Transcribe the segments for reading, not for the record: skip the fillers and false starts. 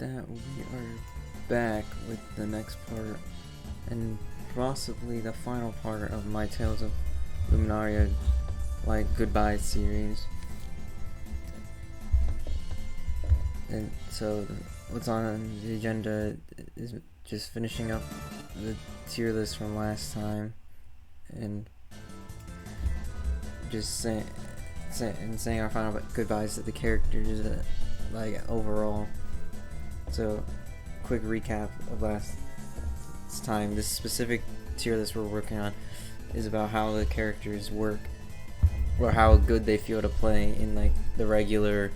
that, we are back with the next part, and possibly the final part of my Tales of Luminaria, like, goodbye series. And so, what's on the agenda is just finishing up the tier list from last time, and just saying our final goodbyes to the characters, like, overall. So, quick recap of last time. This specific tier list we're working on is about how the characters work, or how good they feel to play in, like, the regular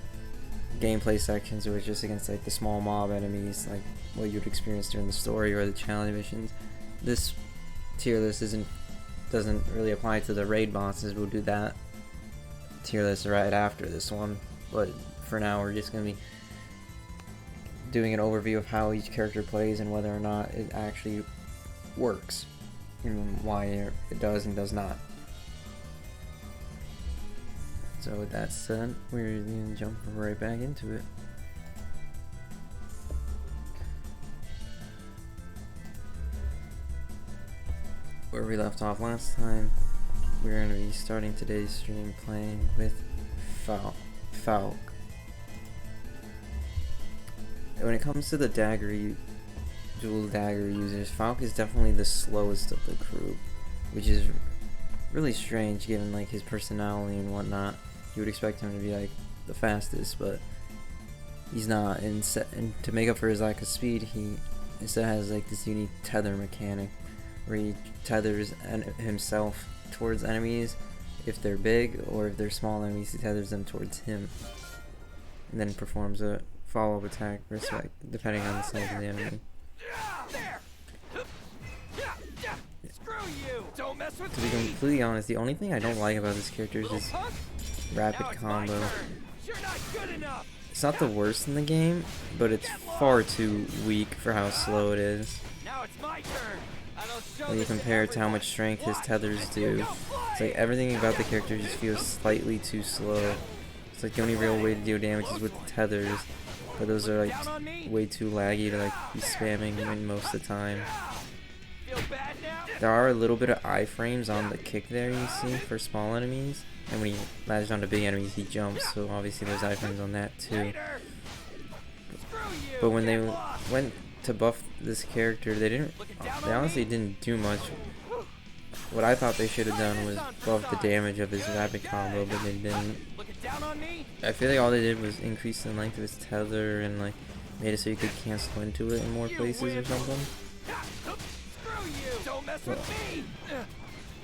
gameplay sections, or just against, like, the small mob enemies, like what you'd experience during the story or the challenge missions. This tier list doesn't really apply to the raid bosses. We'll do that tier list right after this one, but for now we're just gonna be doing an overview of how each character plays and whether or not it actually works, and why it does and does not. So with that said, we're gonna jump right back into it. Where we left off last time, we're going to be starting today's stream playing with Falk. When it comes to the dual dagger users, Falk is definitely the slowest of the group, which is really strange given, like, his personality and whatnot. You would expect him to be, like, the fastest, but he's not. And to make up for his lack of speed, he instead has, like, this unique tether mechanic where he tethers himself towards enemies if they're big, or if they're small enemies, he tethers them towards him, and then performs a follow-up attack depending on the size of the enemy. To be completely honest, the only thing I don't like about this character is his rapid combo. It's not the worst in the game, but it's far too weak for how slow it is. When you compare it to how much strength his tethers do, it's like everything about the character just feels slightly too slow. It's like the only real way to deal damage is with the tethers, but those are, like, way too laggy to, like, be spamming in most of the time. There are a little bit of iframes on the kick there, you see, for small enemies, and when he latches onto big enemies he jumps, so obviously there's iframes on that too. But when they went to buff this character, they honestly didn't do much. What I thought they should have done was buff the damage of his rapid combo, but they didn't. I feel like all they did was increase the length of his tether and, like, made it so you could cancel into it in more places or something.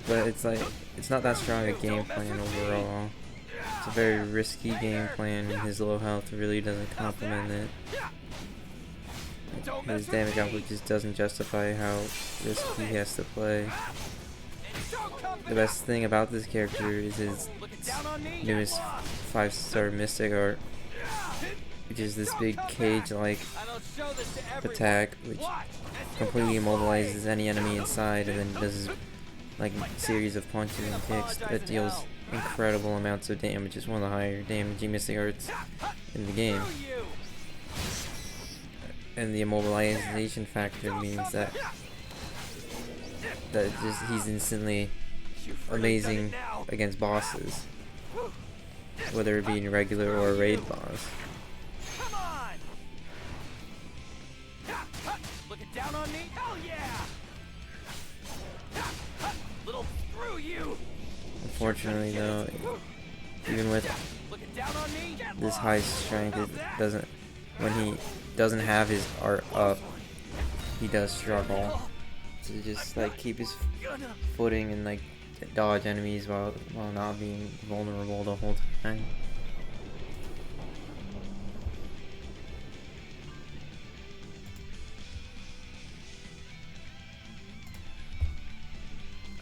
But it's like, it's not that strong a game plan overall. It's a very risky game plan, and his low health really doesn't complement it. His damage output just doesn't justify how risky he has to play. The best thing about this character is his newest 5-star mystic art, which is this big cage-like attack, which completely immobilizes any enemy inside, and then does, like, series of punches and kicks that deals incredible amounts of damage. It's one of the higher damaging mystic arts in the game. And the immobilization factor means that he's instantly amazing against bosses, whether it be in regular or a raid boss. Down on me? Hell yeah! Little screw you. Unfortunately, though, even with this high strength, when he doesn't have his art up, he does struggle to just, like, keep his footing and, like, dodge enemies while not being vulnerable the whole time.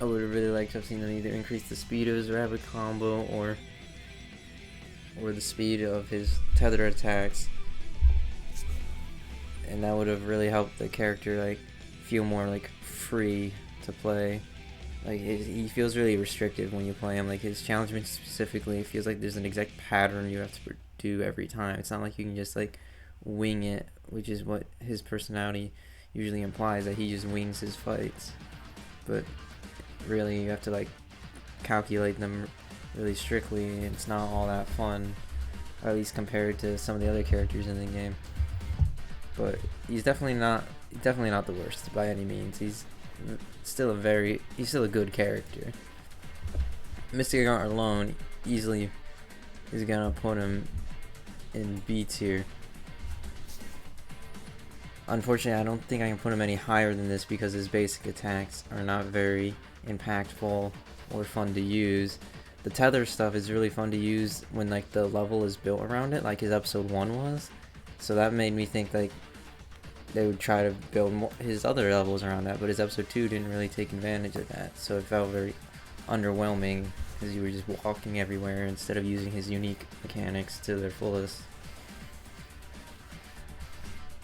I would have really liked to have seen them either increase the speed of his rapid combo or the speed of his tether attacks, and that would have really helped the character, like, feel more, like, free to play. Like, he feels really restricted when you play him. Like, his challenge missions specifically, it feels like there's an exact pattern you have to do every time. It's not like you can just, like, wing it which is what his personality usually implies, that he just wings his fights. But really, you have to like calculate them really strictly, and it's not all that fun, or at least compared to some of the other characters in the game. But he's definitely not the worst by any means. He's still a good character. Mystic Art alone easily is gonna put him in B tier. Unfortunately, I don't think I can put him any higher than this because his basic attacks are not very impactful or fun to use. The tether stuff is really fun to use when like the level is built around it, like his episode 1 was. So that made me think like they would try to build more, his other levels around that, but his episode 2 didn't really take advantage of that, so it felt very underwhelming because you were just walking everywhere instead of using his unique mechanics to their fullest.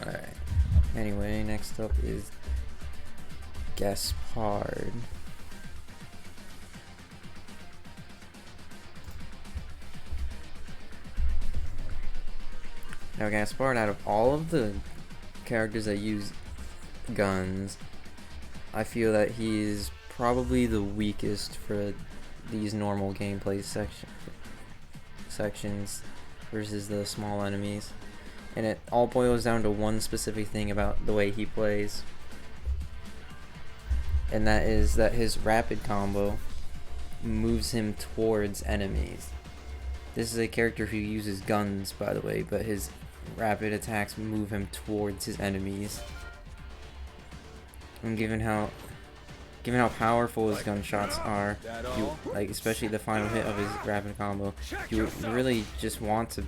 Alright. Anyway, next up is Gaspart. Now Gaspart, out of all of the characters that use guns, I feel that he's probably the weakest for these normal gameplay sections versus the small enemies. And it all boils down to one specific thing about the way he plays. And that is that his rapid combo moves him towards enemies. This is a character who uses guns, by the way, but his rapid attacks move him towards his enemies. And given how powerful his gunshots are, like especially the final hit of his rapid combo, you really just want to.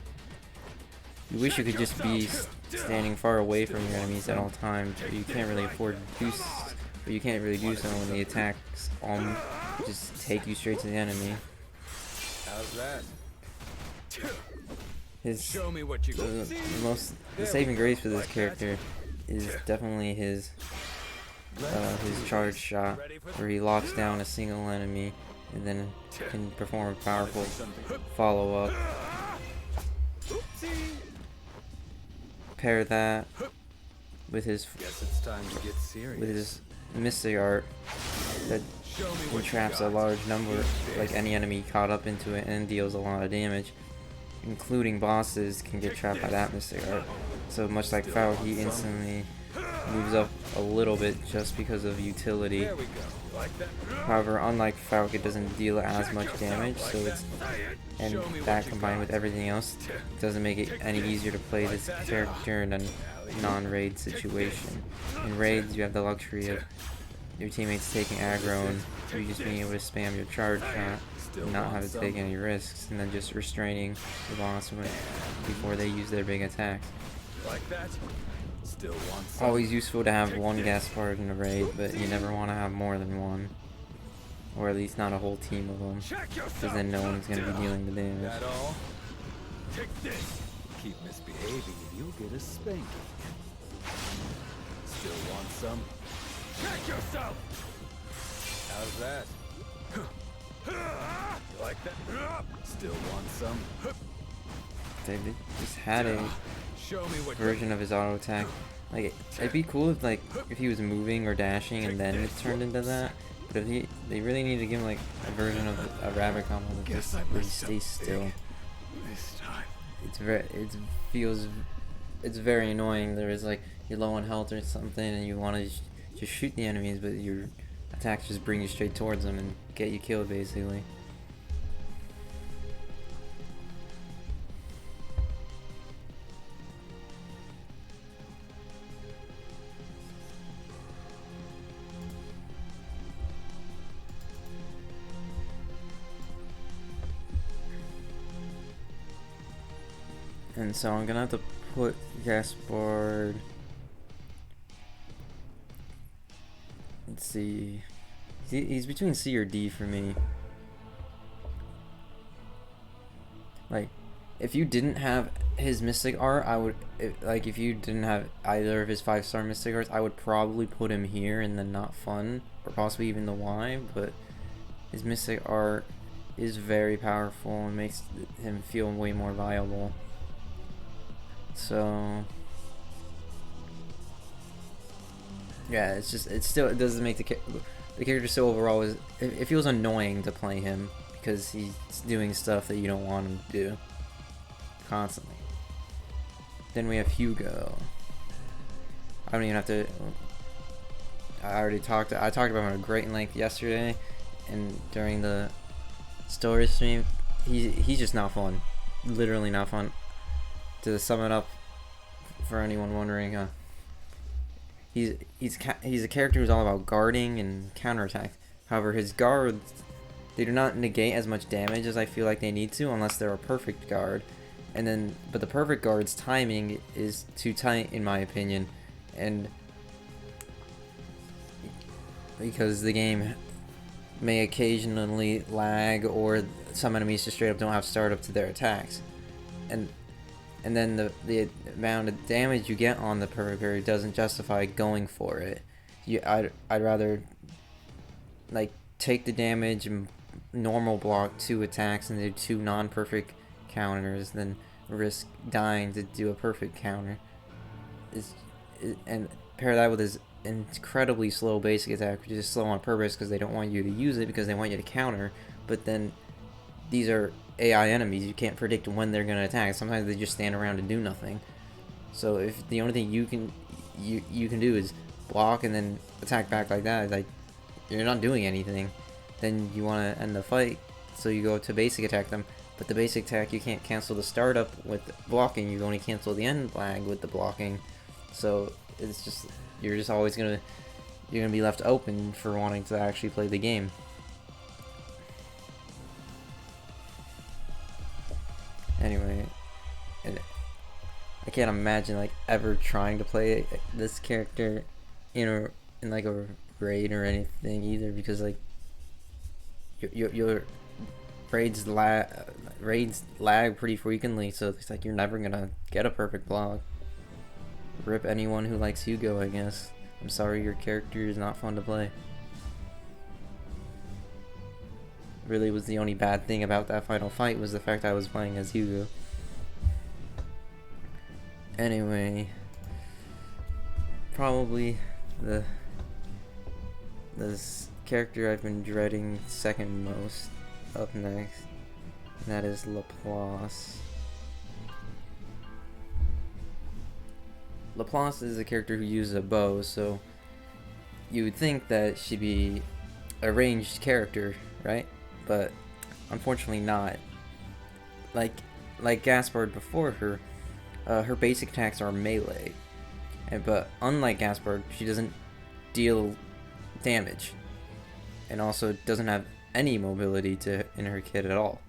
You wish you could just be standing far away from your enemies at all times, but you can't really afford to do. But you can't really do so when the attacks just take you straight to the enemy. How's that? Show me what you the saving grace for this character is definitely his charge shot, where he locks down a single enemy and then can perform a powerful follow-up. Pair that with his mystic art that entraps a large number, like any enemy caught up into it, and deals a lot of damage, including bosses can get trapped by that mystic art. So much like Falk, he instantly moves up a little bit just because of utility. However, unlike Falk, it doesn't deal as much damage, so and that combined with everything else doesn't make it any easier to play this character in a non-raid situation. In raids, you have the luxury of your teammates taking aggro and you just being able to spam your charge shot and not have to take any risks, and then just restraining the boss before they use their big attacks. Always useful to have one Gaspart in a raid, but you never want to have more than one. Or at least not a whole team of them, because then no one's going to be dealing the damage. Take this. Keep misbehaving and you'll get a spanking. Still want some? Check yourself! How's that? You like that? Still want some? They just had a version of his auto attack. Like, it'd be cool if he was moving or dashing and then it turned into that. But if they really need to give him like a version of a rabbit combo that just where he stays still. It's very annoying. There is like you're low on health or something and you want to just shoot the enemies, but your attacks just bring you straight towards them and get you killed basically. And so I'm gonna have to put Gaspart. Let's see. He's between C or D for me. Like, if you didn't have his mystic art, if you didn't have either of his 5-star mystic arts, I would probably put him here and then not fun, or possibly even the Y. But his mystic art is very powerful and makes him feel way more viable. So Yeah, it's just it doesn't make the character so overall is it feels annoying to play him because he's doing stuff that you don't want him to do constantly. Then we have Hugo. I don't even have to. I talked about him at great length yesterday, and during the story stream, he's just not fun. Literally not fun. To sum it up, for anyone wondering, he's a character who's all about guarding and counterattack. However, his guards, they do not negate as much damage as I feel like they need to, unless they're a perfect guard. But the perfect guard's timing is too tight in my opinion, and because the game may occasionally lag, or some enemies just straight up don't have startup to their attacks, and then the amount of damage you get on the perfect guard doesn't justify going for it. I'd rather like take the damage and normal block 2 attacks and do 2 non-perfect counters than risk dying to do a perfect counter. And pair that with his incredibly slow basic attack, which is slow on purpose because they don't want you to use it because they want you to counter. But then these are AI enemies, you can't predict when they're gonna attack. Sometimes they just stand around and do nothing. So if the only thing you can do is block and then attack back like that, like you're not doing anything, then you want to end the fight, so you go to basic attack them. But the basic attack, you can't cancel the startup with blocking, you only cancel the end lag with the blocking. So it's just, you're just always you're gonna be left open for wanting to actually play the game. Anyway, and I can't imagine like ever trying to play this character in like a raid or anything either, because like your raids lag pretty frequently, so it's like you're never gonna get a perfect block. Rip anyone who likes Hugo, I guess. I'm sorry, your character is not fun to play. Really was the only bad thing about that final fight was the fact I was playing as Hugo. Anyway, probably this character I've been dreading second most up next, and that is Laplace. Laplace is a character who uses a bow, so you would think that she'd be a ranged character, right? But unfortunately not. Like Gaspart before her, her basic attacks are melee, but unlike Gaspart, she doesn't deal damage, and also doesn't have any mobility in her kit at all.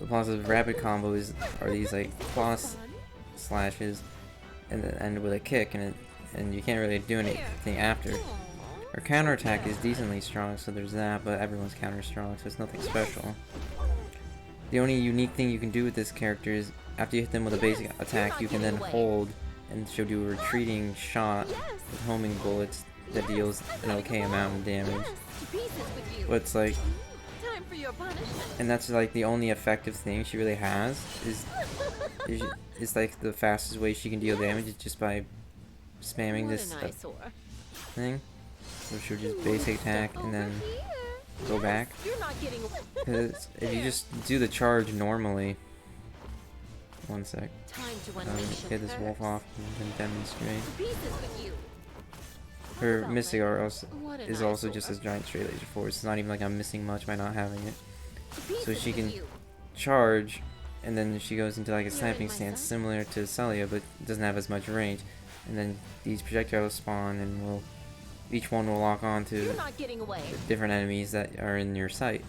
Laplace's rapid combos are these like cross slashes and then end with a kick, and you can't really do anything after. Her counterattack is decently strong, so there's that, but everyone's counter strong, so it's nothing special. The only unique thing you can do with this character is after you hit them with a basic attack, you can then hold, and she'll do a retreating shot with homing bullets that deals an okay amount of damage. But it's like, and that's like the only effective thing she really has is like the fastest way she can deal damage is just by spamming this thing. So she'll just basic attack and then go back. Because if you just do the charge normally, one sec, get this wolf off and then demonstrate. Her mystic art is also just a giant straight laser force. It's not even like I'm missing much by not having it. So she can charge, and then she goes into like a sniping stance similar to Celia, but doesn't have as much range. And then these projectiles spawn, and each one will lock on to different enemies that are in your sight.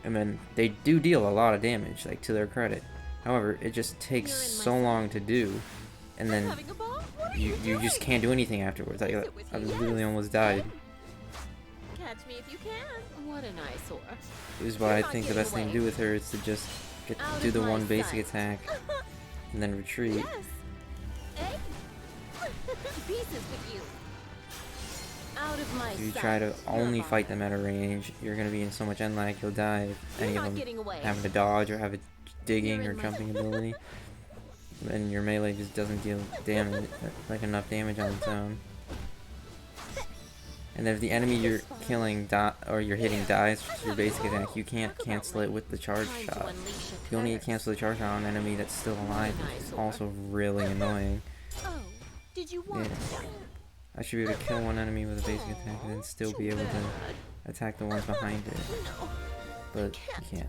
And then they do deal a lot of damage, like to their credit. However, it just takes so long to do, and then you just can't do anything afterwards. I literally almost died. Catch me if you can. What an eyesore. This is why I think the best thing to do with her is to just do the one basic attack and then retreat. If you try to only fight them at a range, you're going to be in so much end lag you'll die if any of them having to dodge or have a digging or jumping ability, and your melee just doesn't deal damage, like enough damage on its own. And if the enemy you're killing or you're hitting dies to your basic attack, you can't cancel it with the charge shot. You only cancel the charge shot on an enemy that's still alive. It's also really annoying. Yeah. I should be able to kill one enemy with a basic attack and then still be able to attack the ones behind it. But you can't.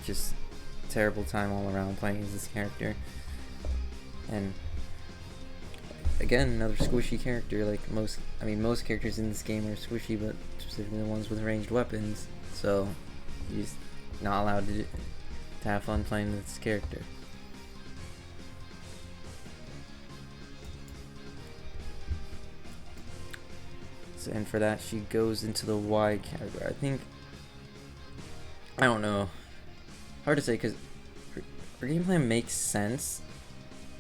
Just terrible time all around playing as this character. And again, another squishy character. Like most characters in this game are squishy, but specifically the ones with ranged weapons. So you're just not allowed to have fun playing with this character. So, and for that, she goes into the Y category. I don't know. Hard to say because her game plan makes sense.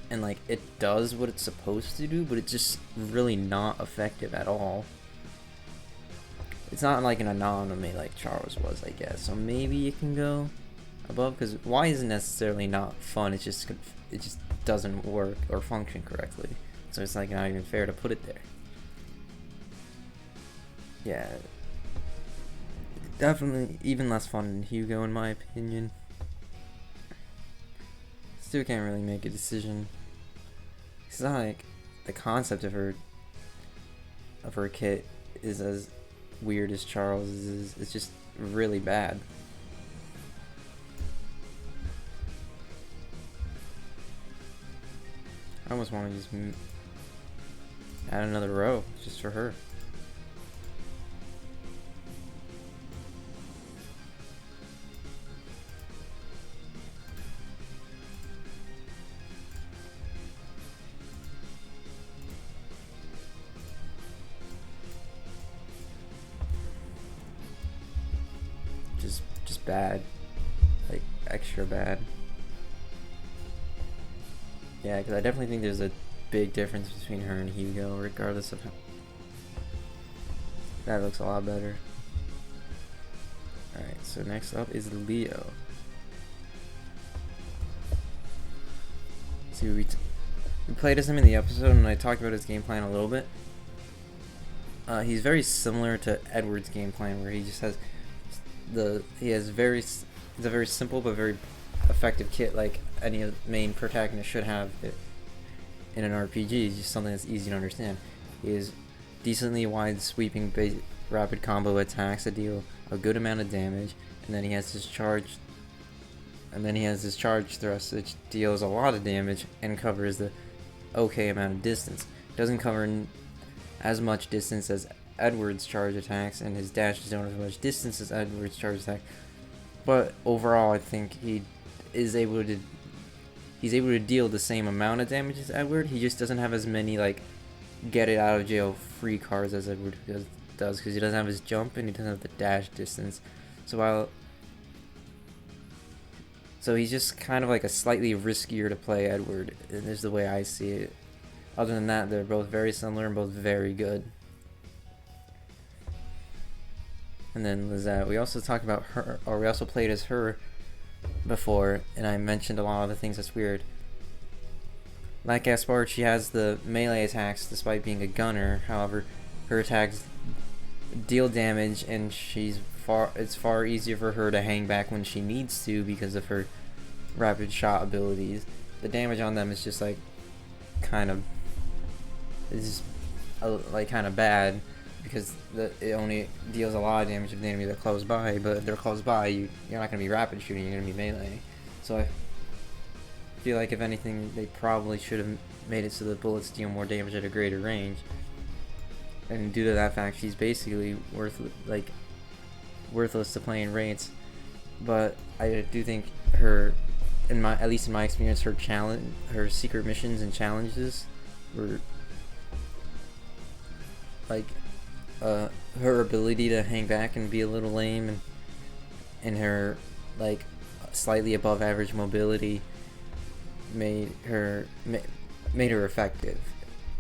And like it does what it's supposed to do, but it's just really not effective at all. It's not like an anomaly like Charles was, I guess. So maybe it can go above, because Y isn't necessarily not fun. It just doesn't work or function correctly. So it's like not even fair to put it there. Yeah, definitely even less fun than Hugo in my opinion. Still can't really make a decision. It's not like the concept of her kit is as weird as Charles's is. It's just really bad. I almost want to just add another row just for her. Just bad, like extra bad. Yeah, because I definitely think there's a big difference between her and Hugo, regardless of how. That looks a lot better. Alright, so next up is Leo. See, we played as him in the episode, and I talked about his game plan a little bit. He's very similar to Edward's game plan, where he just has he's a very simple but very effective kit, like any main protagonist should have in an RPG. It's just something that's easy to understand. He has decently wide sweeping rapid combo attacks that deal a good amount of damage, and then he has his charge thrust, which deals a lot of damage and covers the okay amount of distance. It doesn't cover as much distance as Edward's charge attacks, and his dashes don't have as much distance as Edward's charge attack. But overall, I think he's able to deal the same amount of damage as Edward. He just doesn't have as many like get it out of jail free cards as Edward does, because he doesn't have his jump and he doesn't have the dash distance. So he's just kind of like a slightly riskier to play Edward, and this is the way I see it. Other than that, they're both very similar and both very good. And then Lizette, we also talked about her, or we also played as her before, and I mentioned a lot of the things that's weird. Like Gaspart, she has the melee attacks despite being a gunner. However, her attacks deal damage, and it's far easier for her to hang back when she needs to because of her rapid shot abilities. The damage on them is just like kind of bad, because it only deals a lot of damage if the enemies are close by, but if they're close by, you're not going to be rapid shooting, you're going to be melee. So I feel like if anything, they probably should have made it so the bullets deal more damage at a greater range. And due to that fact, she's basically worthless to playing raids. But I do think at least in my experience, her secret missions and challenges were like her ability to hang back and be a little lame, and her like slightly above average mobility made her effective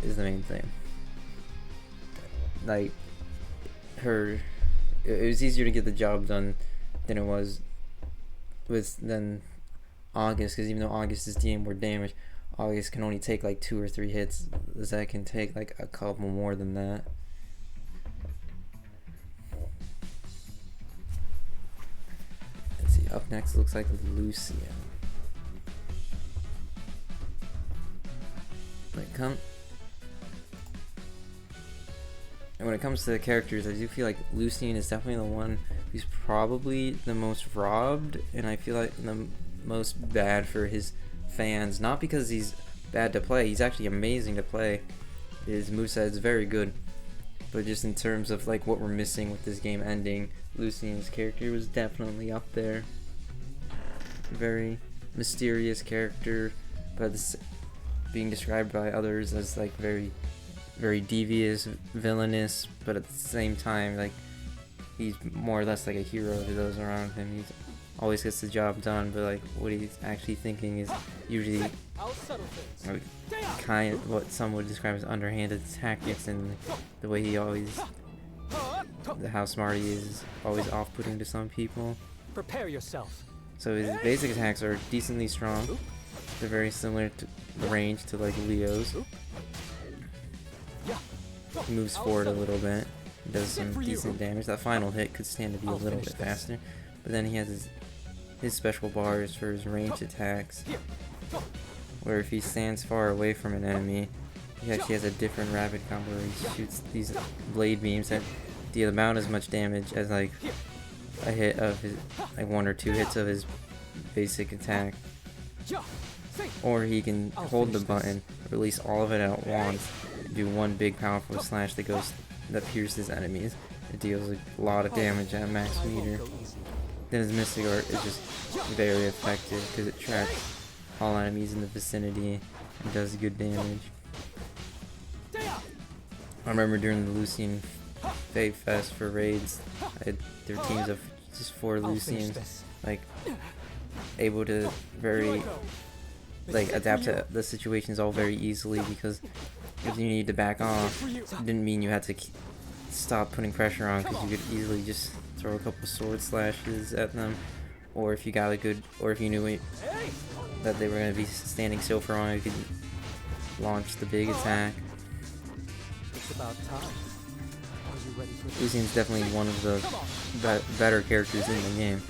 is the main thing. Like it was easier to get the job done than it was with than August, because even though August is dealing more damage, August can only take like 2 or 3 hits. Zach can take like a couple more than that. Let's see, up next looks like Lucian. When it comes to the characters, I do feel like Lucian is definitely the one who's probably the most robbed, and I feel like the most bad for his fans. Not because he's bad to play, he's actually amazing to play. His moveset is very good, but just in terms of like what we're missing with this game ending, Lucian's character was definitely up there. Very mysterious character, but being described by others as like very devious, villainous, but at the same time, like, he's more or less like a hero to those around him. He always gets the job done, but like what he's actually thinking is usually like, kind of what some would describe as underhanded tactics, and the way he always, how smart he is always off-putting to some people. Prepare yourself. So his basic attacks are decently strong. They're very similar to the range to like Leo's. He moves forward a little bit, does some decent damage. That final hit could stand to be a little bit faster, but then he has his special bars for his ranged attacks, where if he stands far away from an enemy, he actually has a different rapid combo where he shoots these blade beams that deal about as much damage as like a hit of his, like 1 or 2 hits of his basic attack. Or he can hold the button, release all of it at once, do one big powerful slash that pierces enemies. It deals a lot of damage at max meter. Then his Mystic Art is just very effective because it traps all enemies in the vicinity and does good damage. I remember during the Lucian Fave Fest for raids, there were teams of just 4 Lucians, like, able to very like adapt to the situations all very easily, because if you need to back off, it didn't mean you had to stop putting pressure on, because you could easily just throw a couple sword slashes at them, or if you got a good, or if you knew that they were going to be standing still for long, you could launch the big attack. It's about time. Are you ready for this? Lucian's definitely one of the better characters in the game.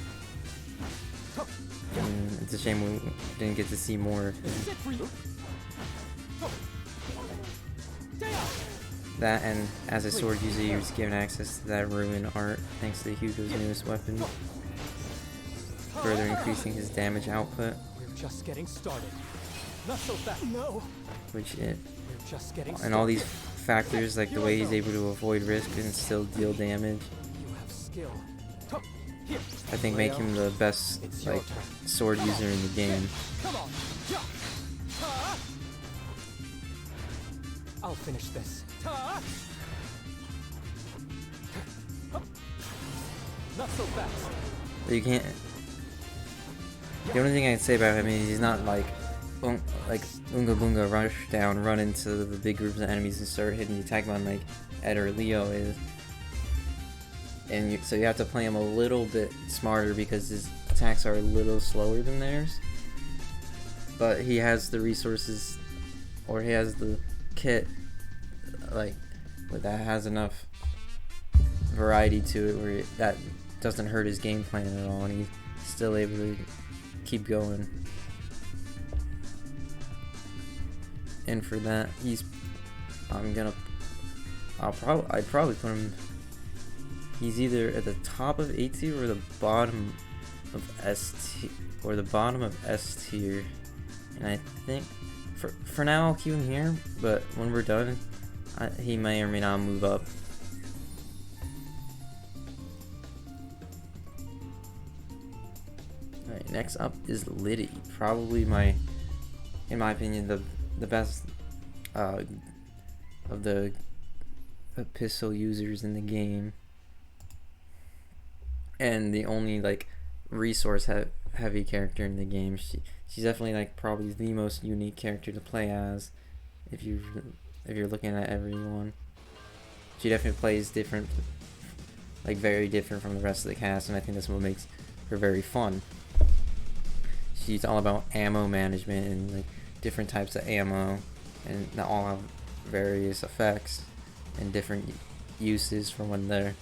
And it's a shame we didn't get to see more of him. That, and as a sword user, he was given access to that ruin art thanks to Hugo's newest weapon, further increasing his damage output. We're just getting started. Not so fast. No. Which We're just getting started. and all these factors, like the way he's able to avoid risk and still deal damage, You have skill. I think make him the best like sword user in the game. Come on. I'll finish this. Not so fast. But you can't. The only thing I can say about him is he's not like Unga Bunga rush down, run into the big groups of enemies and start hitting the attack button like Ed or Leo is. And so you have to play him a little bit smarter because his attacks are a little slower than theirs. But he has the resources, or he has the kit, like, that has enough variety to it where that doesn't hurt his game plan at all, and he's still able to keep going. And for that, I'd probably put him. He's either at the top of A tier or the bottom of S tier, or the bottom of S tier. And I think for now I'll keep him here, but when we're done, he may or may not move up. Alright, next up is Lidica. Probably in my opinion, the best of the pistol users in the game. And the only like resource heavy character in the game. She's definitely like probably the most unique character to play as if you're looking at everyone. She definitely plays different, like very different from the rest of the cast, and I think that's what makes her very fun. she's all about ammo management and like different types of ammo, and they all have various effects and different uses for when they're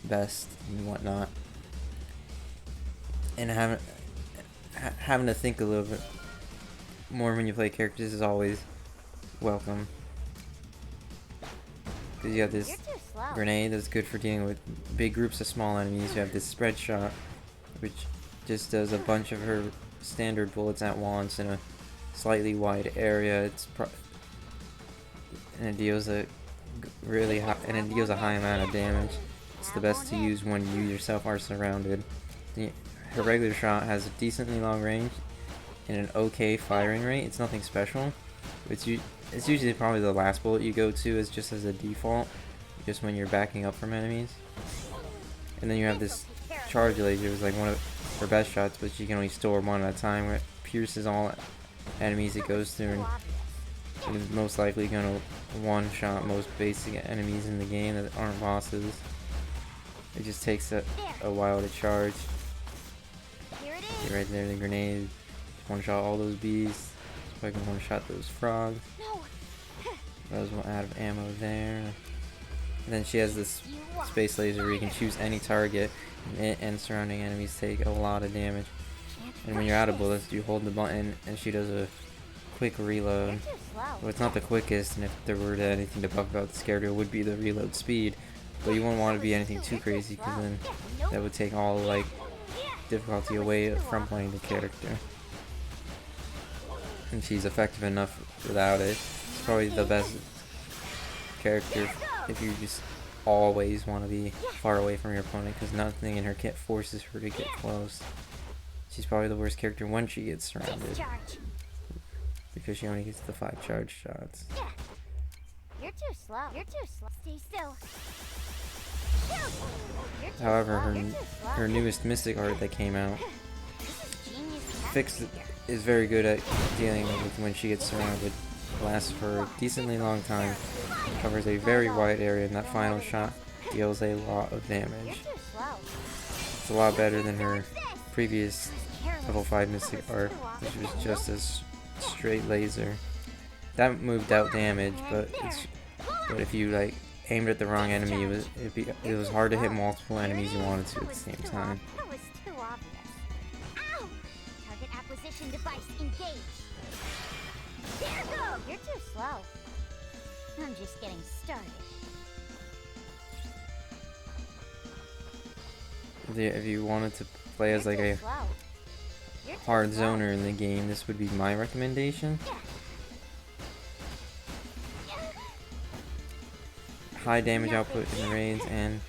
best and whatnot. And having to think a little bit more when you play characters is always welcome. Because you have this grenade that's good for dealing with big groups of small enemies. You have this spread shot, which just does a bunch of her standard bullets at once in a slightly wide area. And it deals a really high, and it deals a high amount of damage. It's the best to use when you yourself are surrounded. Her regular shot has a decently long range and an okay firing rate. It's nothing special. It's usually probably the last bullet you go to is just as a default, just when you're backing up from enemies. And then you have this charge laser, it was like one of her best shots, but you can only store one at a time, where it pierces all enemies it goes through, and is most likely gonna one-shot most basic enemies in the game that aren't bosses. It just takes a while to charge. See right there, the grenade. One-shot all those bees. So I can one-shot those frogs. That was out of ammo there. And then she has this space laser where you can choose any target, and it and surrounding enemies take a lot of damage. And when you're out of bullets, you hold the button and she does a quick reload. Well, it's not the quickest, and if there were anything to buff about this character, it would be the reload speed. But you wouldn't want to be anything too crazy, because then that would take all like difficulty away from playing the character. And she's effective enough without it. It's probably the best character if you just always want to be far away from your opponent, because nothing in her kit forces her to get close. She's probably the worst character when she gets surrounded, because she only gets the 5 charge shots. You're too slow. You're too slow. Stay still. However, her newest Mystic art that came out is very good at dealing with when she gets surrounded. Lasts for a decently long time, covers a very wide area, and that final shot deals a lot of damage. It's a lot better than her previous level 5 Mystic art, which was just a straight laser. That moved out damage, but if you like aimed at the wrong enemy, it was hard to hit multiple enemies you wanted to at the same time. That was too obvious. Ow! Target acquisition device engaged. There go! You're too slow. I'm just getting started. If you wanted to play as like a hard zoner in the game, this would be my recommendation. High damage output in raids and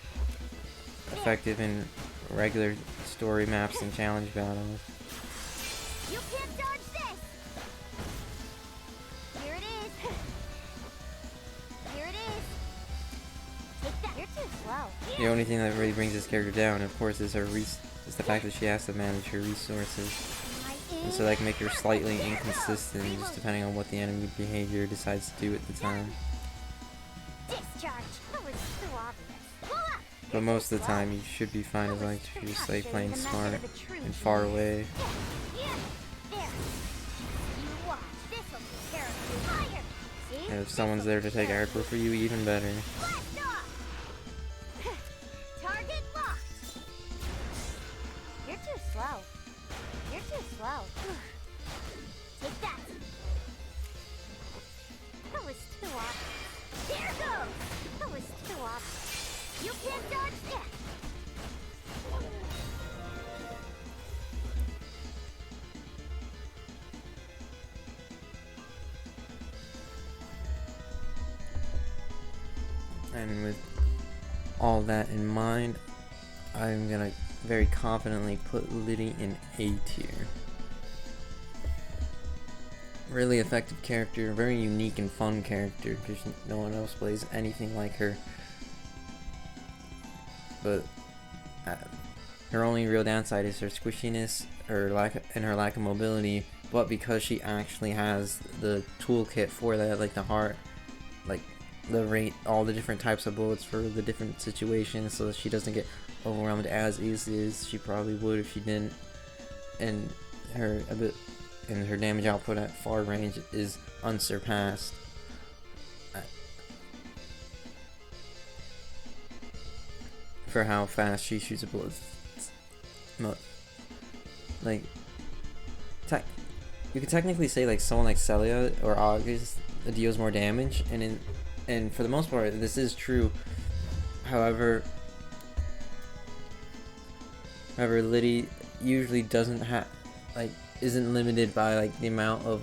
effective in regular story maps and challenge battles. You can't dodge this. Here it is. Here it is. Take that. You're too slow. The only thing that really brings this character down, of course, is is the fact that she has to manage her resources, and so that can make her slightly inconsistent, just depending on what the enemy behavior decides to do at the time. Discharge. That was too obvious. But most of the time, you should be fine as long as you're just like playing smart and far away. And if someone's there to take aggro for you, even better. Target locked. You're too slow. You're too slow. Take that. That was too obvious. There goes. That was too obvious. You can't dodge that. And with all that in mind, I'm gonna very confidently put Liddy in A tier. Really effective character, very unique and fun character, because no one else plays anything like her. But her only real downside is her squishiness, her lack of mobility. But because she actually has the toolkit for that, like the heart, like the rate, all the different types of bullets for the different situations, so that she doesn't get overwhelmed as easily as she probably would if she didn't. And her a bit, and her damage output at far range is unsurpassed. For how fast she shoots a bullet. Like, you could technically say like someone like Celia or August deals more damage, and for the most part this is true. However, Liddy usually doesn't have isn't limited by like the amount of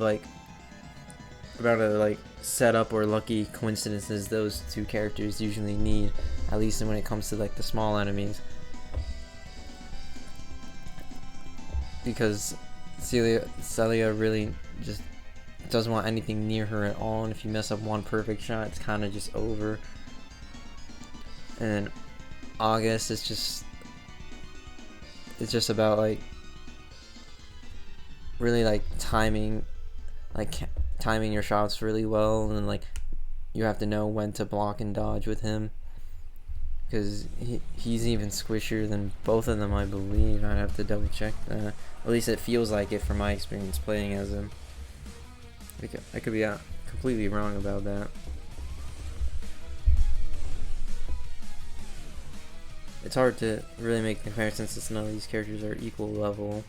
setup or lucky coincidences those two characters usually need, at least when it comes to like the small enemies. Because Celia really just doesn't want anything near her at all, and if you mess up one perfect shot, it's kind of just over. And then August is just about like really like timing your shots really well, and like you have to know when to block and dodge with him, because he's even squishier than both of them, I believe. I'd have to double check that. At least it feels like it from my experience playing as him. I could be completely wrong about that. It's hard to really make comparisons since none of these characters are equal level.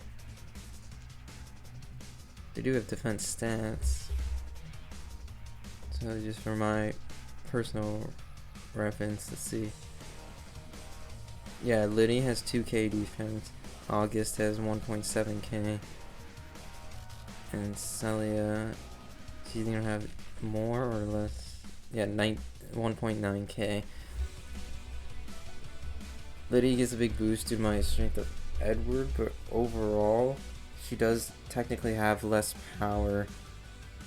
They do have defense stats. So just for my personal reference, let's see. Yeah, Liddy has 2k defense. August has 1.7k. And Celia, she's gonna have more or less. Yeah, 1.9k. Liddy gets a big boost to my strength of Edward, but overall, she does technically have less power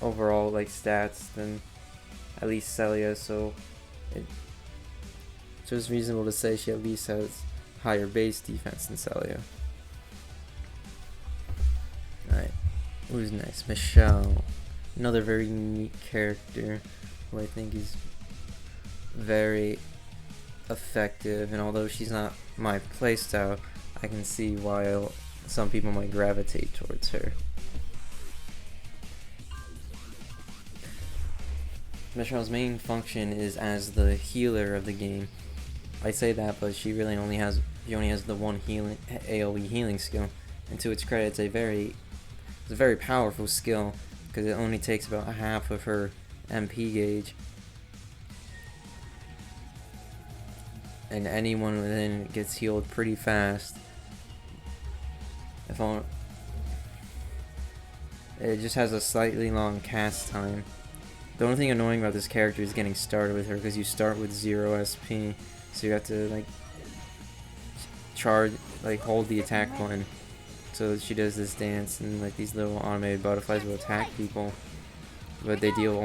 overall, like stats, than at least Celia, so it's reasonable to say she at least has higher base defense than Celia. Alright, who's next? Michelle. Another very unique character who I think is very effective, and although she's not my playstyle, I can see why some people might gravitate towards her. Michelle's main function is as the healer of the game. I say that, but she really only has the one healing AoE healing skill, and to its credit, it's a very powerful skill because it only takes about half of her MP gauge, and anyone within it gets healed pretty fast. It just has a slightly long cast time. The only thing annoying about this character is getting started with her, because you start with 0 SP, so you have to hold the attack button. So she does this dance, and like these little automated butterflies will attack people, but they deal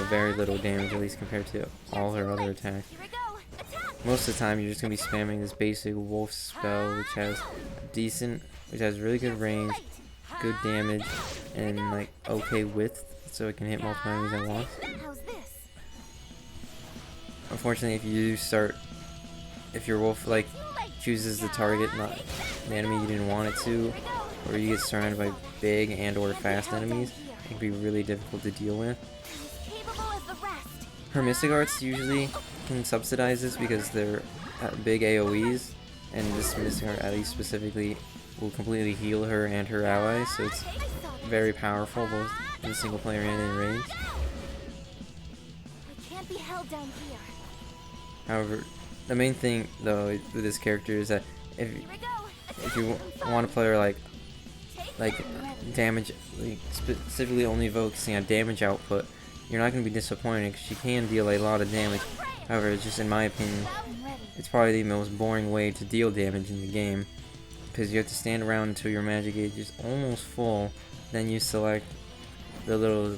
very little damage, at least compared to all her other attacks. Most of the time, you're just gonna be spamming this basic wolf spell, which has really good range, good damage, and like okay width, so it can hit multiple enemies at once. Unfortunately, if your wolf chooses the target, not the enemy you didn't want it to, or you get surrounded by big and or fast enemies, it can be really difficult to deal with. Her Mystic Arts usually can subsidize this because they're big AoEs, and this Mystic Art, at least specifically, will completely heal her and her allies, so it's very powerful both in single player and in range. However, the main thing though with this character is that if you want to play her like damage, specifically only focusing on damage output, you're not going to be disappointed because she can deal a lot of damage. However, it's just in my opinion, it's probably the most boring way to deal damage in the game, because you have to stand around until your magic gauge is almost full, then you select the little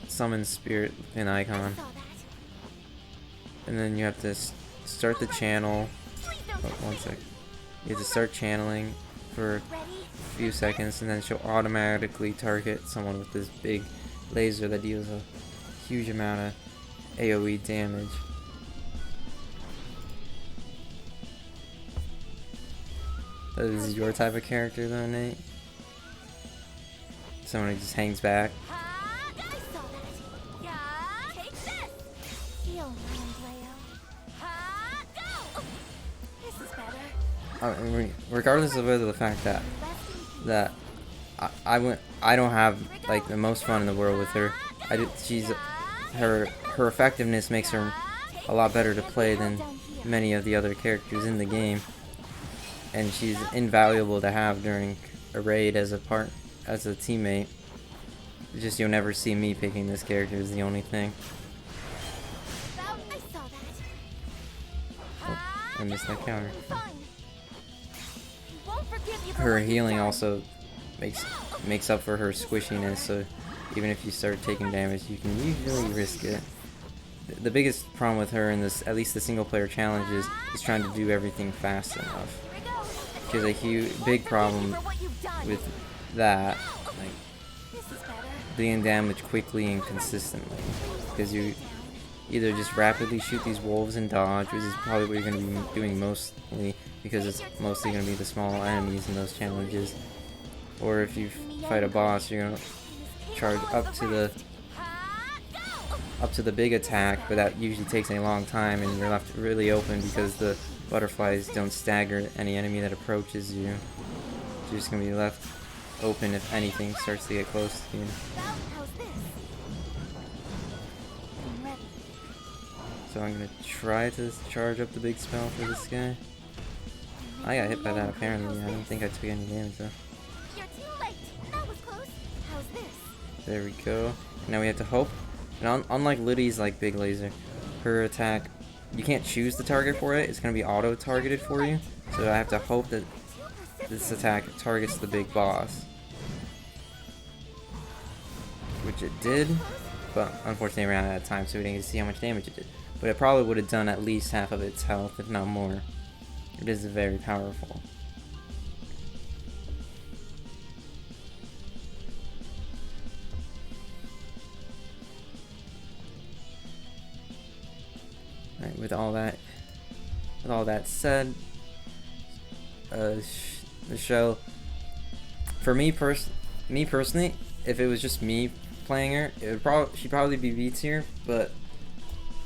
summon spirit and icon, and then you have to start the channel. One sec. You have to start channeling for a few seconds, and then she'll automatically target someone with this big laser that deals a huge amount of AoE damage. This is your type of character though, Nate? someone who just hangs back. I saw that. Yeah, take this. Feel mine, Leo. Go. This is better. Regardless of whether the fact that I don't have like the most fun in the world with her. Her effectiveness makes her a lot better to play than many of the other characters in the game, and she's invaluable to have during a raid as a teammate. It's just you'll never see me picking this character is the only thing. Oh, I missed that counter. Her healing also makes up for her squishiness, so even if you start taking damage, you can usually risk it. The biggest problem with her in this, at least the single player challenges, is trying to do everything fast enough. She has a big problem with that, like doing damage quickly and consistently, because you either just rapidly shoot these wolves and dodge, which is probably what you're going to be doing mostly, because it's mostly going to be the small enemies in those challenges, or if you fight a boss, you're going to charge up to the big attack, but that usually takes a long time, and you're left really open because the butterflies don't stagger any enemy that approaches you. You're just going to be left open if anything starts to get close to you. So I'm going to try to charge up the big spell for this guy. I got hit by that apparently. I don't think I took any damage though. There we go. Now we have to hope. And unlike Liddy's like big laser, her attack, you can't choose the target for it. It's going to be auto targeted for you. So I have to hope that this attack targets the big boss, which it did. But unfortunately, I ran out of time, so we didn't get to see how much damage it did. But it probably would have done at least half of its health, if not more. It is very powerful. Alright, with all that said, the show, for me personally, if it was just me playing her, she'd probably be B tier, but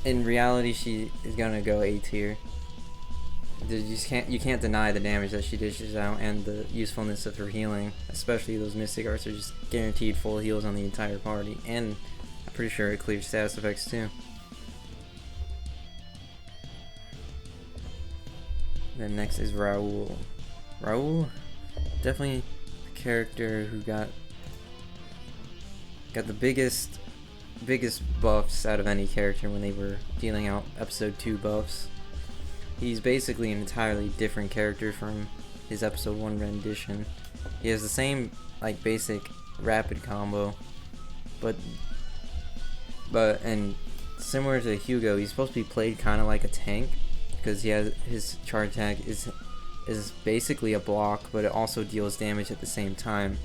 in reality she is gonna go A tier. You can't deny the damage that she dishes out and the usefulness of her healing, especially those mystic arts are just guaranteed full heals on the entire party, and I'm pretty sure it clears status effects too. Then next is Raul. Raul, definitely the character who got the biggest buffs out of any character when they were dealing out episode 2 buffs. He's basically an entirely different character from his episode 1 rendition. He has the same like basic rapid combo, but and similar to Hugo, he's supposed to be played kind of like a tank, because he has his charge attack is basically a block, but it also deals damage at the same time.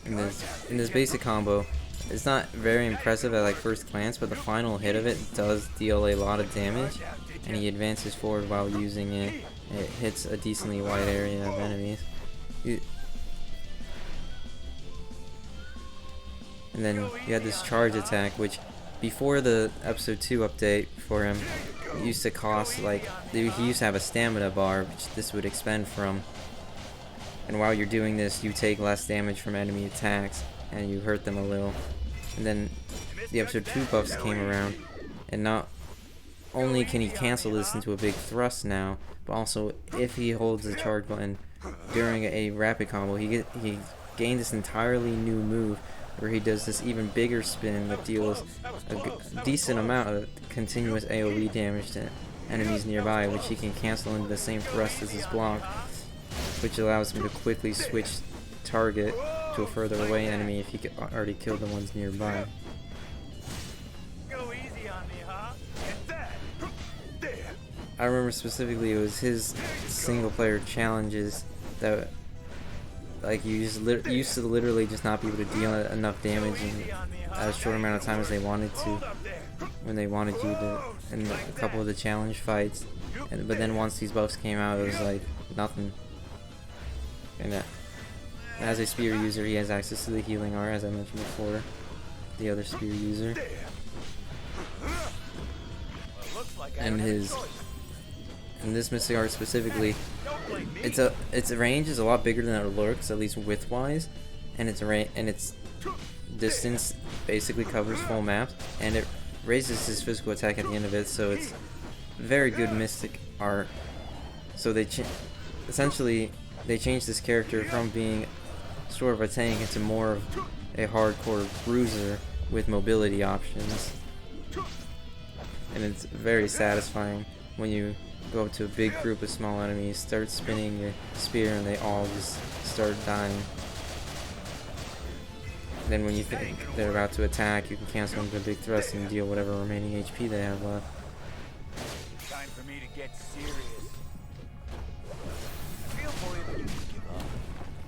In this basic combo, it's not very impressive at like first glance, but the final hit of it does deal a lot of damage, and he advances forward while using it. It hits a decently wide area of enemies. And then you had this charge attack, which before the episode 2 update for him, it used to cost like, he used to have a stamina bar, which this would expend from. And while you're doing this, you take less damage from enemy attacks, and you hurt them a little. And then the episode 2 buffs came around, and not only can he cancel this into a big thrust now, but also if he holds the charge button during a rapid combo, he gains this entirely new move where he does this even bigger spin that deals a decent amount of continuous AoE damage to enemies nearby, which he can cancel into the same thrust as his block, which allows him to quickly switch target to a further away enemy if he could already kill the ones nearby. I remember specifically it was his single player challenges that like you used to literally just not be able to deal enough damage in as short amount of time as they wanted to. when they wanted you to in a couple of the challenge fights, but then once these buffs came out, it was like nothing. And as a spear user, he has access to the healing art, as I mentioned before. The other spear user, and this mystic art specifically, its range is a lot bigger than it looks, at least width wise, and its distance basically covers full maps, and it raises his physical attack at the end of it, so it's very good mystic art. So they essentially changed this character from being sort of a tank into more of a hardcore bruiser with mobility options, and it's very satisfying when you go up to a big group of small enemies, start spinning your spear, and they all just start dying. Then when you think they're about to attack, you can cancel into a big thrust and deal whatever remaining HP they have left. Time for me to get serious. I feel for you, but you just give up.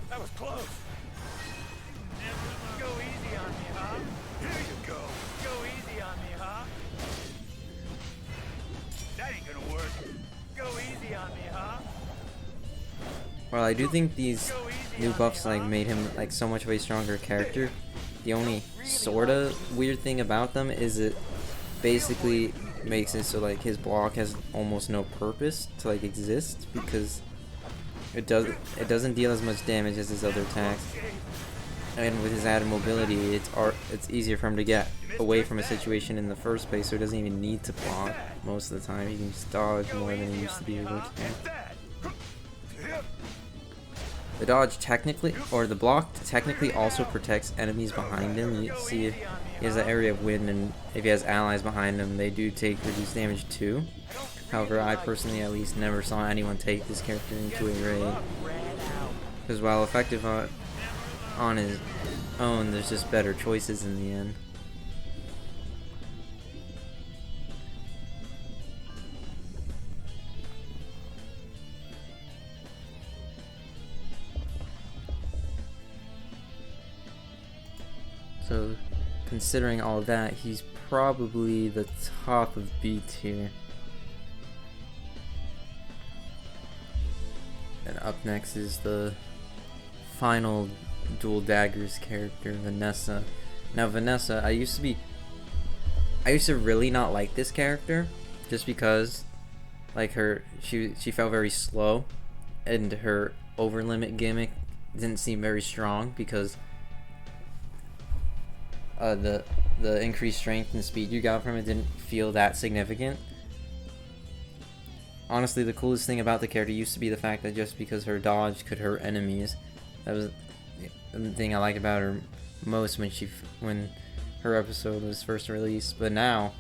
That was close. Go easy on me, huh? Here you go. Go easy on me, huh? That ain't gonna work. Go easy on me, huh? Well, I do think these new buffs like made him like so much of a stronger character. The only sorta weird thing about them is it basically makes it so like his block has almost no purpose to like exist, because it doesn't deal as much damage as his other attacks. And with his added mobility, it's easier for him to get away from a situation in the first place, so he doesn't even need to block most of the time. He can just dodge more than he used to be able to. The dodge technically, or the block technically also protects enemies behind him. You see he has an area of wind, and if he has allies behind him, they do take reduced damage too. However, I personally at least never saw anyone take this character into a raid, because while effective on his own, there's just better choices in the end. So, considering all that, he's probably the top of B tier. And up next is the final dual daggers character, Vanessa. Now Vanessa, I used to really not like this character, just because like she felt very slow, and her over limit gimmick didn't seem very strong, because the increased strength and speed you got from it didn't feel that significant. Honestly, the coolest thing about the character used to be the fact that just because her dodge could hurt enemies, that was the thing I liked about her most when her episode was first released. But now,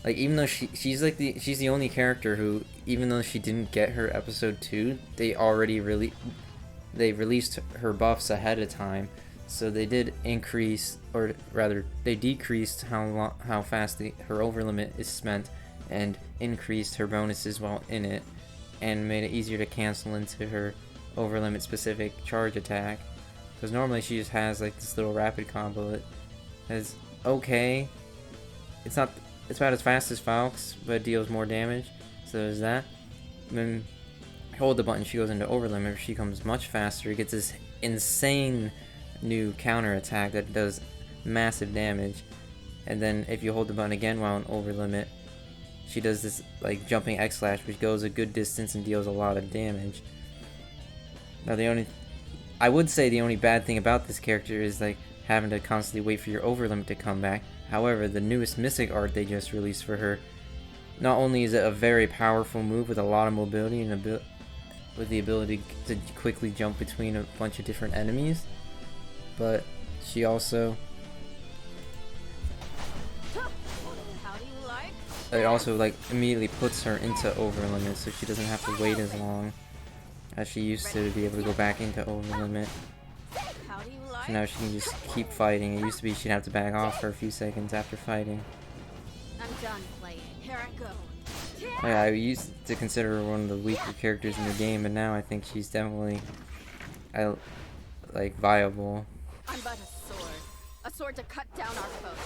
like, even though she's the only character who, even though she didn't get her episode 2, they released her buffs ahead of time. So they did increase, or rather, they decreased how fast her over limit is spent, and increased her bonuses while in it, and made it easier to cancel into her over limit specific charge attack. Because normally she just has like this little rapid combo that is okay. It's about as fast as Falk's, but it deals more damage. So there's that. And then hold the button, she goes into over limit. She comes much faster. It gets this insane new counter attack that does massive damage, and then if you hold the button again while in over limit, she does this like jumping X slash, which goes a good distance and deals a lot of damage. Now I would say the only bad thing about this character is like having to constantly wait for your over limit to come back. However, the newest mystic art they just released for her, not only is it a very powerful move with a lot of mobility and with the ability to quickly jump between a bunch of different enemies, but she also it also like immediately puts her into over limit, so she doesn't have to wait as long as she used to be able to go back into over limit. So now she can just keep fighting. It used to be she'd have to back off for a few seconds after fighting. I'm done playing. Here I go. Yeah, I used to consider her one of the weaker characters in the game, but now I think she's definitely like viable. I'm but a sword to cut down our foes.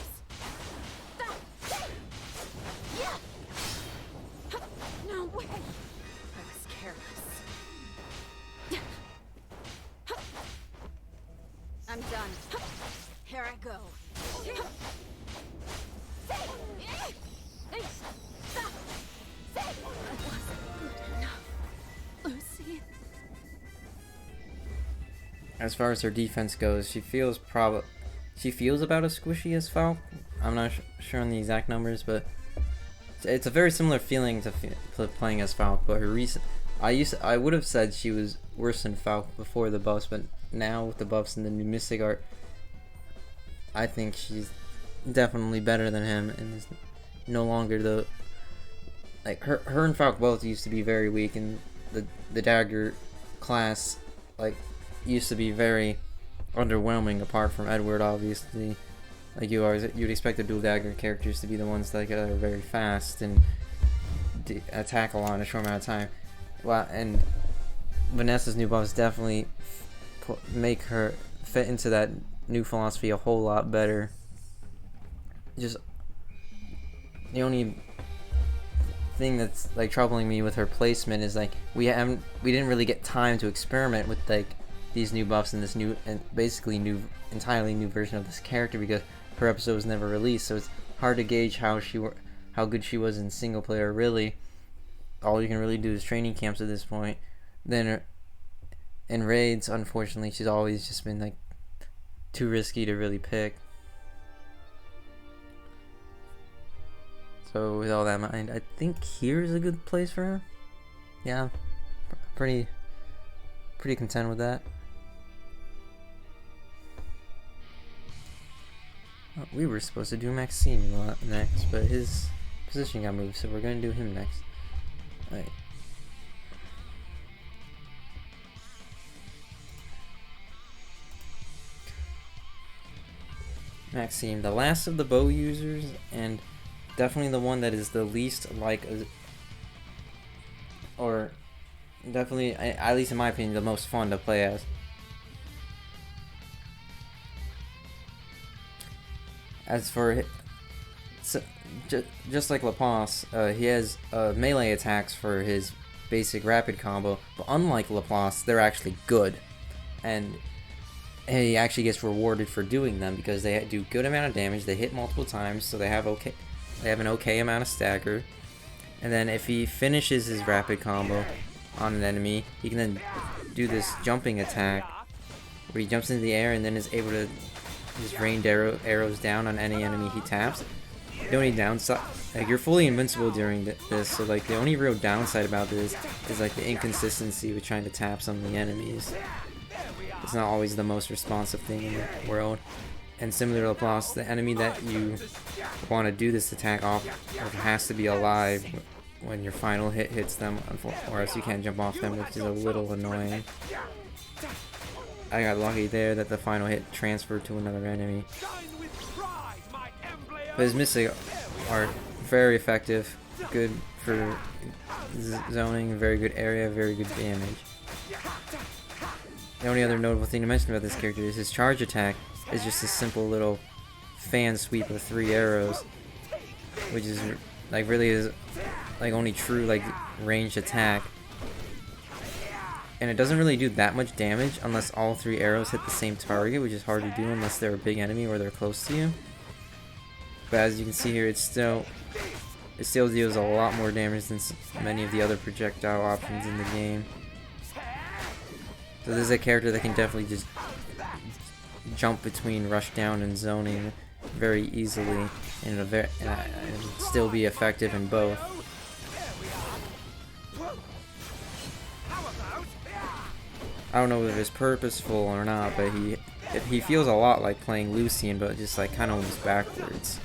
No way! I was careless. I'm done. Here I go. Lucy. As far as her defense goes, she feels about as squishy as Falk. I'm not sure on the exact numbers, but it's a very similar feeling to playing as Falk. But her I would have said she was worse than Falk before the buffs, but now with the buffs and the new Mystic art, I think she's definitely better than him, and is no longer the like her and Falk both used to be very weak, and the dagger class like used to be very underwhelming. Apart from Edward, obviously, like you'd expect the dual dagger characters to be the ones that are very fast and attack a lot in a short amount of time. Well, and Vanessa's new buffs definitely make her fit into that new philosophy a whole lot better. Just the only thing that's like troubling me with her placement is like we didn't really get time to experiment with like these new buffs and this new and basically entirely new version of this character, because her episode was never released, so it's hard to gauge how good she was in single player. Really, all you can really do is training camps at this point. Then in raids, unfortunately, she's always just been like too risky to really pick. So with all that in mind, I think here's a good place for her. Yeah, pretty content with that. We were supposed to do Maxine next, but his position got moved, so we're gonna do him next. Alright. Maxine, the last of the bow users, and definitely the one that is the least like, or definitely, at least in my opinion, the most fun to play as. As for, just like Laplace, he has melee attacks for his basic rapid combo, but unlike Laplace, they're actually good, and he actually gets rewarded for doing them because they do good amount of damage. They hit multiple times, so they have an okay amount of stagger. And then if he finishes his rapid combo on an enemy, he can then do this jumping attack where he jumps into the air and then is able to just rain arrows down on any enemy he taps. The only downside, like, you're fully invincible during this, so like the only real downside about this is like the inconsistency with trying to tap some of the enemies. It's not always the most responsive thing in the world. And similar to Laplace, the enemy that you want to do this attack off has to be alive when your final hit hits them, or else you can't jump off them, which is a little annoying. I got lucky there that the final hit transferred to another enemy. But his Mystic are very effective, good for zoning, very good area, very good damage. The only other notable thing to mention about this character is his charge attack is just a simple little fan sweep of 3 arrows, which is like really is like only true like ranged attack. And it doesn't really do that much damage unless all 3 arrows hit the same target, which is hard to do unless they're a big enemy or they're close to you. But as you can see here, it still deals a lot more damage than many of the other projectile options in the game. So this is a character that can definitely just jump between rush down and zoning very easily, and still be effective in both. I don't know if it's purposeful or not, but he feels a lot like playing Lucian, but just like kind of almost backwards.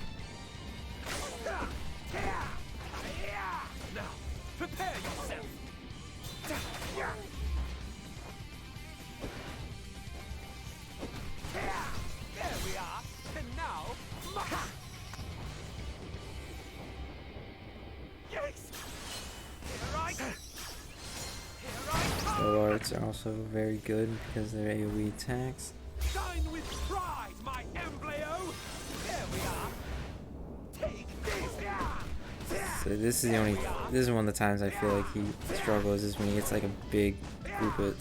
The arts are also very good because they're AoE attacks. Shine with pride, my embryo. There we are. Take this. So this is one of the times I feel like he struggles, is when he gets like a big group of,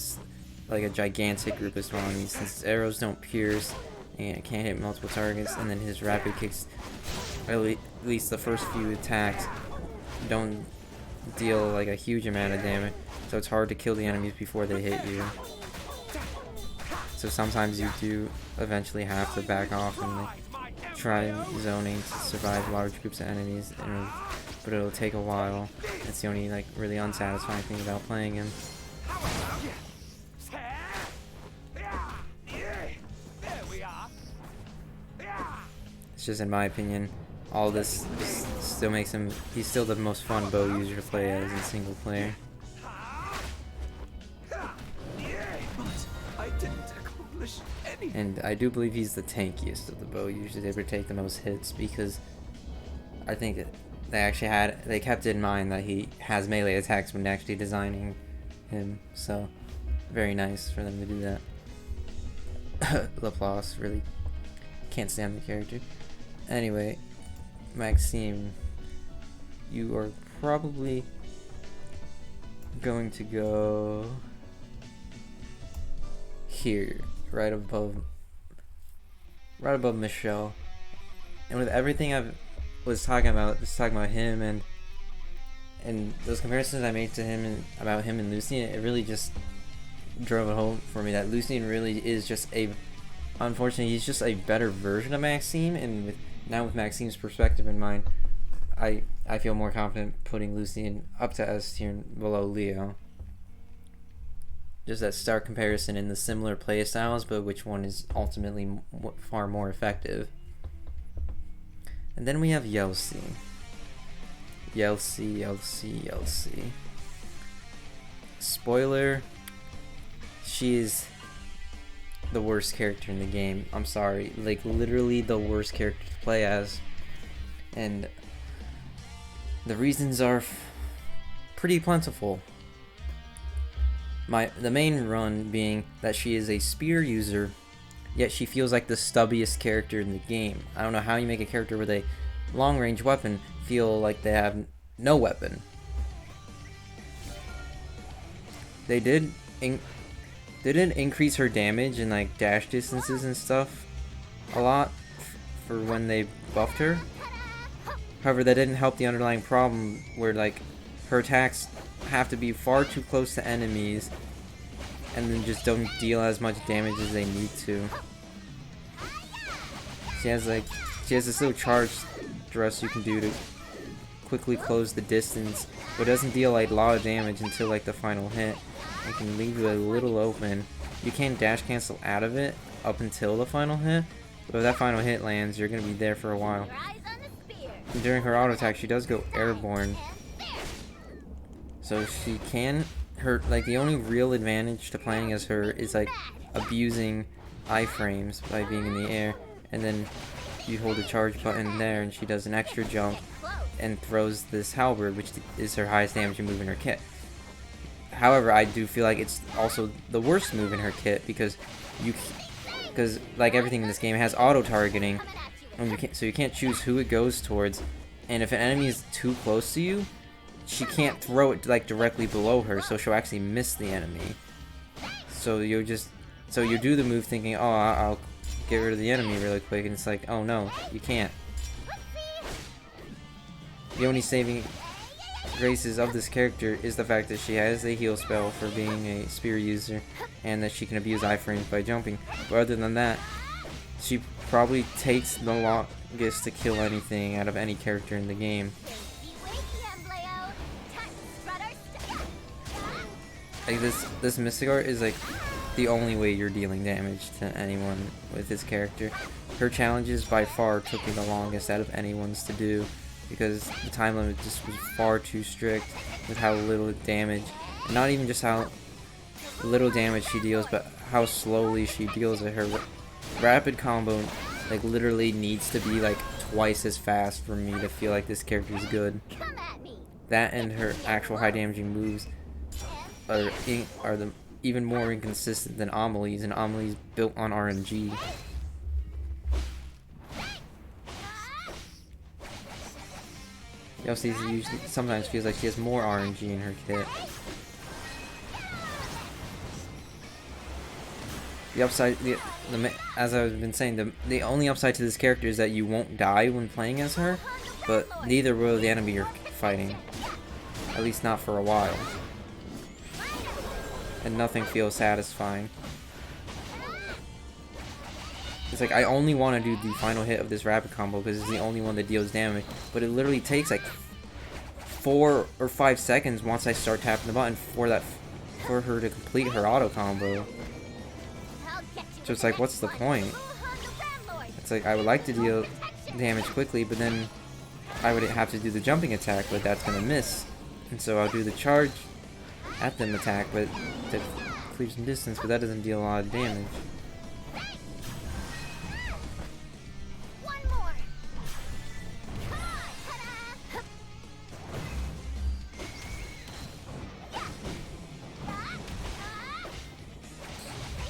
like a gigantic group of small enemies, since his arrows don't pierce and it can't hit multiple targets, and then his rapid kicks, at least the first few attacks, don't deal like a huge amount of damage, so it's hard to kill the enemies before they hit you. So sometimes you do eventually have to back off and like, try zoning to survive large groups of enemies, but it'll take a while. That's the only like really unsatisfying thing about playing him. It's just, in my opinion, all this still makes him, he's still the most fun bow user to play as in single player. And I do believe he's the tankiest of the bow users, able to take the most hits, because I think they kept in mind that he has melee attacks when actually designing him, so very nice for them to do that. Laplace really can't stand the character. Anyway, Maxine, you are probably going to go here, right above Michelle. And with everything I was talking about him and those comparisons I made to him and about him and Lucian, it really just drove it home for me that Lucian really is just unfortunately, he's just a better version of Maxine, and now with Maxine's perspective in mind, I feel more confident putting Lucian up to S tier and below Leo. Just that stark comparison in the similar playstyles, but which one is ultimately far more effective. And then we have Yelsi. Spoiler, she is the worst character in the game. I'm sorry, like literally the worst character to play as, and the reasons are pretty plentiful. The main run being that she is a spear user, yet she feels like the stubbiest character in the game. I don't know how you make a character with a long range weapon feel like they have no weapon. They didn't increase her damage and like dash distances and stuff a lot for when they buffed her. However, that didn't help the underlying problem where like her attacks have to be far too close to enemies and then just don't deal as much damage as they need to. She has this little charge thrust you can do to quickly close the distance, but it doesn't deal like a lot of damage until like the final hit. It can leave you a little open. You can dash cancel out of it up until the final hit, but if that final hit lands, you're gonna be there for a while. And during her auto attack, she does go airborne, so she can hurt. Like the only real advantage to playing as her is like abusing iframes by being in the air, and then you hold the charge button there, and she does an extra jump and throws this halberd, which is her highest damaging move in her kit. However, I do feel like it's also the worst move in her kit because like everything in this game, it has auto targeting, and you can't choose who it goes towards. And if an enemy is too close to you, she can't throw it like directly below her, so she'll actually miss the enemy. So you do the move thinking, oh, I'll get rid of the enemy really quick, and it's like, oh no, you can't. The only saving graces of this character is the fact that she has a heal spell for being a spear user, and that she can abuse iframes by jumping. But other than that, she probably takes the longest to kill anything out of any character in the game. Like this Mystic Art is like the only way you're dealing damage to anyone with this character. Her challenges by far took me the longest out of anyone's to do, because the time limit just was far too strict with how little damage, and not even just how little damage she deals, but how slowly she deals it. Her rapid combo like literally needs to be like twice as fast for me to feel like this character is good. That and her actual high damaging moves are even more inconsistent than Amelie's, and Amelie's built on RNG. Yossi usually sometimes feels like she has more RNG in her kit. The upside, as I've been saying, the only upside to this character is that you won't die when playing as her, but neither will the enemy you're fighting. At least not for a while. And nothing feels satisfying. It's like, I only want to do the final hit of this rapid combo because it's the only one that deals damage, but it literally takes like 4 or 5 seconds once I start tapping the button for her to complete her auto combo. So it's like, what's the point? It's like, I would like to deal damage quickly, but then I would have to do the jumping attack, but that's gonna miss. And so I'll do the charge at them attack, but that clears some distance, but that doesn't deal a lot of damage.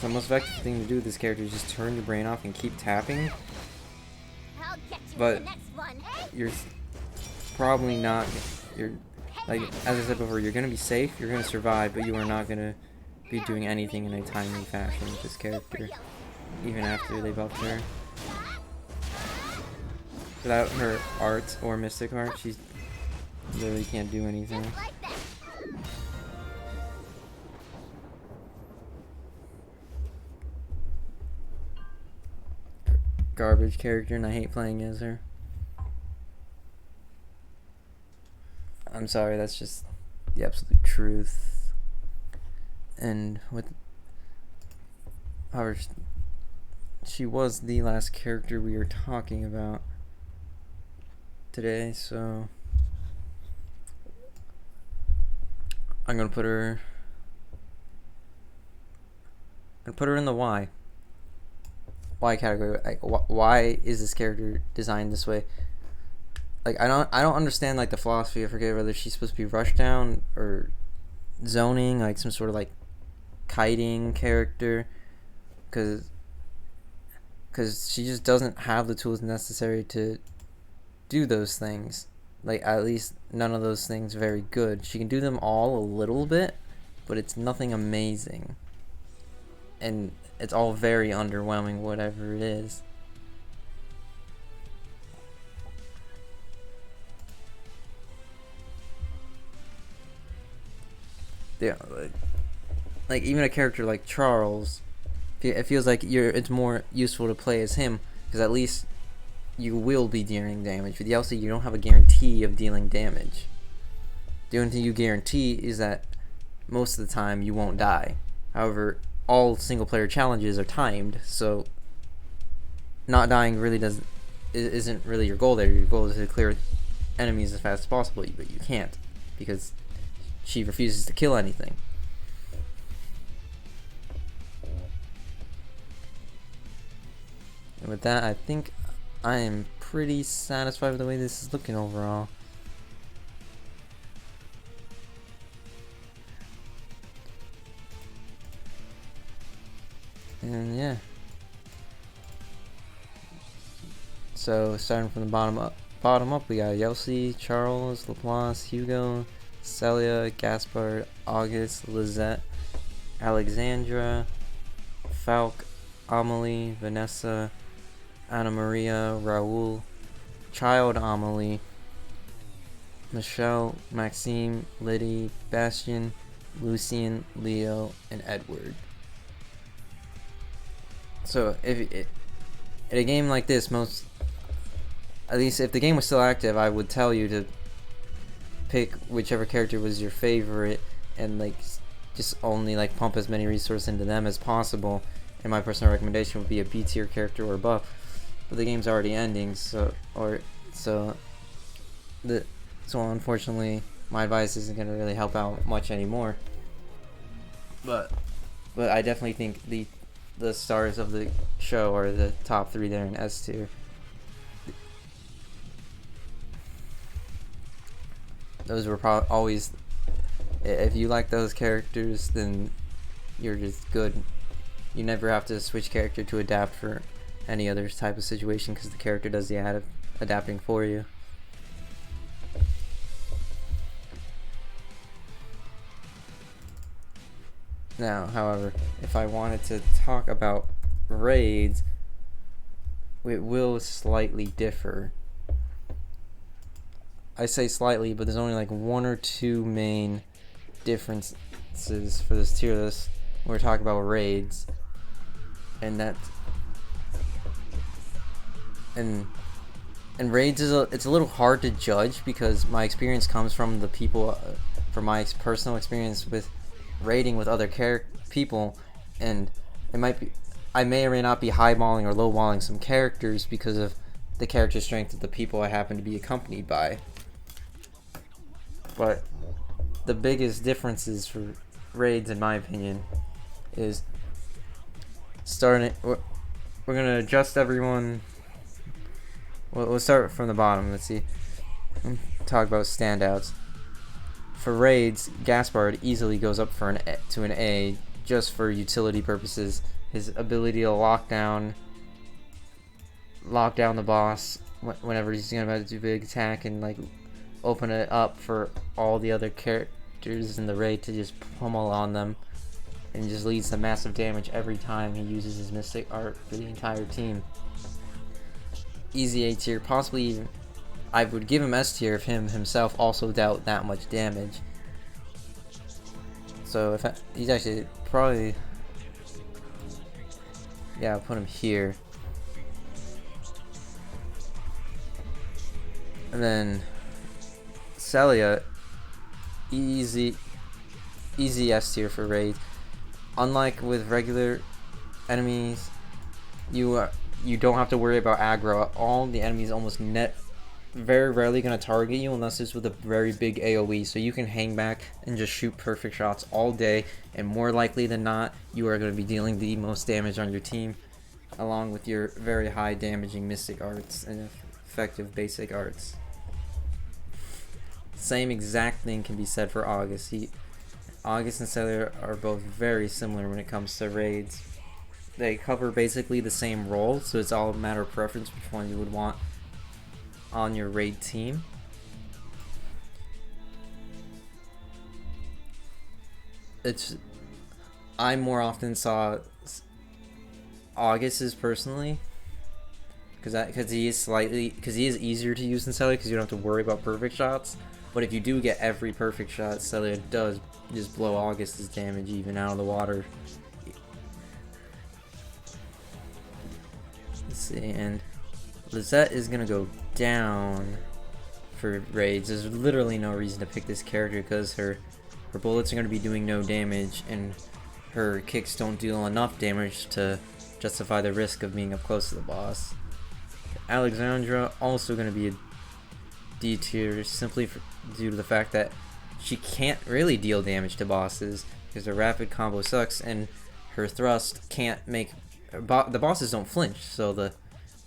The most effective thing to do with this character is just turn your brain off and keep tapping. But you're probably not. You're like, as I said before, you're gonna be safe. You're gonna survive, but you are not gonna be doing anything in a timely fashion with this character, even after they buffed her. Without her art or mystic art, she literally can't do anything. Garbage character, and I hate playing as her. I'm sorry, that's just the absolute truth. And however, she was the last character we were talking about today, so I'm gonna put her in the why category. Like, why is this character designed this way? Like, I don't understand like the philosophy. I forget whether she's supposed to be rush down or zoning, like some sort of like kiting character, because she just doesn't have the tools necessary to do those things. Like, at least none of those things very good. She can do them all a little bit, but it's nothing amazing, and it's all very underwhelming, whatever it is. Yeah, like even a character like Charles, it feels like it's more useful to play as him, because at least you will be dealing damage. With the LC, you don't have a guarantee of dealing damage. The only thing you guarantee is that most of the time you won't die. However, all single player challenges are timed, so not dying really isn't really your goal there. Your goal is to clear enemies as fast as possible, but you can't because she refuses to kill anything. And with that, I think I am pretty satisfied with the way this is looking overall. And yeah. So starting from the bottom up, we got Yossi, Charles, Laplace, Hugo, Celia, Gaspart, August, Lizette, Alexandra, Falk, Amelie, Vanessa, Anna Maria, Raul, Child Amelie, Michelle, Maxine, Liddy, Bastian, Lucian, Leo, and Edward. So in a game like this, at least if the game was still active, I would tell you to pick whichever character was your favorite and like just only like pump as many resources into them as possible. And my personal recommendation would be a B tier character or buff. But the game's already ending, so unfortunately my advice isn't gonna really help out much anymore. But I definitely think the stars of the show are the top 3 there in S tier. Those were probably always, if you like those characters, then you're just good. You never have to switch character to adapt for any other type of situation because the character does the adapting for you. Now, however, if I wanted to talk about raids, it will slightly differ. I say slightly, but there's only like 1 or 2 main differences for this tier list when we're talking about raids, and raids it's a little hard to judge because my experience comes from the people, from my personal experience with raiding with other people, and it might be, I may or may not be highballing or lowballing some characters because of the character strength of the people I happen to be accompanied by. But the biggest differences for raids, in my opinion, is starting. We're gonna adjust everyone. Well, we'll start from the bottom. Let's see. Talk about standouts. For raids, Gaspart easily goes up for to an A just for utility purposes. His ability to lock down the boss whenever he's gonna about to do a big attack, and like open it up for all the other characters in the raid to just pummel on them, and just leads to massive damage every time he uses his mystic art for the entire team. Easy A tier, possibly even I would give him S tier if him himself also dealt that much damage. So if he's actually probably, yeah, I'll put him here. And then Celia, easy S tier for raids. Unlike with regular enemies, you don't have to worry about aggro. All the enemies almost very rarely going to target you unless it's with a very big AoE, so you can hang back and just shoot perfect shots all day, and more likely than not you are going to be dealing the most damage on your team, along with your very high damaging mystic arts and effective basic arts. Same exact thing can be said for August. August and Celia are both very similar when it comes to raids. They cover basically the same role, so it's all a matter of preference which one you would want on your raid team. I more often saw August's personally, because he is easier to use than Celia, because you don't have to worry about perfect shots. But if you do get every perfect shot, Celia does just blow August's damage even out of the water. Let's see, and Lisette is gonna go down for raids. There's literally no reason to pick this character because her bullets are gonna be doing no damage, and her kicks don't deal enough damage to justify the risk of being up close to the boss. Alexandra also gonna be a D tier simply due to the fact that she can't really deal damage to bosses because her rapid combo sucks, and her thrust can't make the bosses don't flinch, so the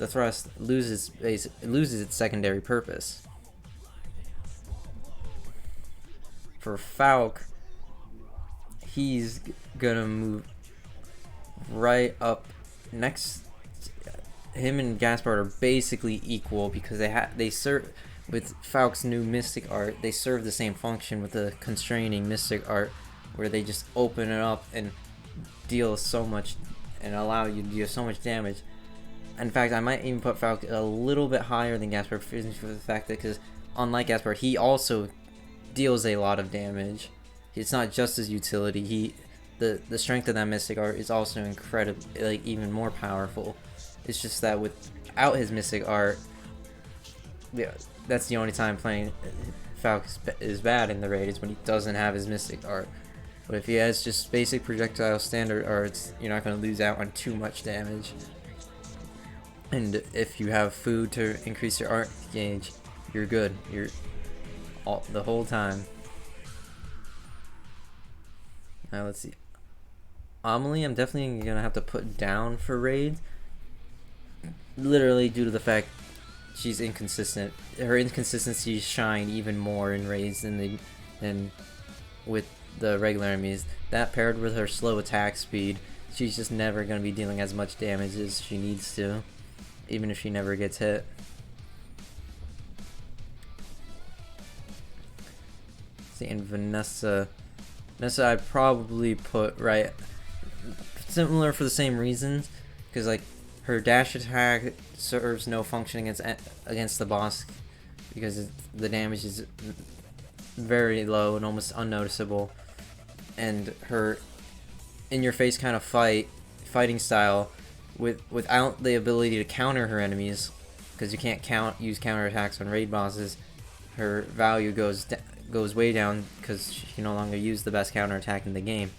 thrust loses its secondary purpose. For Falk, he's gonna move right up next. Him and Gaspart are basically equal because they serve with Falk's new mystic art. They serve the same function with the constraining mystic art, where they just open it up and deal so much and allow you to deal so much damage. In fact, I might even put Falk a little bit higher than Gaspart for the fact that, because unlike Gaspart, he also deals a lot of damage. It's not just his utility. The strength of that mystic art is also incredible, like even more powerful. It's just that without his mystic art, yeah, that's the only time playing Falk is bad in the raid, is when he doesn't have his mystic art. But if he has just basic projectile standard arts, you're not going to lose out on too much damage. And if you have food to increase your art gauge, you're good. You're the whole time. Now let's see. Amelie, I'm definitely going to have to put down for raids. Literally due to the fact she's inconsistent. Her inconsistencies shine even more in raids than with the regular enemies. That paired with her slow attack speed, she's just never going to be dealing as much damage as she needs to, even if she never gets hit. See, and Vanessa, Vanessa I'd probably put right similar for the same reasons, because like her dash attack serves no function against the boss because the damage is very low and almost unnoticeable, and her in-your-face kind of fighting style without the ability to counter her enemies, because you can't use counterattacks on raid bosses. Her value goes way down because she can no longer use the best counterattack in the game.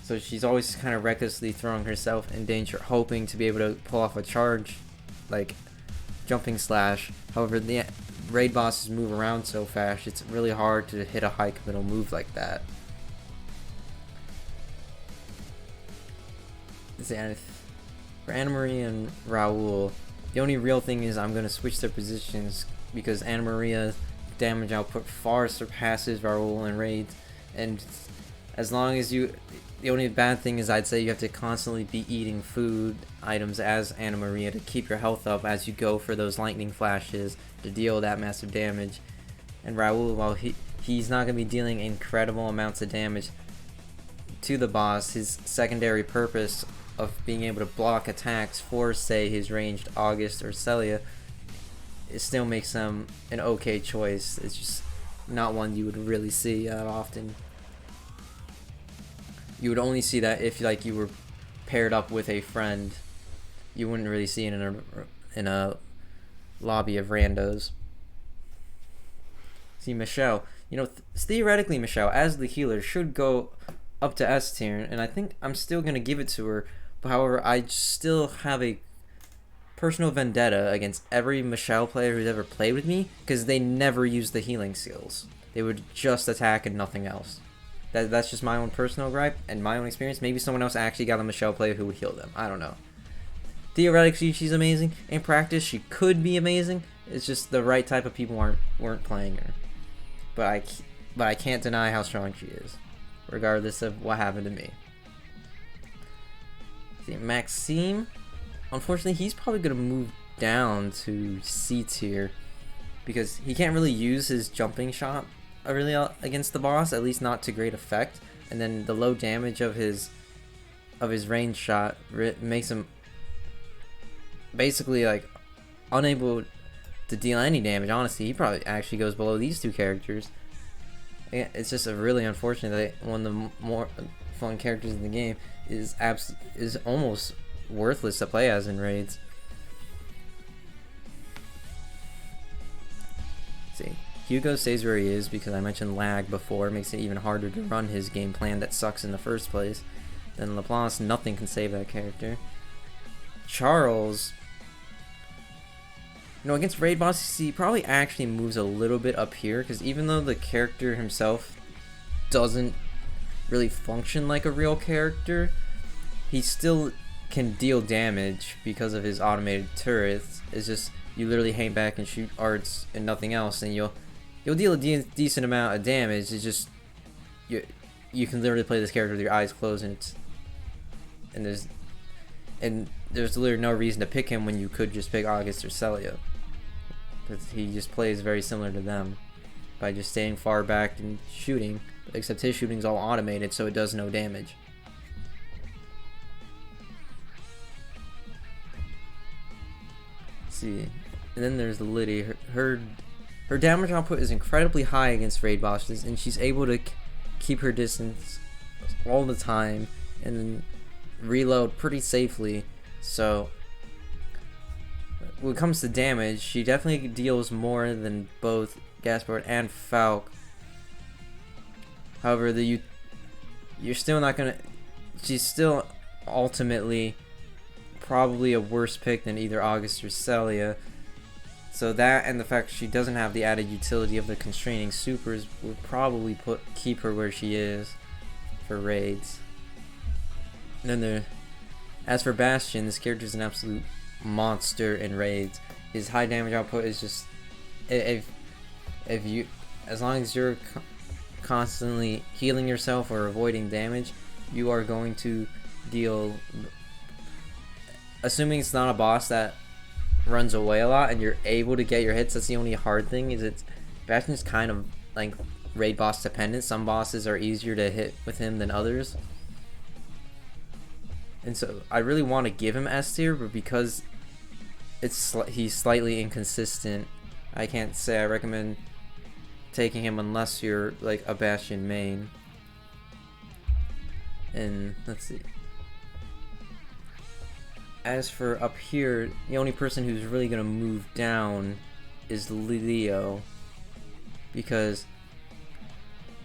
So she's always kind of recklessly throwing herself in danger, hoping to be able to pull off a charge, like jumping slash. However, the raid bosses move around so fast, it's really hard to hit a high committal move like that. For Anna Maria and Raul, the only real thing is I'm going to switch their positions, because Anna Maria's damage output far surpasses Raul in raids, and as long as the only bad thing is I'd say you have to constantly be eating food items as Anna Maria to keep your health up as you go for those lightning flashes to deal that massive damage. And Raul, while he's not going to be dealing incredible amounts of damage to the boss, his secondary purpose of being able to block attacks for, say, his ranged August or Celia, it still makes them an okay choice. It's just not one you would really see often. You would only see that if like you were paired up with a friend. You wouldn't really see it in a lobby of randos. See, Michelle, you know, theoretically Michelle as the healer should go up to S tier, and I think I'm still gonna give it to her. But however, I still have a personal vendetta against every Michelle player who's ever played with me, because they never use the healing skills. They would just attack and nothing else. That's just my own personal gripe and my own experience. Maybe someone else actually got a Michelle player who would heal them. I don't know. Theoretically, she's amazing. In practice, she could be amazing. It's just the right type of people weren't playing her. But I can't deny how strong she is, regardless of what happened to me. See, Maxine, unfortunately, he's probably gonna move down to C tier because he can't really use his jumping shot really against the boss, at least not to great effect, and then the low damage of his range shot makes him basically like unable to deal any damage. Honestly, he probably actually goes below these two characters. It's just a really unfortunate that one of the more fun characters in the game is almost worthless to play as in raids. See, Hugo stays where he is because I mentioned lag before, makes it even harder to run his game plan that sucks in the first place. Then Laplace, nothing can save that character. Charles, you know, against raid bosses, he probably actually moves a little bit up here, because even though the character himself doesn't really function like a real character, he still can deal damage because of his automated turrets. It's just you literally hang back and shoot arts and nothing else, and you'll deal a decent amount of damage. It's just you can literally play this character with your eyes closed, and there's literally no reason to pick him when you could just pick August or Celia, because he just plays very similar to them by just staying far back and shooting, except his shooting's all automated, so it does no damage. See, and then there's Lidica. Her damage output is incredibly high against raid bosses, and she's able to keep her distance all the time and then reload pretty safely. So when it comes to damage, she definitely deals more than both Gaspart and Falk. However, you're still not gonna. She's still ultimately probably a worse pick than either August or Celia. So that and the fact she doesn't have the added utility of the constraining supers would probably keep her where she is for raids. And then as for Bastion, this character is an absolute monster in raids. His high damage output is just as long as you're constantly healing yourself or avoiding damage, you are going to deal. Assuming it's not a boss that runs away a lot and you're able to get your hits, that's the only hard thing. Bastion's kind of like raid boss dependent. Some bosses are easier to hit with him than others. And so I really want to give him S tier, but because he's slightly inconsistent, I can't say I recommend taking him unless you're like a Bastion main. And let's see. As for up here, the only person who's really gonna move down is Lidica, because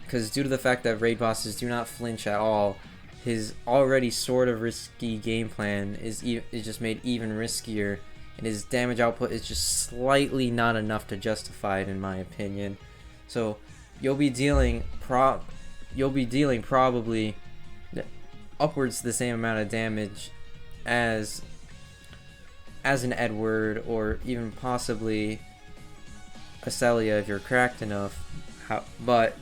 due to the fact that raid bosses do not flinch at all, his already sort of risky game plan is just made even riskier, and his damage output is just slightly not enough to justify it, in my opinion. So you'll be dealing probably upwards the same amount of damage as an Edward, or even possibly a Celia if you're cracked enough, but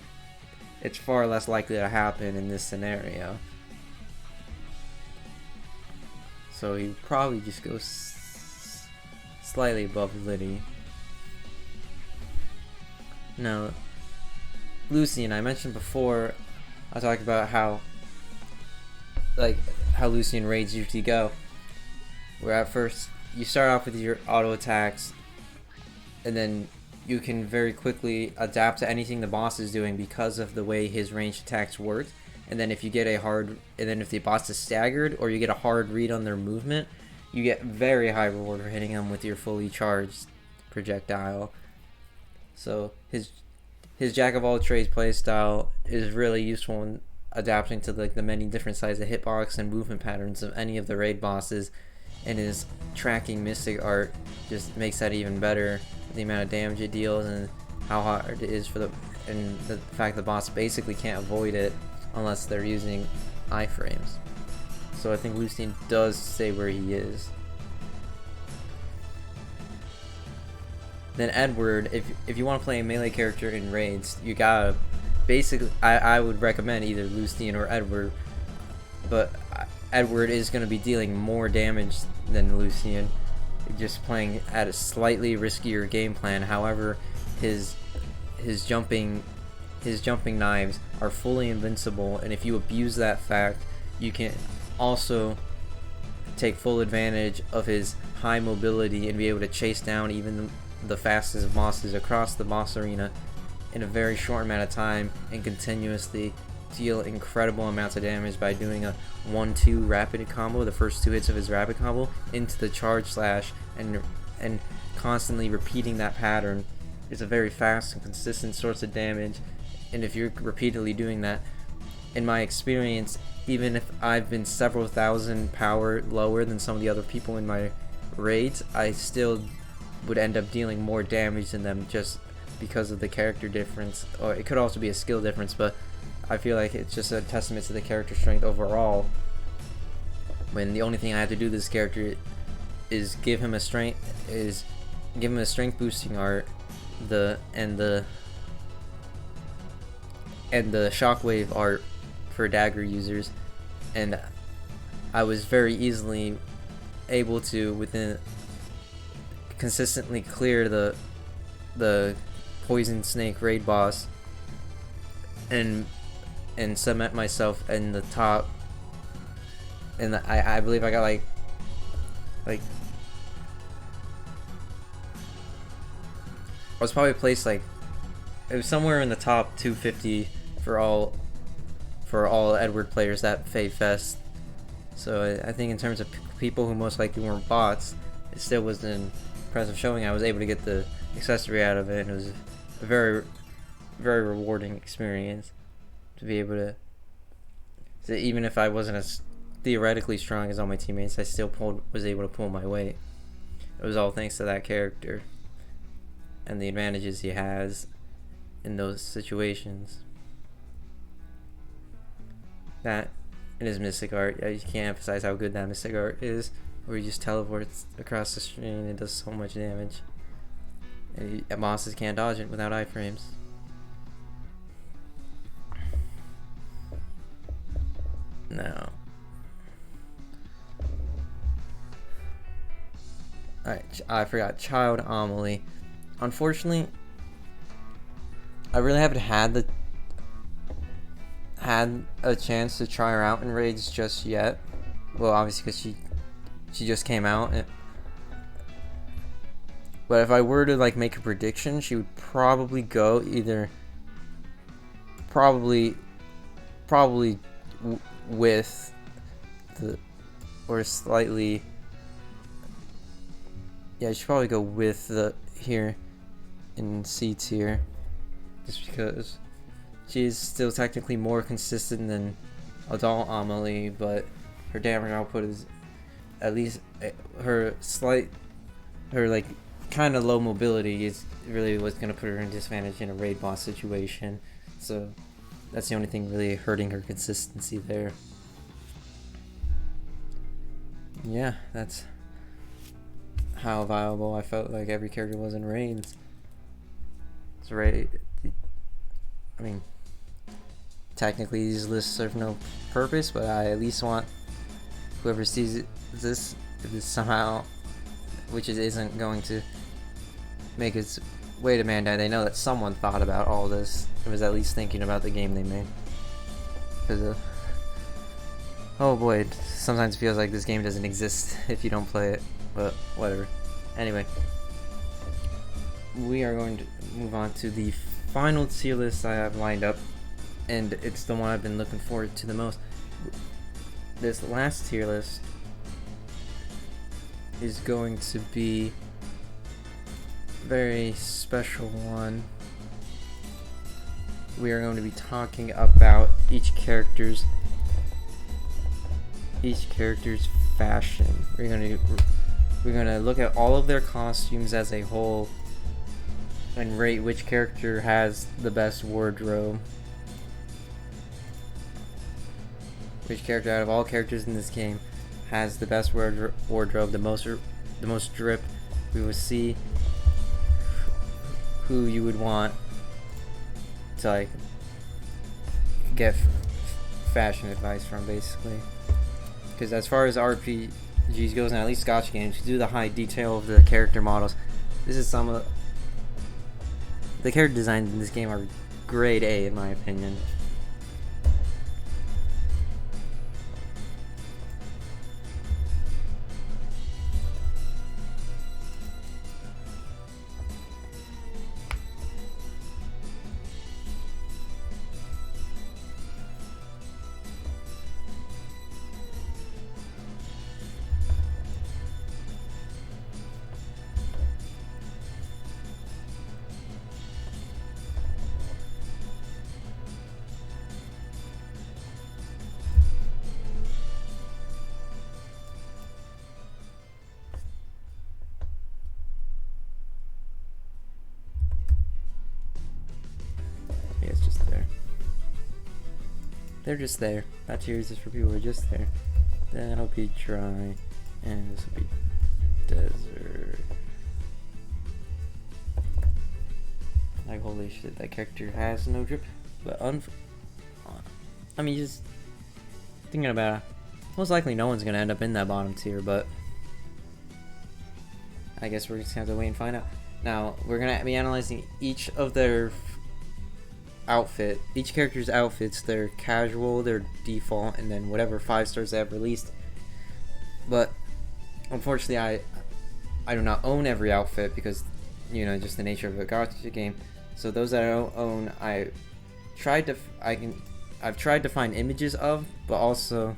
it's far less likely to happen in this scenario. So he probably just goes slightly above Liddy. Now, Lucian, I mentioned before, I talked about how Lucian raids usually go. Where at first, you start off with your auto attacks, and then you can very quickly adapt to anything the boss is doing because of the way his ranged attacks work. And then if you get if the boss is staggered, or you get a hard read on their movement, you get very high reward for hitting them with your fully charged projectile. So his jack of all trades playstyle is really useful in adapting to the many different sizes of hitbox and movement patterns of any of the raid bosses, and his tracking mystic art just makes that even better. The amount of damage it deals and how hard it is and the fact the boss basically can't avoid it unless they're using iframes. So I think Lucian does stay where he is. Then Edward, if you want to play a melee character in raids, you gotta basically, I would recommend either Lucian or Edward, but Edward is going to be dealing more damage than Lucian, just playing at a slightly riskier game plan. However, his jumping knives are fully invincible, and if you abuse that fact, you can also take full advantage of his high mobility and be able to chase down even the fastest bosses across the boss arena in a very short amount of time, and continuously deal incredible amounts of damage by doing a 1-2 rapid combo, the first 2 hits of his rapid combo, into the charge slash, and constantly repeating that pattern. It's a very fast and consistent source of damage, and if you're repeatedly doing that, in my experience, even if I've been several thousand power lower than some of the other people in my raids, I still would end up dealing more damage than them just because of the character difference, or it could also be a skill difference, but I feel like it's just a testament to the character strength overall, when the only thing I have to do to this character is give him a strength boosting art, and the shockwave art for dagger users, and I was very easily able to consistently clear the poison snake raid boss and cement myself in the top, and I believe I got like I was probably placed it was somewhere in the top 250 for all Edward players at Fave Fest. So I think in terms of people who most likely weren't bots, it still was an impressive showing. I was able to get the accessory out of it, and it was a very, very rewarding experience to be able to even if I wasn't as theoretically strong as all my teammates, I still was able to pull my weight. It was all thanks to that character and the advantages he has in those situations. That and his mystic art, you can't emphasize how good that mystic art is, where he just teleports across the screen and it does so much damage. And bosses can't dodge it without iframes. No. Alright, I forgot. Child Amelie. Unfortunately, I really haven't had had a chance to try her out in raids just yet. Well, obviously because she just came out. But if I were to like make a prediction, she would probably go either with the, or slightly, yeah, she'd probably go with the here in C tier, just because she's still technically more consistent than Adult Amelie, but her damage output is at least her like kind of low mobility is really what's going to put her in disadvantage in a raid boss situation. So that's the only thing really hurting her consistency there. Yeah, that's how viable I felt like every character was in raids. It's right. I mean, technically these lists serve no purpose, but I at least want whoever sees this, if this somehow, which it isn't going to make its way to Bandai, they know that someone thought about all this. It was at least thinking about the game they made. Because, oh boy, it sometimes feels like this game doesn't exist if you don't play it, but whatever. Anyway, we are going to move on to the final tier list I have lined up, and it's the one I've been looking forward to the most. This last tier list is going to be a very special one. We are going to be talking about each character's fashion. We're gonna look at all of their costumes as a whole and rate which character has the best wardrobe. Which character out of all characters in this game has the best wardrobe, the most drip. We will see who you would want to like get fashion advice from, basically. Because as far as RPGs goes, and at least Gacha games, you do the high detail of the character models. This is some of the character designs in this game are grade A in my opinion. It's just there. They're just there. That tier is just for people who are just there. That'll be dry, and this will be desert. Like, holy shit, that character has no drip. But I mean, just thinking about it, most likely no one's gonna end up in that bottom tier, but I guess we're just gonna have to wait and find out. Now, we're gonna be analyzing each of their each character's outfits, their casual, their default, and then whatever 5 stars they have released. But unfortunately, I do not own every outfit because, you know, just the nature of a gacha game. So those that I don't own, I've tried to find images of, but also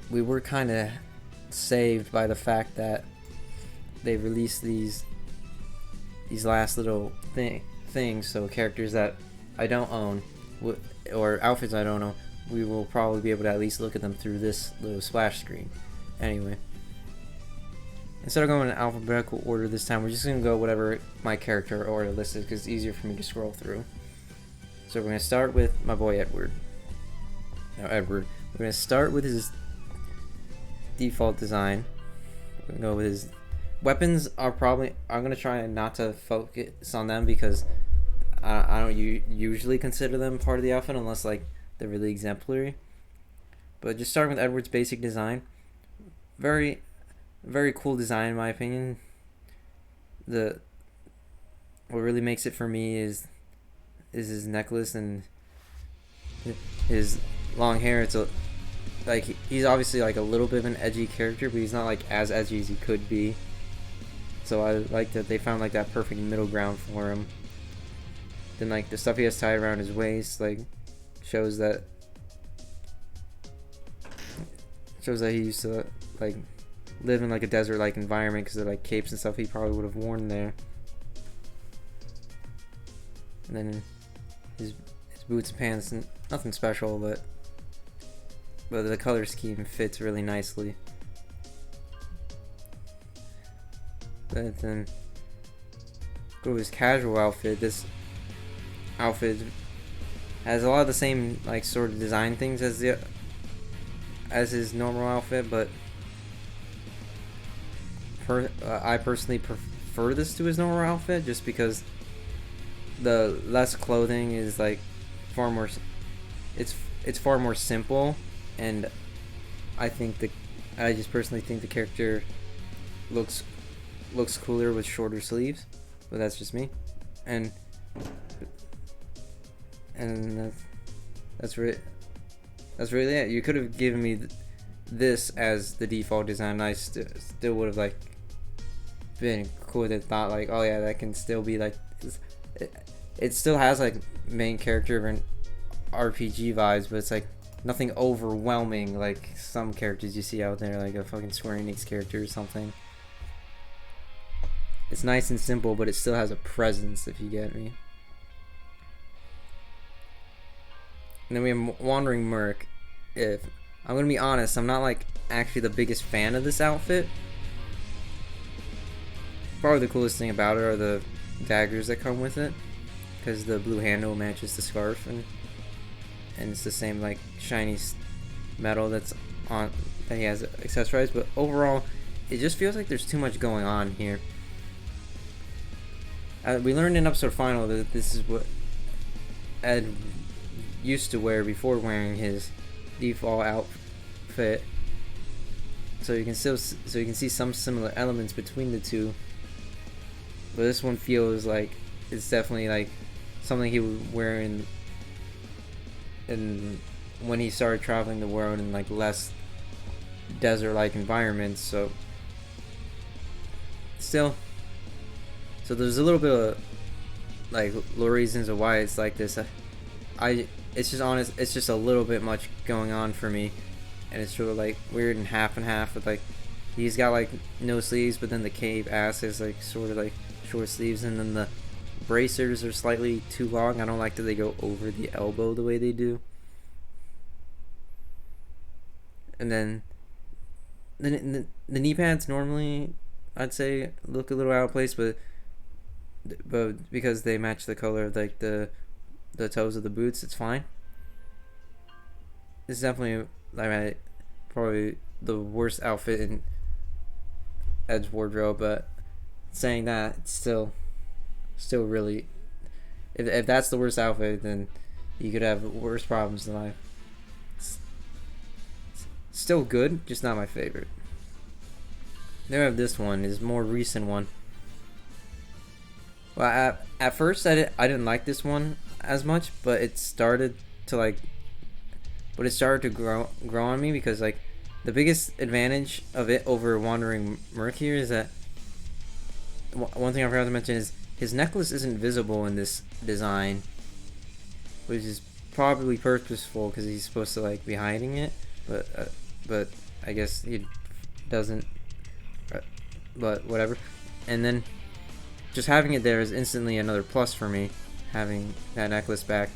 we were kind of saved by the fact that they released these last little things, so characters that I don't own or outfits I don't own, we will probably be able to at least look at them through this little splash screen. Anyway, instead of going in alphabetical order this time, we're just gonna go whatever my character order listed because it's easier for me to scroll through. So we're gonna start with my boy Edward. We're gonna start with his default design. We're gonna go with his weapons. I'm gonna try not to focus on them because I don't usually consider them part of the outfit unless like they're really exemplary. But just starting with Edward's basic design, very, very cool design in my opinion. What really makes it for me is his necklace and his long hair. It's like he's obviously like a little bit of an edgy character, but he's not like as edgy as he could be. So I like that they found like that perfect middle ground for him. Then like the stuff he has tied around his waist like shows that he used to like live in like a desert like environment, because of like capes and stuff he probably would have worn there. And then his boots and pants, nothing special, but the color scheme fits really nicely. But then go to his casual outfit. This outfit has a lot of the same like sort of design things as his normal outfit, but I personally prefer this to his normal outfit just because the less clothing is like far more. It's far more simple, and I just personally think the character looks cooler with shorter sleeves, but that's just me. And that's really it. You could have given me this as the default design. I still would have like been cool with it. Thought like, oh yeah, that can still be like it still has like main character and RPG vibes, but it's like nothing overwhelming like some characters you see out there, like a fucking Square Enix character or something. It's nice and simple, but it still has a presence, if you get me. And then we have Wandering Merc. If I'm gonna be honest, I'm not like actually the biggest fan of this outfit. Probably the coolest thing about it are the daggers that come with it, because the blue handle matches the scarf, and it's the same like shiny metal that's on that he has accessorized. But overall, it just feels like there's too much going on here. We learned in episode final that this is what Ed used to wear before wearing his default outfit, so you can see some similar elements between the two. But this one feels like it's definitely like something he would wear in when he started traveling the world in like less desert-like environments. So there's a little bit of like little reasons of why it's like this. It's just a little bit much going on for me, and it's sort of like weird and half with like he's got like no sleeves, but then the cape ass is like sort of like short sleeves, and then the bracers are slightly too long. I don't like that they go over the elbow the way they do. And then the knee pads normally I'd say look a little out of place, but because they match the color of like the toes of the boots, it's fine. It's definitely like probably the worst outfit in Ed's wardrobe, but saying that, it's still really, if that's the worst outfit, then you could have worse problems in life. It's still good, just not my favorite. Then we have this one, is more recent one. Well, at first I didn't like this one as much, but it started to grow on me, because like the biggest advantage of it over Wandering Merc here is that one thing I forgot to mention is his necklace isn't visible in this design, which is probably purposeful because he's supposed to like be hiding it, but I guess he doesn't. But whatever. And then just having it there is instantly another plus for me, having that necklace back.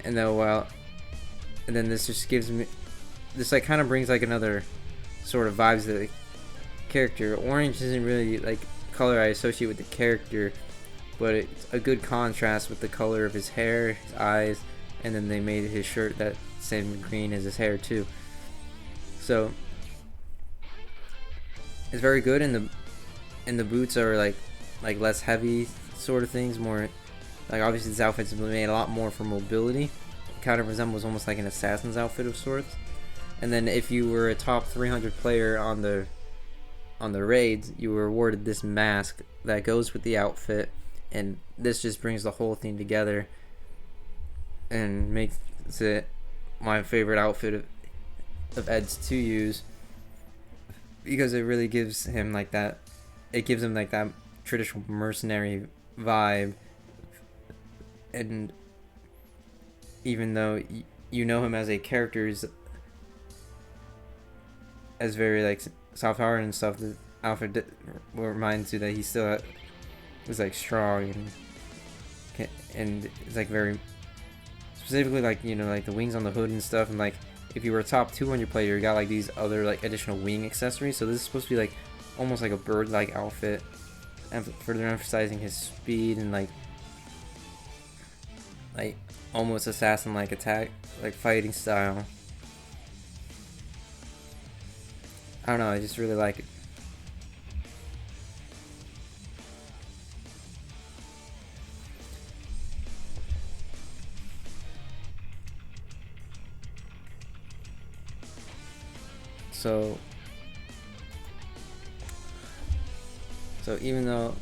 And then this just gives me, this like kind of brings like another sort of vibes to the character. Orange isn't really like color I associate with the character, but it's a good contrast with the color of his hair, his eyes, and then they made his shirt that same green as his hair too. So it's very good, and the boots are like less heavy sort of things, more like obviously this outfit's made a lot more for mobility. It kind of resembles almost like an assassin's outfit of sorts. And then if you were a top 300 player on the raids, you were awarded this mask that goes with the outfit, and this just brings the whole thing together. and makes it my favorite outfit of Ed's to use, because it really gives him like that. It gives him like that traditional mercenary vibe, and even though you know him as a character as very like soft-hearted and stuff, the outfit reminds you that he still was like strong and it's like very specifically, like, you know, like the wings on the hood and stuff, and like if you were a top 200 player, you got like these other like additional wing accessories. So this is supposed to be like almost like a bird-like outfit, and further emphasizing his speed and like almost assassin-like attack, like fighting style. I don't know, I just really like it. So even though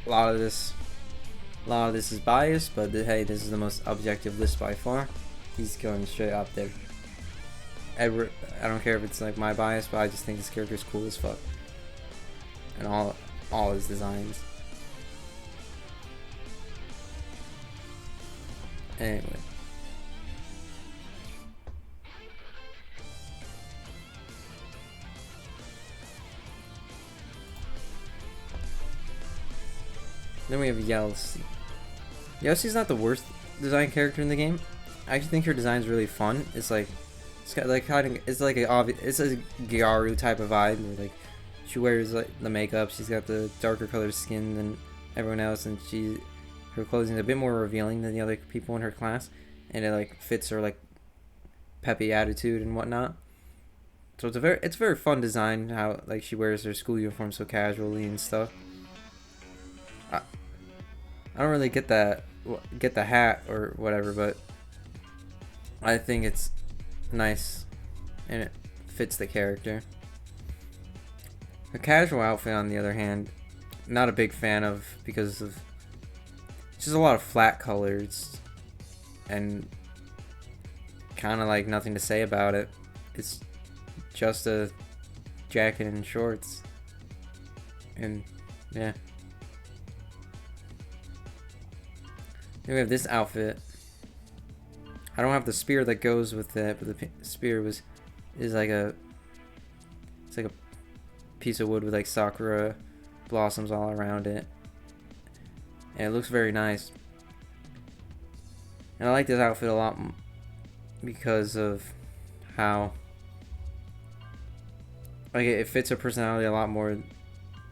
a lot of this is biased, but hey, this is the most objective list by far. He's going straight up there. Edward, I don't care if it's like my bias, but I just think this character is cool as fuck, and all his designs. Anyway. Then we have Yelsi. Yelsi's not the worst design character in the game. I actually think her design's really fun. It's like, it's got like kind of, it's like it's a Gyaru type of vibe. Where like she wears like the makeup. She's got the darker colored skin than everyone else, and her clothing is a bit more revealing than the other people in her class, and it like fits her like peppy attitude and whatnot. So it's a very fun design, how like she wears her school uniform so casually and stuff. I don't really get the hat or whatever, but I think it's nice and it fits the character. A casual outfit, on the other hand, not a big fan of, because of just a lot of flat colors and kind of like nothing to say about it. It's just a jacket and shorts, and yeah. Then we have this outfit. I don't have the spear that goes with it, but the spear is like a piece of wood with like sakura blossoms all around it, and it looks very nice. And I like this outfit a lot because of how like it fits her personality a lot more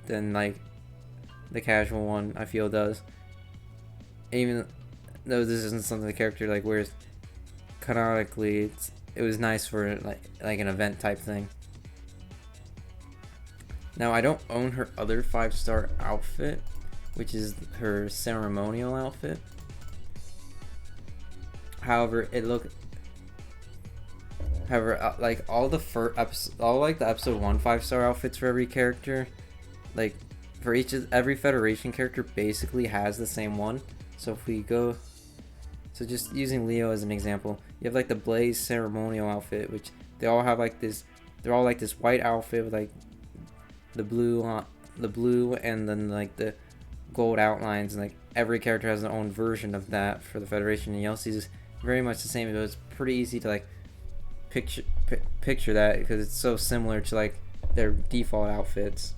than like the casual one, I feel, does. Even though this isn't something the character like wears canonically, it was nice for like an event type thing. Now, I don't own her other 5-star outfit, which is her ceremonial outfit. However, like all the episode 1 5-star outfits for every character, like for every Federation character basically has the same one. So if we go, so just using Leo as an example, you have like the Blaze ceremonial outfit, which they all have like this. They're all like this white outfit with like the blue and then like the gold outlines, and like every character has their own version of that for the Federation. And Yelsi's is very much the same, but it's pretty easy to like picture that because it's so similar to like their default outfits.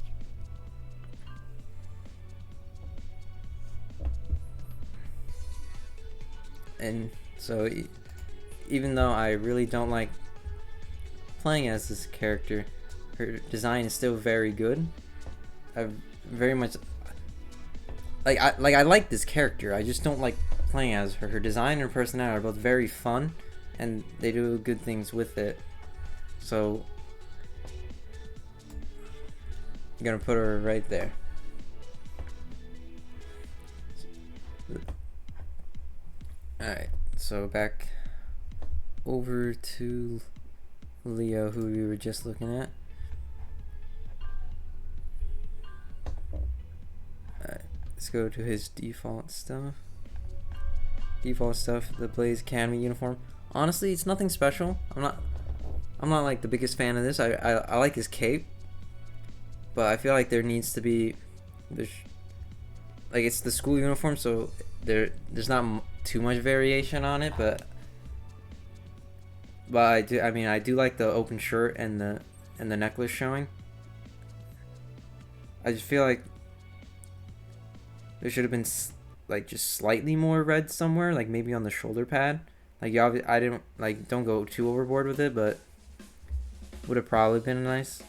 And so even though I really don't like playing as this character, her design is still very good. I very much I like this character. I just don't like playing as her. Her design and her personality are both very fun, and they do good things with it. So I'm gonna put her right there. Alright, so back over to Leo, who we were just looking at. Alright, let's go to his default stuff. default stuff. The Blaze Academy uniform. Honestly, it's nothing special. I'm not like the biggest fan of this. I like his cape, but I feel like there needs to be, like, it's the school uniform, so there's not too much variation on it, but I do. I mean, I do like the open shirt and the necklace showing. I just feel like there should have been like just slightly more red somewhere, like maybe on the shoulder pad. Like, I didn't like, don't go too overboard with it, but would have probably been nice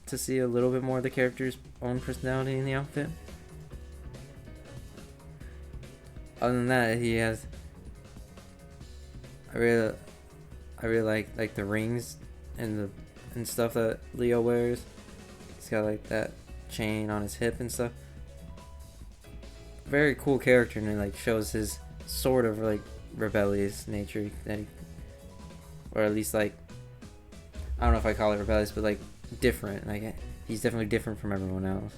to see a little bit more of the character's own personality in the outfit. Other than that, he has. I really like the rings and stuff that Leo wears. He's got like that chain on his hip and stuff. Very cool character, and it like shows his sort of like rebellious nature that he, or at least like, I don't know if I call it rebellious, but like different. Like, he's definitely different from everyone else.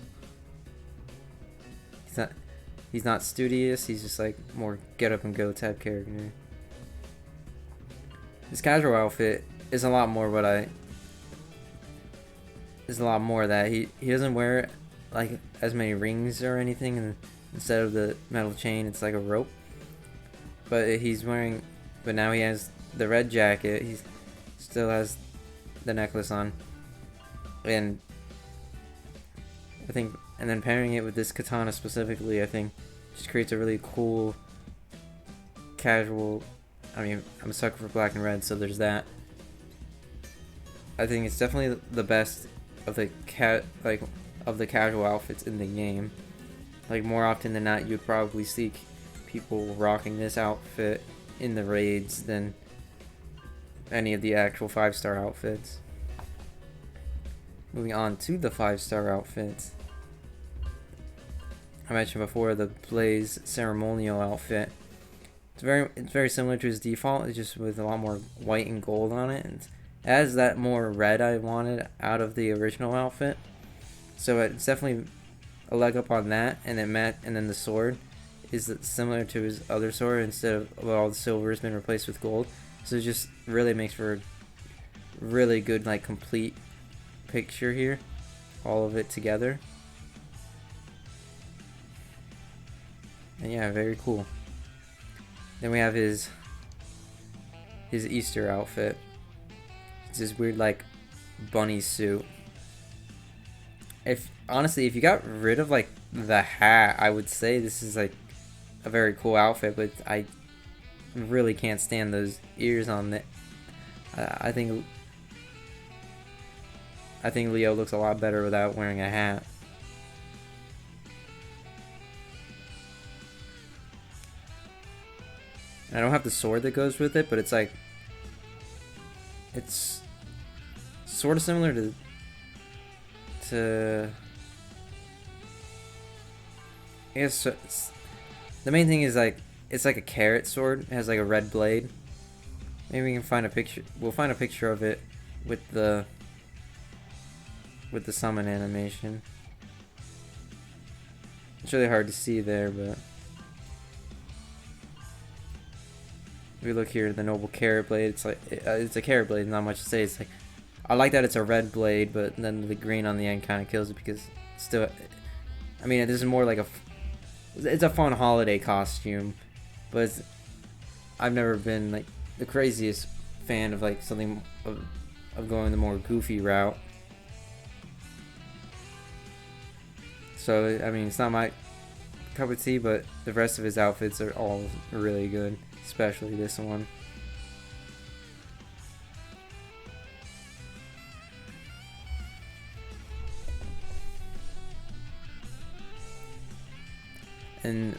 He's not studious. He's just like more get up and go type character. His casual outfit is a lot more that he doesn't wear like as many rings or anything, and instead of the metal chain, it's like a rope. But now he has the red jacket. He still has the necklace on, and I think, and then pairing it with this katana specifically, I think just creates a really cool casual. I mean, I'm a sucker for black and red, so there's that. I think it's definitely the best of the casual outfits in the game. Like, more often than not, you'd probably see people rocking this outfit in the raids than any of the actual 5-star outfits. Moving on to the 5-star outfits. I mentioned before the Blaze ceremonial outfit. It's very similar to his default. It's just with a lot more white and gold on it, and it has that more red I wanted out of the original outfit. So it's definitely a leg up on that, and then the sword is similar to his other sword. Instead of all the silver has been replaced with gold, so it just really makes for a really good like complete picture here, all of it together. And yeah, very cool. Then we have his Easter outfit. It's this weird like bunny suit. If you got rid of like the hat, I would say this is like a very cool outfit, but I really can't stand those ears on it. I think Leo looks a lot better without wearing a hat. I don't have the sword that goes with it, but it's like, it's sort of similar to I guess the main thing is like, it's like a carrot sword. It has like a red blade. Maybe we can find a picture. We'll find a picture of it with the summon animation. It's really hard to see there, but if we look here, the noble carrot blade. It's like it's a carrot blade. Not much to say. It's like, I like that it's a red blade, but then the green on the end kind of kills it, because it's still, I mean, this is more like it's a fun holiday costume, but I've never been like the craziest fan of like something of going the more goofy route. So I mean, it's not my cup of tea, but the rest of his outfits are all really good, especially this one. And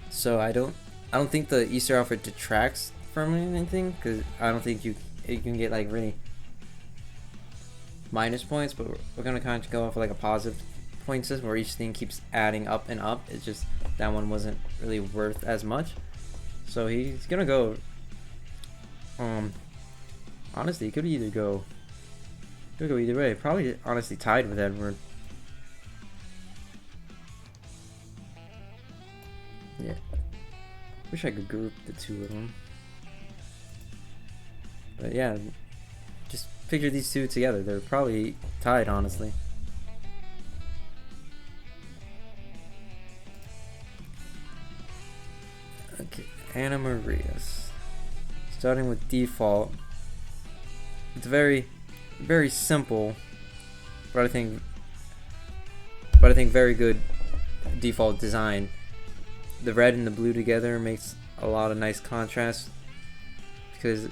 so I don't think the Easter outfit detracts from anything, because I don't think you can get like really minus points, but we're gonna kind of go off like a positive point system where each thing keeps adding up and up. It's just that one wasn't really worth as much, so he's gonna go. Honestly, he could either go either way. Probably honestly tied with Edward. Yeah, Wish I could group the two of them. But yeah, just picture these two together. They're probably tied, honestly. Okay, Anna Maria's. Starting with default. It's very simple, but I think very good default design. The red and the blue together makes a lot of nice contrast and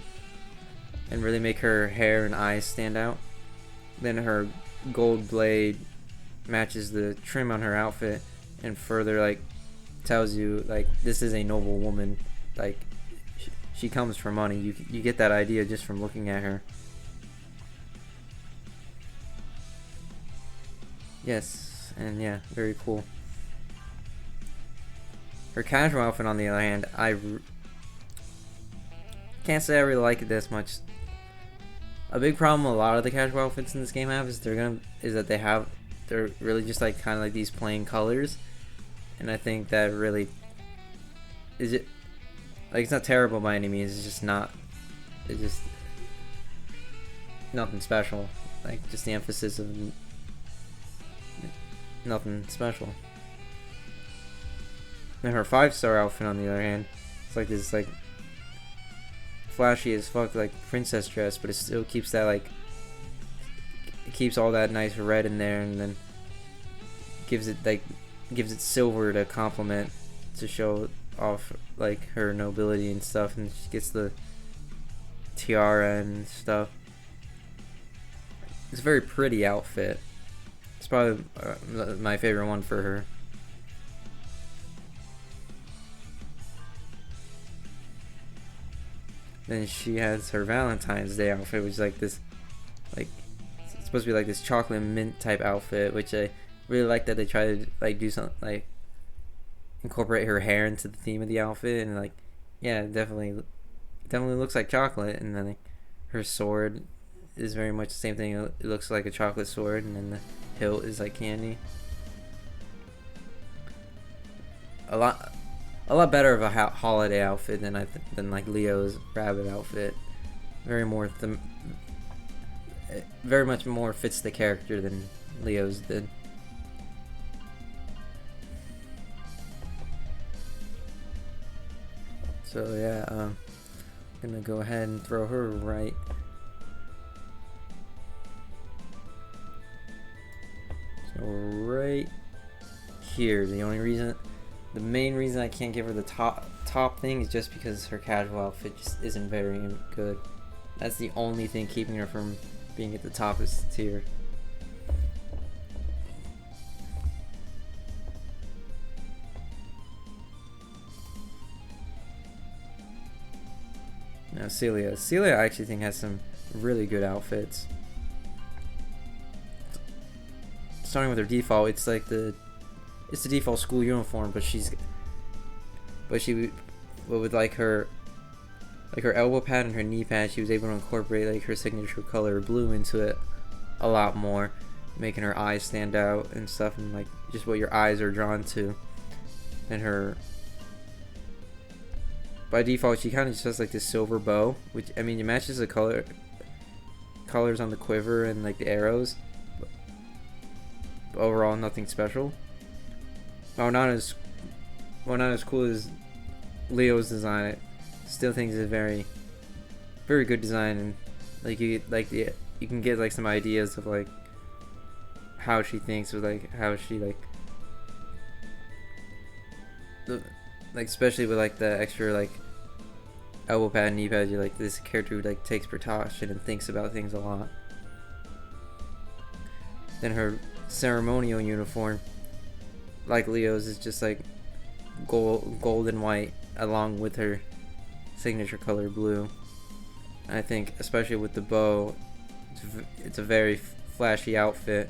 really make her hair and eyes stand out. Then her gold blade matches the trim on her outfit and further like tells you like this is a noble woman. Like she comes for money. You get that idea just from looking at her. Yes, and yeah, very cool. Her casual outfit, on the other hand, I can't say I really like it this much. A big problem a lot of the casual outfits in this game have is they're really just like kind of like these plain colors, and I think that really is it. Like it's not terrible by any means. It's just nothing special. Like just the emphasis of nothing special. And her 5-star outfit, on the other hand, it's like this like flashy as fuck like princess dress, but it still keeps that like it keeps all that nice red in there, and then gives it silver to complement to show off like her nobility and stuff, and she gets the tiara and stuff. It's a very pretty outfit. It's probably my favorite one for her. Then she has her Valentine's Day outfit, which is like this, like it's supposed to be like this chocolate mint type outfit, which I really like that they try to like do something like incorporate her hair into the theme of the outfit, and like yeah, it definitely looks like chocolate. And then like her sword is very much the same thing. It looks like a chocolate sword, and then the hilt is like candy. A lot better of a holiday outfit than like Leo's rabbit outfit. Very much more fits the character than Leo's did. So yeah, I'm gonna go ahead and throw her right. So right here. The main reason I can't give her the top thing is just because her casual outfit just isn't very good. That's the only thing keeping her from being at the top of this tier. Now Celia I actually think has some really good outfits. Starting with her default, it's like the default school uniform, but with like her elbow pad and her knee pad, she was able to incorporate like her signature color blue into it a lot more, making her eyes stand out and stuff, and like just what your eyes are drawn to. And her by default, she kind of just has like this silver bow, which I mean it matches the colors on the quiver and like the arrows, but overall nothing special. Not as cool as Leo's design. I still think it's a very good design, and like you can get like some ideas of like how she thinks, with like how she like especially with like the extra like elbow pad and knee pad. You like this character who like takes precaution and thinks about things a lot. Then her ceremonial uniform, like Leo's, is just like gold and white along with her signature color blue. And I think especially with the bow, it's a very flashy outfit.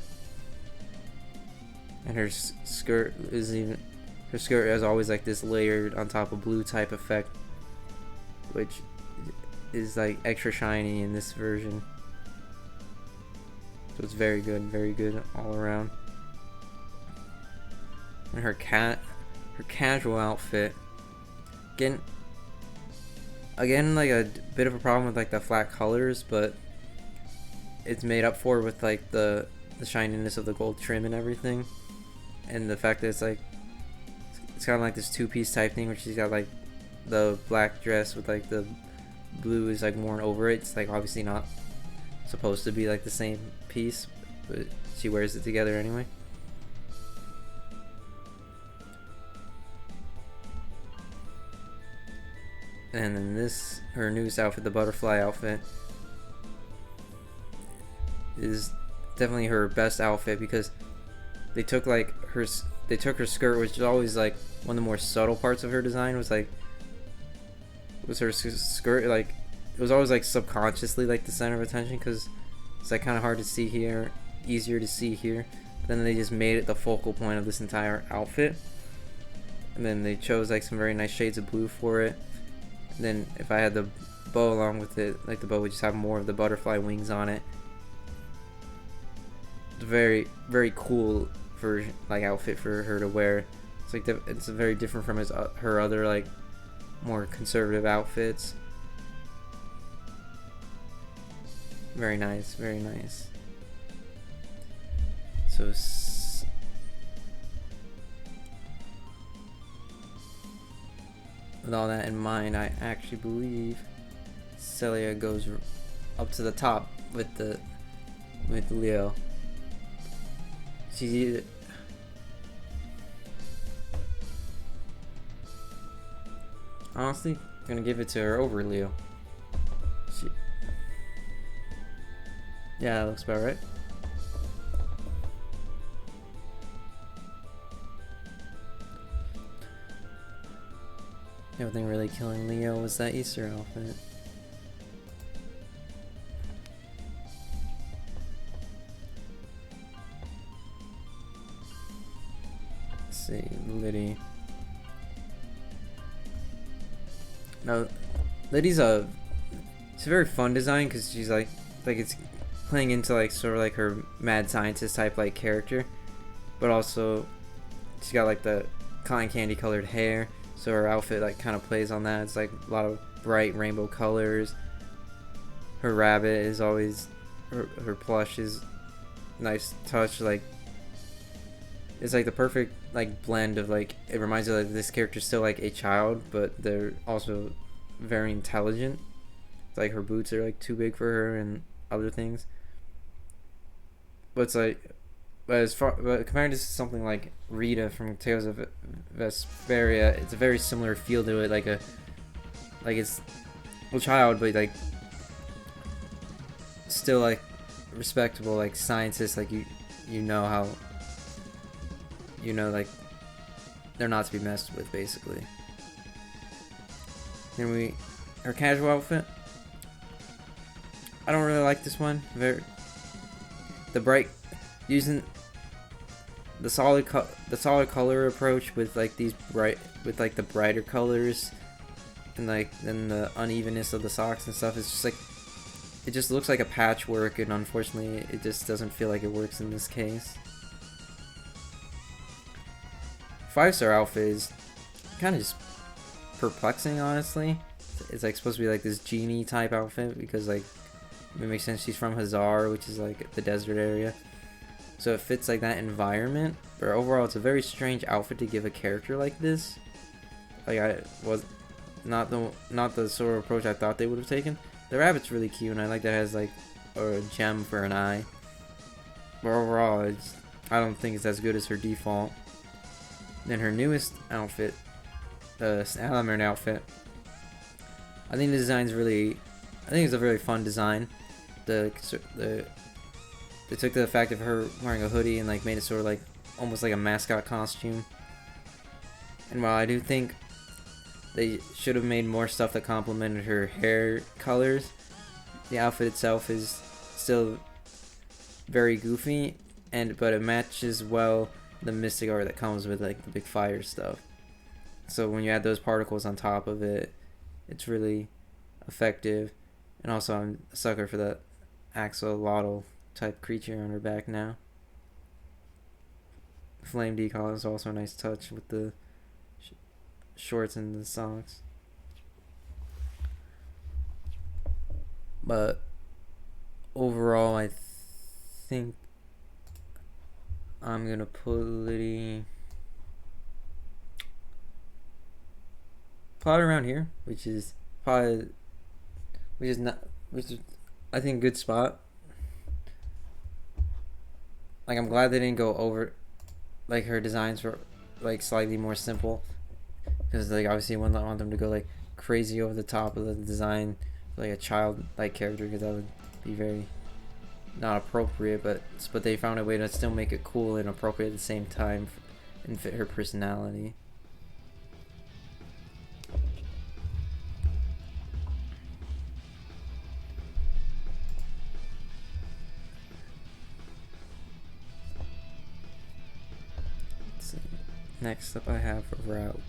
And her skirt has always like this layered on top of blue type effect, which is like extra shiny in this version. So it's very good all around. And her casual outfit again, like a bit of a problem with like the flat colors, but it's made up for with like the shininess of the gold trim and everything, and the fact that it's like it's kind of like this two-piece type thing, where she's got like the black dress with like the blue is like worn over it. It's like obviously not supposed to be like the same piece, but she wears it together anyway. And then this, her newest outfit, the butterfly outfit, is definitely her best outfit, because they took like her skirt, which is always like one of the more subtle parts of her design, was her skirt, like it was always like subconsciously like the center of attention, because it's like kind of hard to see here, easier to see here. Then they just made it the focal point of this entire outfit, and then they chose like some very nice shades of blue for it. And then if I had the bow along with it, like the bow would just have more of the butterfly wings on it. It's very, very cool for like outfit for her to wear. It's like it's very different from her other like more conservative outfits. Very nice, very nice. So with all that in mind, I actually believe Celia goes up to the top with Leo. She's honestly gonna give it to her over Leo. Yeah, that looks about right. The only thing really killing Leo was that Easter outfit. Let's see, Liddy. Now, Liddy's it's a very fun design, because she's like it's playing into like sort of like her mad scientist type like character, but also she's got like the cotton candy colored hair. So her outfit like kind of plays on that. It's like a lot of bright rainbow colors. Her rabbit is always her plush is nice touch. Like it's like the perfect like blend of like, it reminds you that this character's still like a child, but they're also very intelligent. It's like her boots are like too big for her and other things. But it's like, but compared to something like Rita from Tales of Vesperia, it's a very similar feel to it. Like it's a child, but like still like respectable, like scientists. Like you know how, like they're not to be messed with, basically. Then her casual outfit. I don't really like this one. Using the solid color approach with like the brighter colors, and like then the unevenness of the socks and stuff. It's just like, it just looks like a patchwork, and unfortunately it just doesn't feel like it works in this case. 5-star outfit is kind of just perplexing, honestly. It's like supposed to be like this genie type outfit, because like it makes sense, she's from Hazar, which is like the desert area, so it fits like that environment. But overall, it's a very strange outfit to give a character like this. Like, I was not the sort of approach I thought they would have taken. The rabbit's really cute, and I like that it has like a gem for an eye. But overall, I don't think it's as good as her default. Then her newest outfit, the Salamander outfit. I think the design's really, I think it's a very fun design. They took the fact of her wearing a hoodie and like made it sort of like almost like a mascot costume. And while I do think they should have made more stuff that complemented her hair colors, the outfit itself is still very goofy, but it matches well the mystic art that comes with like the big fire stuff. So when you add those particles on top of it, it's really effective. And also, I'm a sucker for that axolotl type creature on her back now. Flame decal is also a nice touch with the shorts and the socks. But overall, I think I'm gonna put Liddy probably around here, which is I think a good spot. Like, I'm glad they didn't go over, like, her designs were like slightly more simple, because like obviously you wouldn't want them to go like crazy over the top of the design, like a child-like character, because that would be very not appropriate. But they found a way to still make it cool and appropriate at the same time and fit her personality. Next up I have Raul.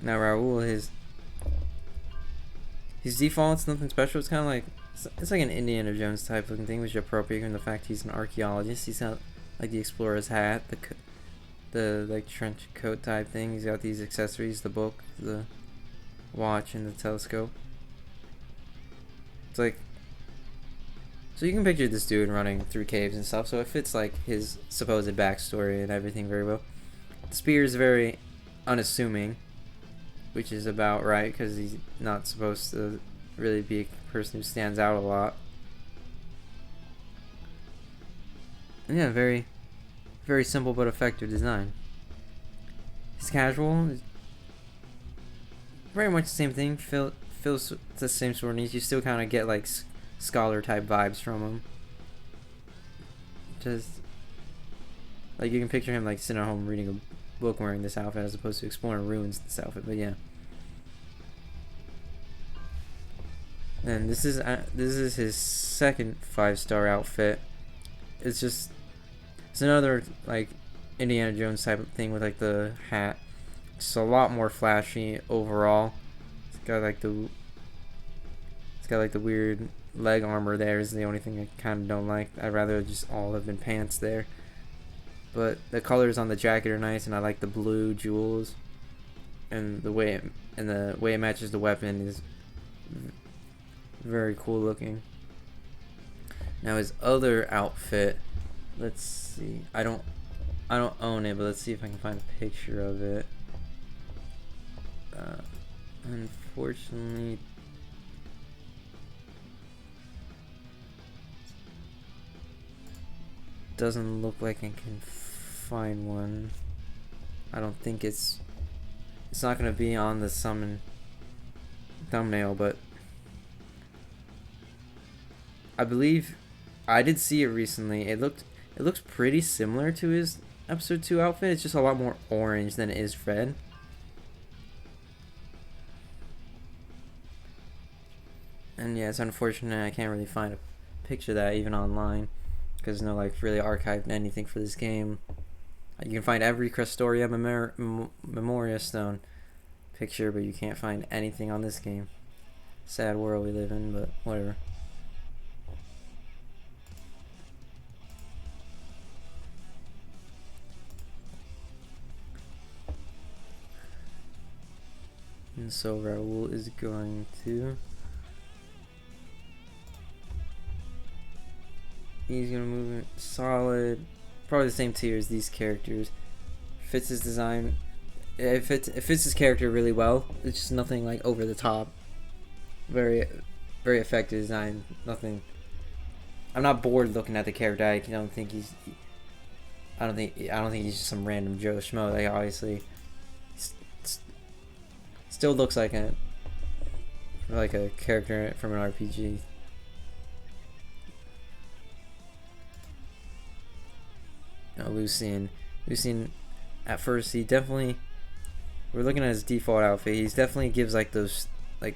Now Raul, his default's nothing special. It's kind of like, it's like an Indiana Jones type looking thing, which is appropriate given the fact he's an archaeologist. He's got like the explorer's hat, the like trench coat type thing. He's got these accessories, the book, the watch, and the telescope. It's like, so you can picture this dude running through caves and stuff, so it fits like his supposed backstory and everything very well. The spear is very unassuming, which is about right, because he's not supposed to really be a person who stands out a lot. And yeah, very, very simple but effective design. His casual is very much the same thing. Feels the same sort of needs. You still kind of get like scholar type vibes from him. Just like you can picture him like sitting at home reading a book wearing this outfit, as opposed to exploring ruins in this outfit. But yeah, and this is his second 5-star outfit. It's another like Indiana Jones type of thing with like the hat. It's a lot more flashy overall. It's got like the weird leg armor there is the only thing I kind of don't like. I'd rather just all have been pants there. But the colors on the jacket are nice, and I like the blue jewels, and the way it matches the weapon is very cool looking. Now his other outfit, let's see. I don't own it, but let's see if I can find a picture of it. Unfortunately, doesn't look like I can find one. I don't think it's not gonna be on the summon thumbnail, but I believe I did see it recently. It looks pretty similar to his episode 2 outfit. It's just a lot more orange than it is red. And yeah, it's unfortunate I can't really find a picture of that even online, because there's no like really archived anything for this game. You can find every Crestoria Memoria Stone picture, but you can't find anything on this game. Sad world we live in, but whatever. And so Raul is going to... He's gonna move it solid, probably the same tier as these characters. Fits his design. It fits his character really well. It's just nothing like over the top. Very, very effective design. Nothing. I'm not bored looking at the character. I don't think he's just some random Joe Schmo. Like obviously, still looks like a character from an RPG. Lucian, at first we're looking at his default outfit. He definitely gives like those like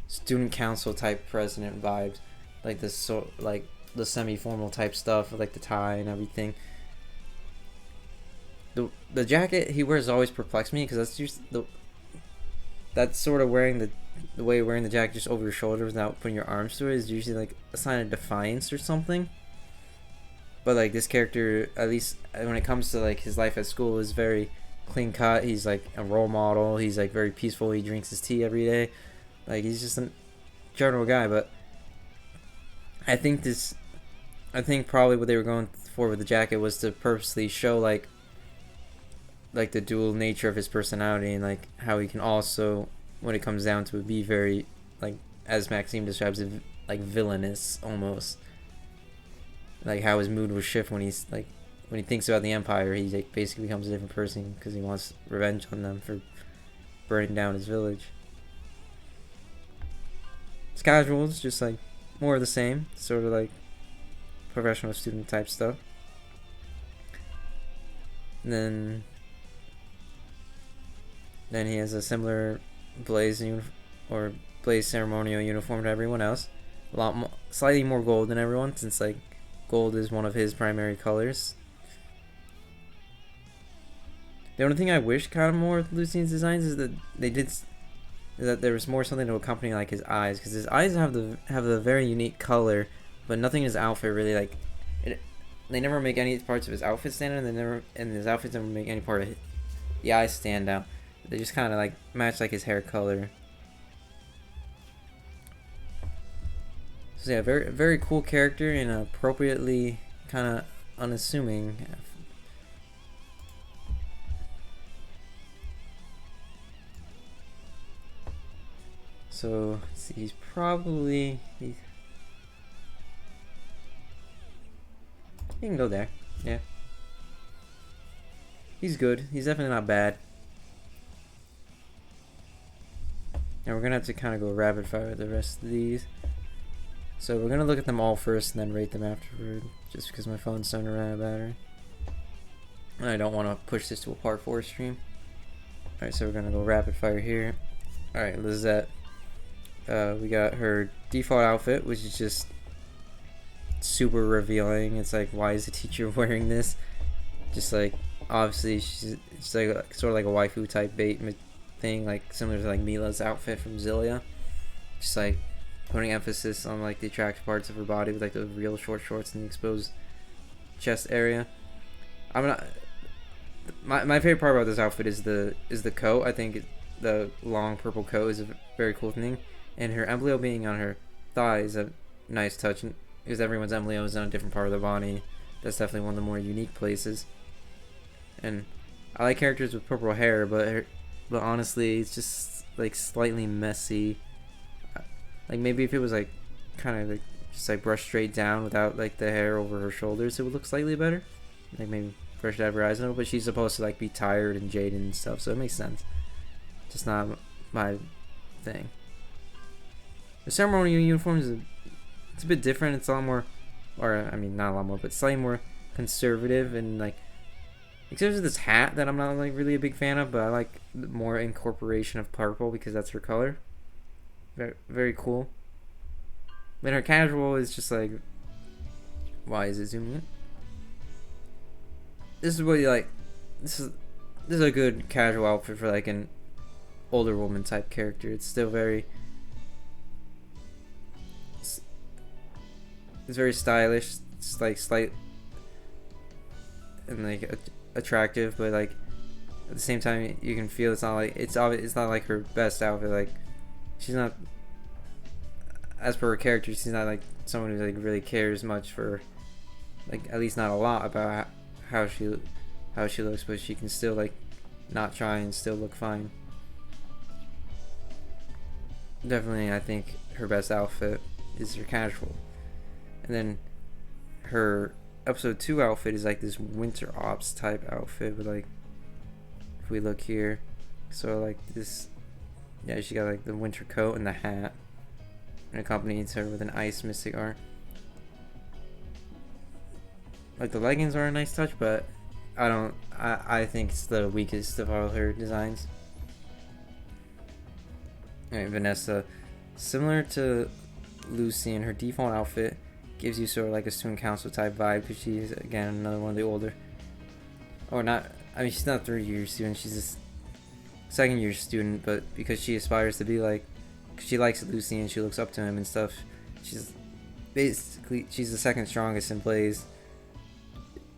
student council type president vibes, like the semi-formal type stuff with like the tie and everything. The jacket he wears always perplexed me, because that's just that's sort of wearing the way of wearing the jacket just over your shoulders without putting your arms through it is usually like a sign of defiance or something. but like this character, at least when it comes to like his life at school, is very clean cut. He's like a role model. He's like very peaceful. He drinks his tea every day. Like he's just a general guy. But I think probably what they were going for with the jacket was to purposely show like the dual nature of his personality, and like how he can also, when it comes down to it, be very, like, as Maxine describes it, like villainous almost. Like how his mood will shift when he's like, when he thinks about the Empire, he like basically becomes a different person because he wants revenge on them for burning down his village. It's casual, it's just like more of the same, sort of like professional student type stuff. And then he has a similar blaze ceremonial uniform to everyone else. A lot more, slightly more gold than everyone, since like gold is one of his primary colors. The only thing I wish kind of more with Lucian's designs is that there was more something to accompany like his eyes, because his eyes have the very unique color, but nothing in his outfit really like it. They never make any parts of his outfit stand out, and his outfits never make any part of the eyes stand out. They just kind of like match like his hair color. So yeah, very cool character, and appropriately kind of unassuming. So let's see, he can go there. Yeah, he's good. He's definitely not bad. And we're gonna have to kind of go rapid fire with the rest of these. So we're gonna look at them all first and then rate them afterward, just because my phone's starting to run out of battery. And I don't want to push this to a part 4 stream. Alright, so we're gonna go rapid fire here. Alright, Lizette. We got her default outfit, which is just super revealing. It's like, why is the teacher wearing this? Just like, obviously it's like sort of like a waifu type bait thing, like similar to like Mila's outfit from Zilia. Just like putting emphasis on like the attractive parts of her body with like the real short shorts and the exposed chest area. My favorite part about this outfit is the coat. I think the long purple coat is a very cool thing, and her embleo being on her thigh is a nice touch, because everyone's embleo is on a different part of their body. That's definitely one of the more unique places. And I like characters with purple hair, but honestly, it's just like slightly messy. Like maybe if it was like kind of like just like brushed straight down without like the hair over her shoulders, it would look slightly better. Like maybe brushed out her eyes a little, but she's supposed to like be tired and jaded and stuff, so it makes sense. Just not my thing. The ceremonial uniform is it's a bit different. It's a lot more, or I mean not a lot more, but slightly more conservative, and like, except for this hat that I'm not like really a big fan of, but I like more incorporation of purple because that's her color. Very, very cool. Then her casual is just like, why is it zooming in? This is what you like. This is a good casual outfit for like an older woman type character. It's still very, it's very stylish. It's like slight and like attractive, but like at the same time you can feel it's not like it's not like her best outfit. Like she's not, as per her character, she's not like someone who like really cares much for, like, at least not a lot about how she looks, but she can still like not try and still look fine. Definitely, I think her best outfit is her casual, and then her episode 2 outfit is like this winter ops type outfit with like, if we look here, so like this, yeah, she got like the winter coat and the hat, and accompanies her with an ice mystic art. Like the leggings are a nice touch, but I think it's the weakest of all her designs. Alright, Vanessa, similar to Lucian, her default outfit gives you sort of like a student council type vibe, because she's again another one of the older, or not, I mean she's not a 3-year student, she's a 2nd year student, but because she aspires to be like, cause she likes Lucian, she looks up to him and stuff, she's basically, she's the 2nd strongest in plays,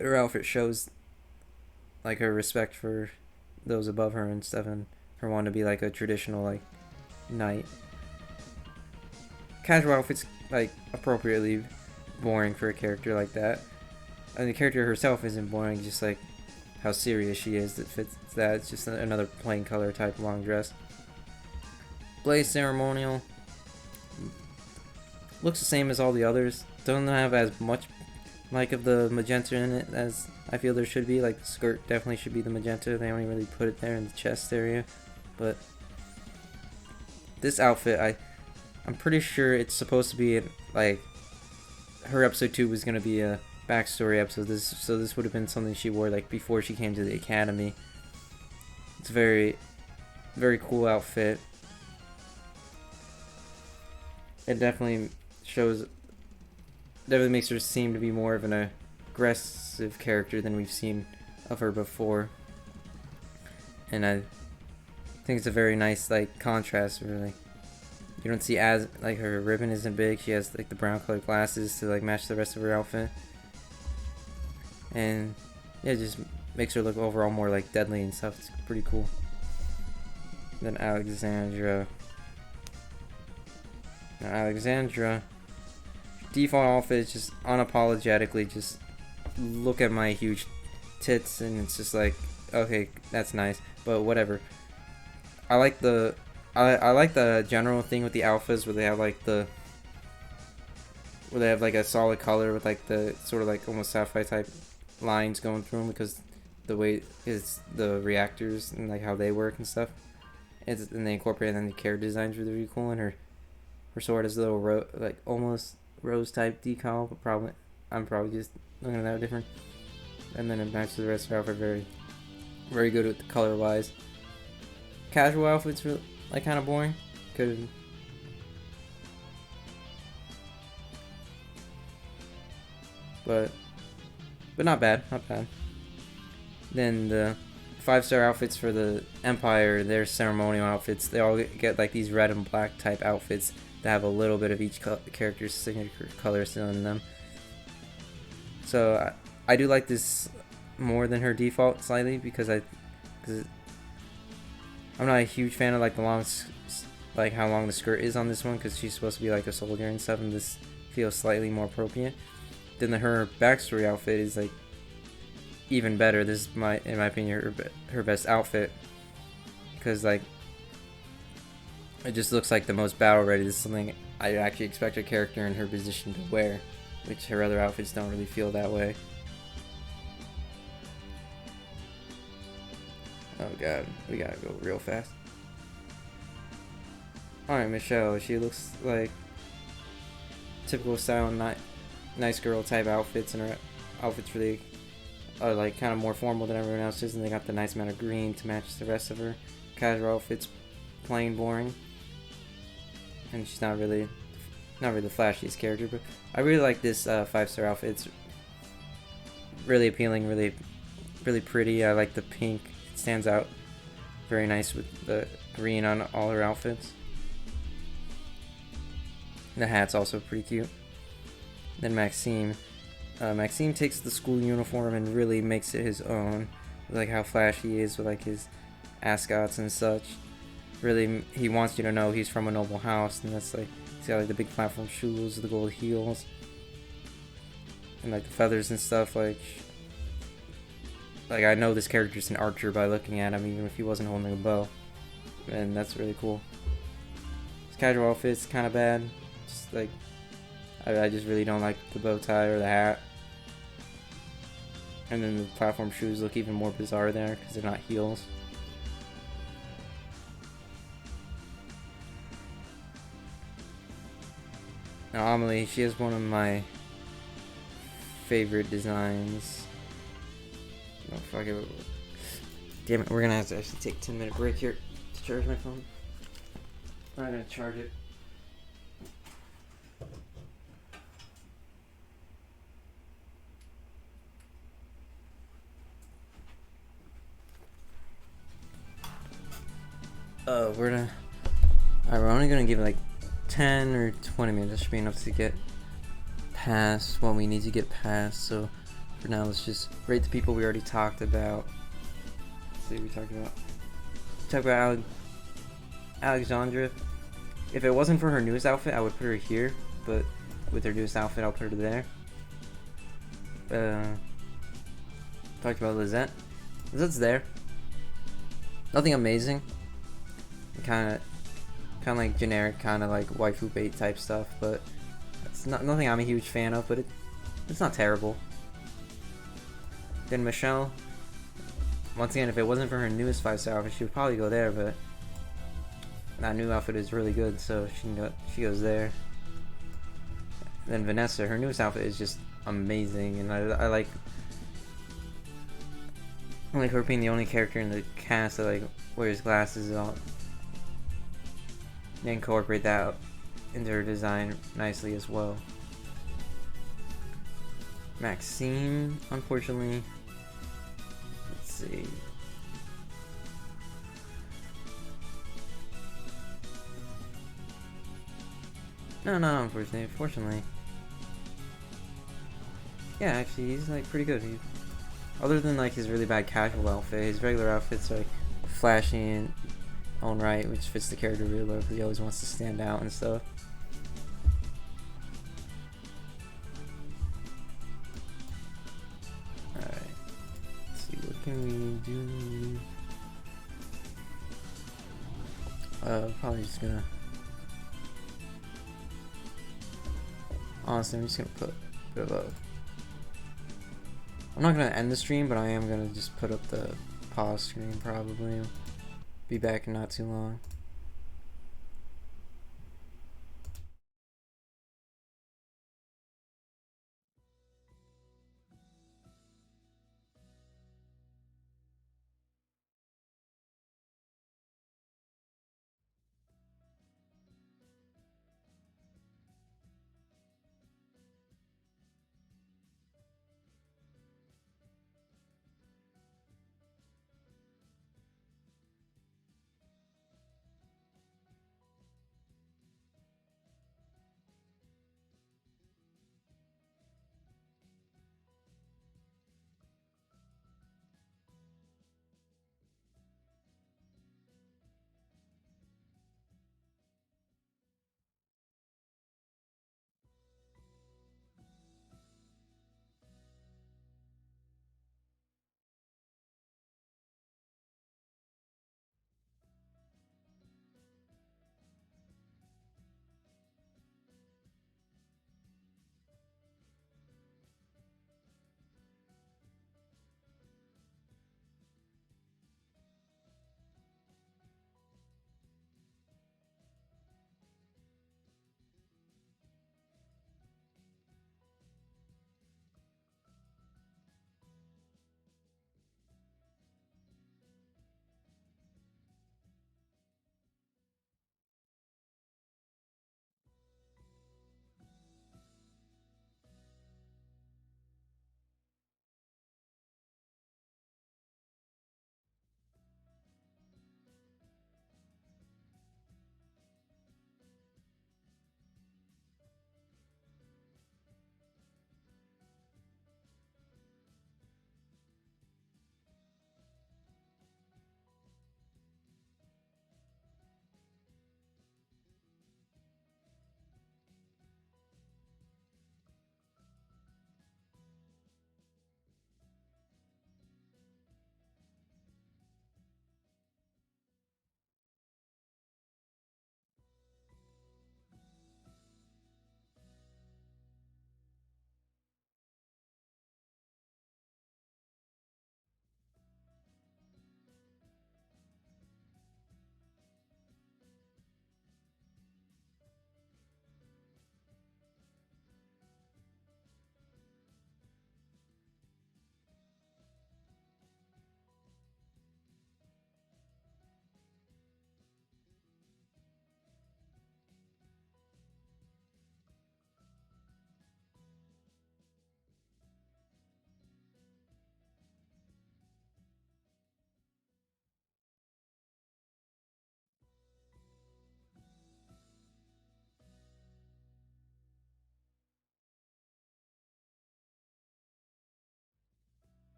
her outfit shows like her respect for those above her and stuff, and her wanting to be like a traditional like knight. Casual outfits like appropriately boring for a character like that. And the character herself isn't boring, just like how serious she is that fits that. It's just another plain color type long dress. Blaze ceremonial looks the same as all the others. Don't have as much like of the magenta in it as I feel there should be. Like the skirt definitely should be the magenta. They only really put it there in the chest area. But this outfit, I'm pretty sure it's supposed to be like her episode 2 was gonna be a backstory episode. So this would have been something she wore like before she came to the academy. It's a very, very cool outfit. It definitely makes her seem to be more of an aggressive character than we've seen of her before. And I think it's a very nice like contrast, really. You don't see as like her ribbon isn't big. She has like the brown colored glasses to like match the rest of her outfit. And yeah, it just makes her look overall more like deadly and stuff. It's pretty cool. Then Alexandra. Now Alexandra, default outfit is just unapologetically just look at my huge tits, and it's just like, okay, that's nice, but whatever. I like the general thing with the alphas where they have like a solid color with like the sort of like almost sapphire type lines going through them, because the way is the reactors and like how they work and stuff. And they incorporate it, and the character designs really cool. And her sword has a little like almost rose type decal, but I'm probably just looking at that different. And then it matches the rest of her outfit very, very good with the color wise. Casual outfits are like kind of boring. But not bad, not bad. Then the 5-star outfits for the Empire, their ceremonial outfits, they all get like these red and black type outfits that have a little bit of each character's signature color still in them. So I do like this more than her default slightly, because I'm not a huge fan of like how long the skirt is on this one, because she's supposed to be like a soldier and stuff, and this feels slightly more appropriate. Then her backstory outfit is like even better. This is in my opinion her best outfit, because like it just looks like the most battle ready. This is something I actually expect a character in her position to wear, which her other outfits don't really feel that way. Oh god, we gotta go real fast. Alright, Michelle, she looks like typical style, nice girl type outfits, and her outfits really are like kind of more formal than everyone else's, and they got the nice amount of green to match the rest of her. Casual outfits, plain boring, and she's not really the flashiest character, but I really like this 5-star outfit. It's really appealing, really, really pretty. I like the pink. It stands out very nice with the green on all her outfits. The hat's also pretty cute. Then Maxine. Maxine takes the school uniform and really makes it his own. Like how flashy he is with like his ascots and such. Really, he wants you to know he's from a noble house, and that's like, he's got like the big platform shoes, the gold heels, and like the feathers and stuff. Like I know this character's an archer by looking at him, even if he wasn't holding a bow, and that's really cool. His casual outfit's kind of bad. Just like, I just really don't like the bow tie or the hat. And then the platform shoes look even more bizarre there because they're not heels. Now Amelie, she has one of my favorite designs. Oh fuck it. Damn it, we're gonna have to actually take a 10-minute break here to charge my phone. I'm not gonna charge it. We're only gonna give it like 10 or 20 minutes. That should be enough to get past what we need to get past. So For now, let's just rate the people we already talked about. Let's see what we talked about. We talked about Alexandra. If it wasn't for her newest outfit, I would put her here, but with her newest outfit, I'll put her there. Talked about Lizette. Lizette's there. Nothing amazing. Kind of like generic, kind of like waifu bait type stuff, but it's nothing I'm a huge fan of. But it's not terrible. Then Michelle. Once again, if it wasn't for her newest 5-star outfit, she would probably go there, but that new outfit is really good, so she goes there. Then Vanessa, her newest outfit is just amazing, and I like her being the only character in the cast that like wears glasses and all. They incorporate that into her design nicely as well. Maxine, unfortunately, let's see. No, unfortunately. Fortunately. Yeah, actually, he's like pretty good. Other than like his really bad casual outfit, his regular outfits are like flashy and own right, which fits the character really well because he always wants to stand out and stuff. Alright. Let's see, what can we do? Probably just gonna... Honestly, I'm just gonna put a bit of a... I'm not gonna end the stream, but I am gonna just put up the pause screen probably. Be back in not too long.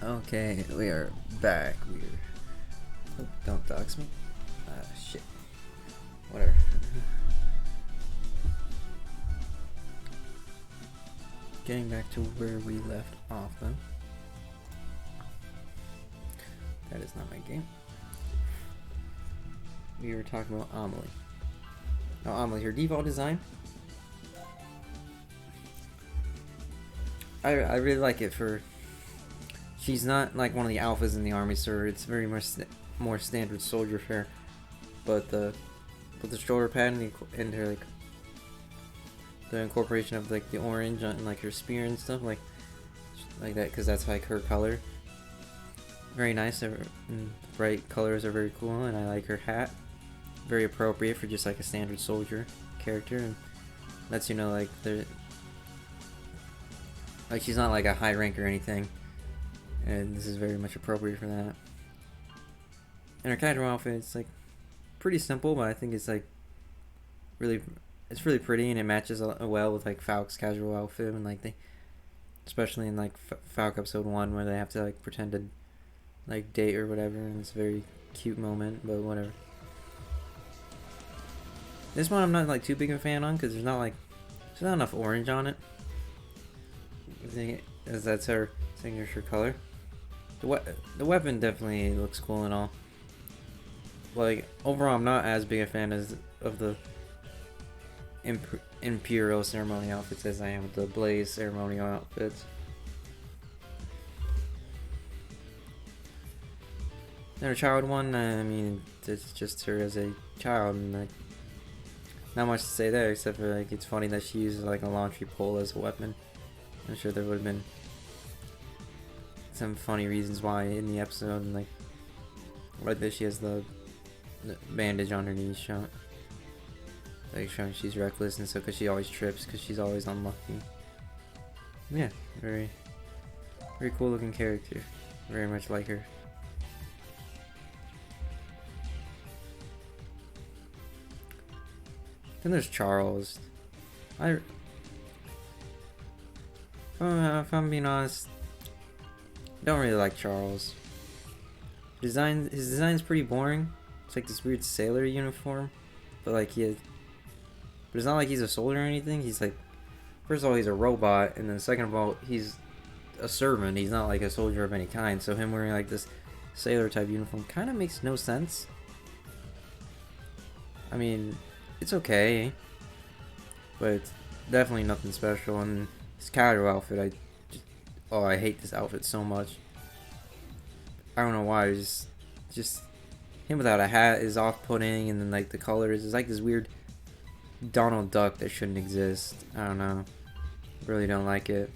Okay, we are back. Oh, don't dox me. Shit. Whatever. Getting back to where we left off then. That is not my game. We were talking about Amelie. Now Amelie, her default design, I really like it for, she's not like one of the alphas in the army, so it's very much more standard soldier fare, but the shoulder pad and her like the incorporation of like the orange on like her spear and stuff like that, because that's like her color. Very nice, and bright colors are very cool, and I like her hat. Very appropriate for just like a standard soldier character, and lets you know like she's not like a high rank or anything, and this is very much appropriate for that. And her casual outfit, it's like pretty simple, but I think it's like it's really pretty, and it matches well with like Falk's casual outfit, and like especially in like Falk episode 1 where they have to like pretend to like date or whatever, and it's a very cute moment, but whatever. This one I'm not like too big of a fan on, because there's not enough orange on it, as that's her signature color. The weapon definitely looks cool and all. Like overall, I'm not as big a fan of the Imperial ceremony outfits as I am with the Blaze ceremonial outfits. And her child one, I mean, it's just her as a child, and like, not much to say there, except for like it's funny that she uses like a laundry pole as a weapon. I'm sure there would have been some funny reasons why in the episode, and like this, she has the bandage on her knees showing she's reckless, and so because she always trips because she's always unlucky. Yeah, very cool looking character. Very much like her. Then there's Charles. If I'm being honest, I don't really like Charles. His design's pretty boring. It's like this weird sailor uniform, but like but it's not like he's a soldier or anything. He's like, first of all, he's a robot, and then second of all, he's a servant. He's not like a soldier of any kind. So him wearing like this sailor type uniform kind of makes no sense. I mean, it's okay, but it's definitely nothing special. And his casual outfit, I hate this outfit so much. I don't know why. Just him without a hat is off-putting, and then like the colors is like this weird Donald Duck that shouldn't exist. I don't know. Really don't like it.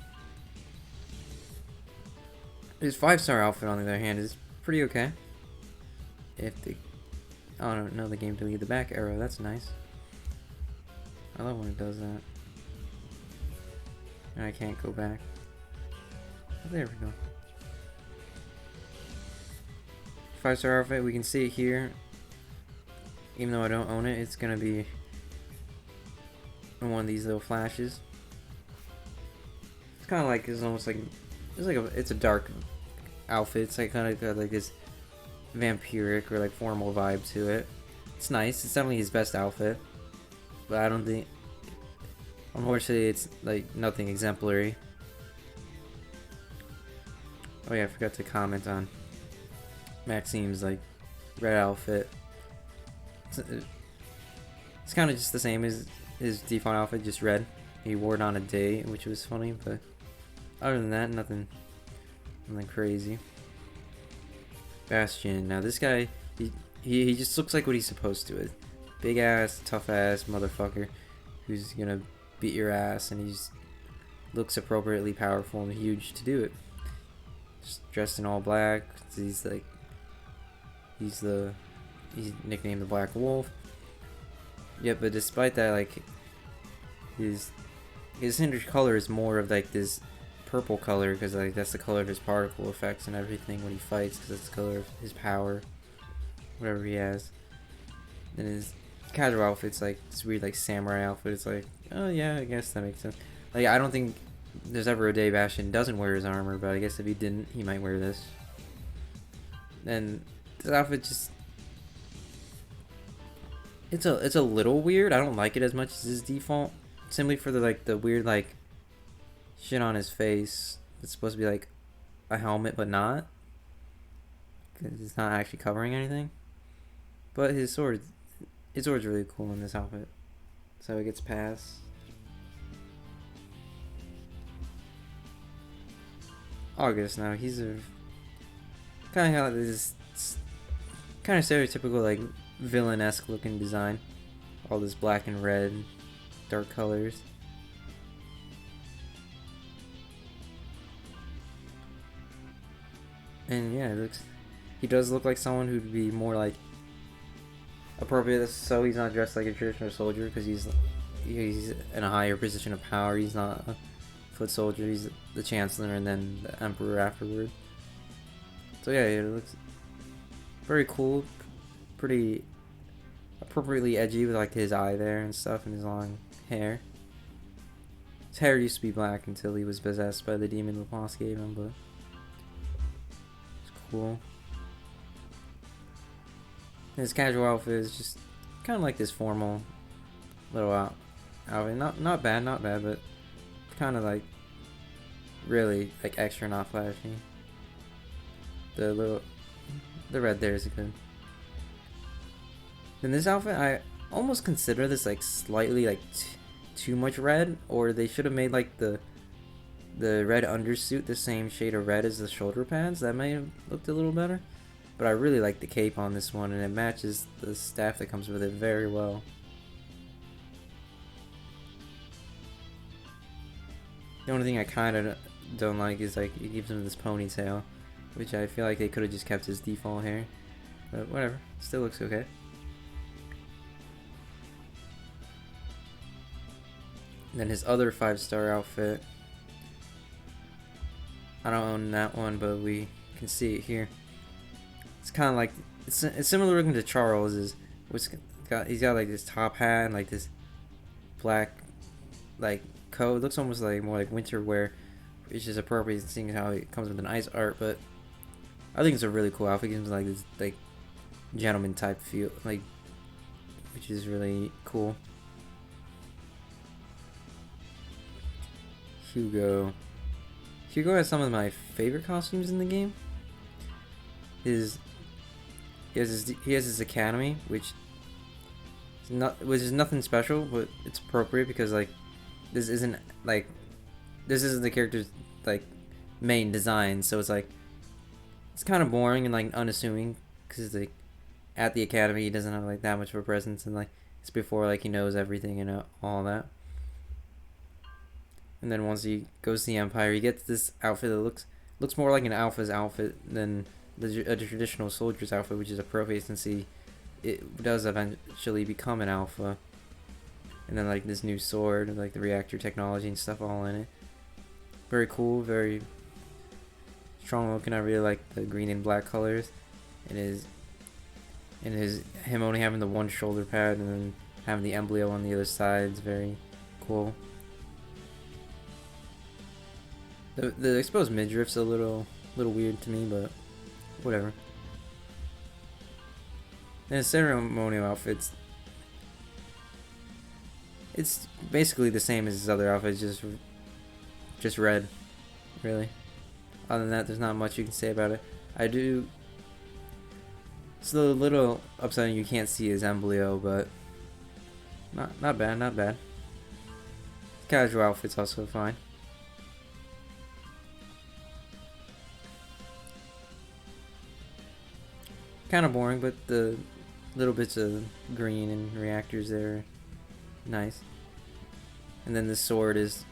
His 5-star outfit, on the other hand, is pretty okay. I don't know the game to lead the back arrow. That's nice. I love when it does that. And I can't go back. Oh, there we go. 5-star outfit, we can see it here. Even though I don't own it, it's gonna be in one of these little flashes. It's kind of like, it's a dark outfit. It's like kind of got like this vampiric or like formal vibe to it. It's nice. It's definitely his best outfit, but I don't think, unfortunately, it's like nothing exemplary. Oh yeah, I forgot to comment on Maxine's like red outfit. It's kind of just the same as his default outfit, just red. He wore it on a day, which was funny, but other than that, nothing crazy. Bastion. Now this guy, he just looks like what he's supposed to. Big ass, tough ass motherfucker who's gonna beat your ass, and he's looks appropriately powerful and huge to do it. Just dressed in all black. He's nicknamed the Black Wolf. Yeah, but despite that, like his signature color is more of like this purple color, because like that's the color of his particle effects and everything when he fights, because that's the color of his power, whatever he has. And his casual outfit's like this weird like samurai outfit. It's like, oh yeah, I guess that makes sense. Like I don't think there's ever a day Bastion doesn't wear his armor, but I guess if he didn't, he might wear this. And this outfit just... It's a little weird. I don't like it as much as his default. Simply for the weird like shit on his face. It's supposed to be like a helmet, but not. Because it's not actually covering anything. But his sword's really cool in this outfit. So it gets past. August now, he's a kind of this kind of stereotypical like villain-esque looking design. All this black and red, dark colors. And yeah, he does look like someone who'd be more like appropriate, so he's not dressed like a traditional soldier because he's in a higher position of power. He's not a foot soldier, he's the chancellor and then the emperor afterward. So yeah, it looks very cool, pretty appropriately edgy with like his eye there and stuff and his long hair. His hair used to be black until he was possessed by the demon Laplace gave him, but it's cool. His casual outfit is just kind of like this formal little outfit. Not bad, but kind of like really like extra not flashy. The red there is good. In this outfit, I almost consider this like slightly like too much red, or they should have made like the red undersuit the same shade of red as the shoulder pads. That may have looked a little better. But I really like the cape on this one, and it matches the staff that comes with it very well. The only thing I kind of don't like is like it gives him this ponytail, which I feel like they could have just kept his default hair. But whatever, still looks okay. And then his other 5-star outfit. I don't own that one, but we can see it here. It's kind of like it's similar looking to Charles's, which he's got like this top hat and like this black like coat. It looks almost like more like winter wear, which is appropriate seeing how it comes with an ice art. But I think it's a really cool outfit. It gives like this like gentleman type feel, like, which is really cool. Hugo has some of my favorite costumes in the game. He has his academy, which is nothing special, but it's appropriate because like this isn't the character's like main design, so it's like it's kind of boring and like unassuming because like at the academy he doesn't have like that much of a presence, and like it's before like he knows everything and all that. And then once he goes to the Empire, he gets this outfit that looks more like an alpha's outfit than a traditional soldier's outfit, which is appropriate since it does eventually become an alpha. And then like this new sword and like the reactor technology and stuff all in it. Very cool, very strong looking. I really like the green and black colors. Him only having the one shoulder pad and then having the embleo on the other side is very cool. The exposed midriff's a little weird to me, but whatever. And his ceremonial outfits, it's basically the same as his other outfits, just red, really. Other than that, there's not much you can say about it. It's a little upsetting you can't see his embleo, but not bad. Casual outfit's also fine. Kind of boring, but the little bits of green and reactors there are nice. And then the sword is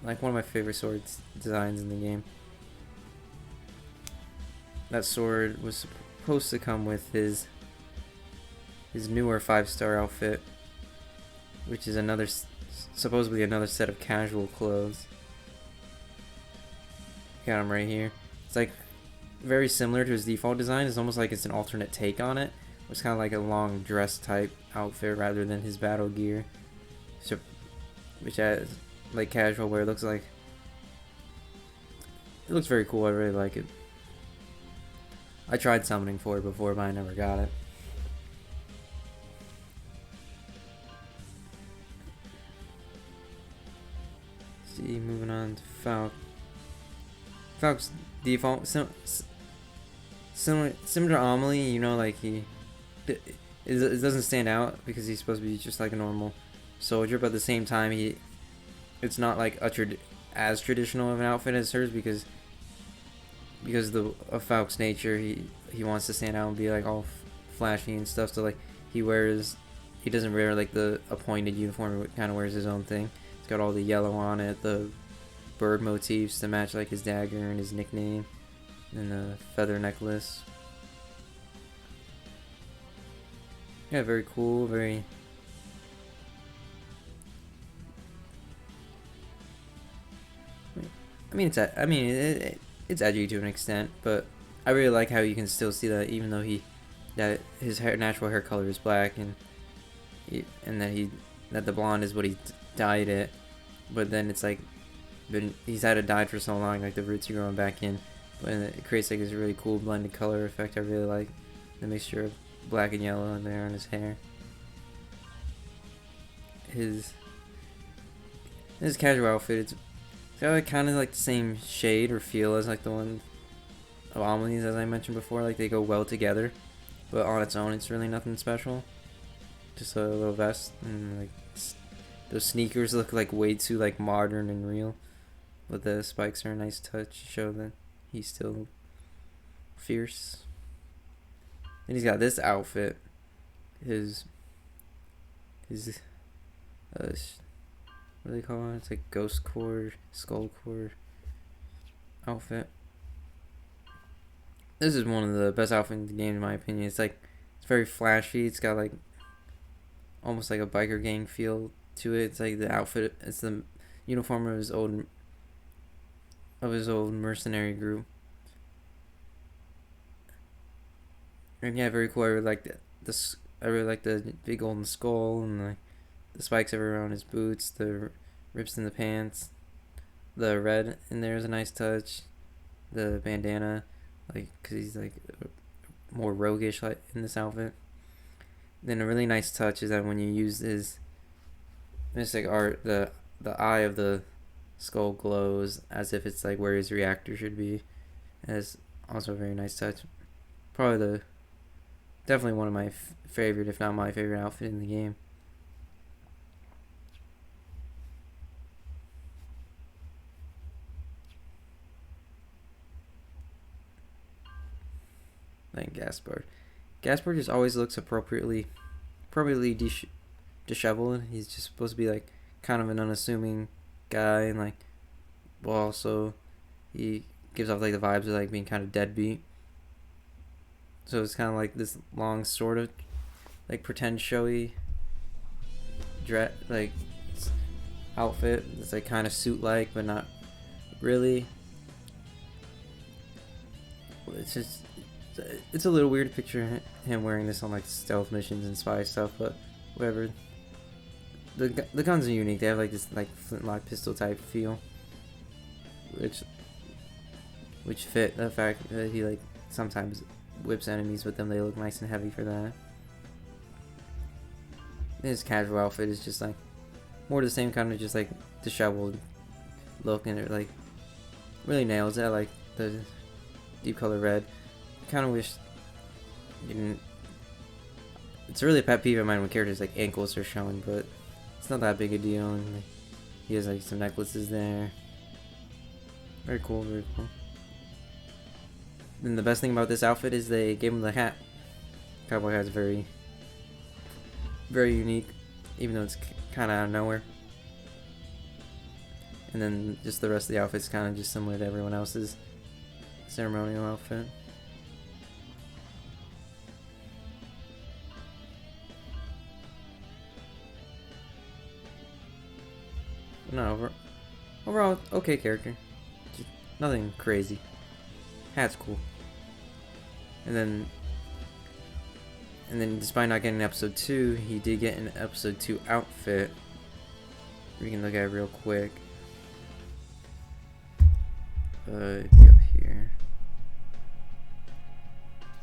like one of my favorite sword designs in the game. That sword was supposed to come with his newer 5-star outfit, which is supposedly another set of casual clothes. Got him right here. It's like very similar to his default design. It's almost like it's an alternate take on it. It's kind of like a long dress type outfit rather than his battle gear, which has like casual where it looks like It looks very cool. I really like it. I tried summoning for it before, but I never got it. See, moving on to Falk. Falk's default, similar to Amelie, you know, like it doesn't stand out because he's supposed to be just like a normal soldier, but at the same time, it's not like as traditional of an outfit as hers because of Falk's nature, he wants to stand out and be like all flashy and stuff. So like he doesn't wear like the appointed uniform. He kind of wears his own thing. It's got all the yellow on it, the bird motifs to match like his dagger and his nickname, and the feather necklace. Yeah, very cool. Very. I mean, it's edgy to an extent, but I really like how you can still see that even though that his natural hair color is black, and that the blonde is what he dyed it, but then it's like he's had it dyed for so long, like the roots are growing back in, but it creates like this really cool blended color effect. I really like the mixture of black and yellow in there on his hair. His casual outfit, it's got like kind of like the same shade or feel as like the one of Amelie's, as I mentioned before. Like they go well together, but on its own it's really nothing special. Just a little vest, and like those sneakers look like way too like modern and real, but the spikes are a nice touch to show that he's still fierce. And he's got this outfit, his what do they call it? It's like ghost core, skull core outfit. This is one of the best outfits in the game in my opinion. It's very flashy. It's got like almost like a biker gang feel to it. It's like the outfit, it's the uniform of his old mercenary group. And yeah, very cool. I really like I really like the big golden skull and the spikes everywhere on his boots, the rips in the pants, the red in there is a nice touch, the bandana, like because he's like more roguish like in this outfit. Then a really nice touch is that when you use his mystic art, the eye of the skull glows as if it's like where his reactor should be. And it's also a very nice touch. Probably definitely one of my favorite, if not my favorite outfit in the game. Like Gaspart. Gaspart just always looks appropriately disheveled. He's just supposed to be like kind of an unassuming guy, and like, well, also he gives off like the vibes of like being kind of deadbeat. So it's kind of like this long sort of like pretend showy like outfit. It's like kind of suit like, but not really. It's a little weird to picture him wearing this on like stealth missions and spy stuff, but whatever. The guns are unique. They have like this like flintlock pistol type feel, which fit the fact that he like sometimes whips enemies with them. They look nice and heavy for that. His casual outfit is just like more the same kind of just like disheveled look, and it like really nails it. I like the deep color red. Kind of wish you didn't. It's really a pet peeve of mine when characters like ankles are showing, but it's not that big a deal. And like, he has like some necklaces there. Very cool, very cool. And the best thing about this outfit is they gave him the hat. Cowboy hat's very, very unique, even though it's kind of out of nowhere. And then just the rest of the outfit's kind of just similar to everyone else's ceremonial outfit. No, overall, okay character. Just nothing crazy. Hat's cool. And then despite not getting an episode 2, he did get an episode 2 outfit. We can look at it real quick. It'd be up here.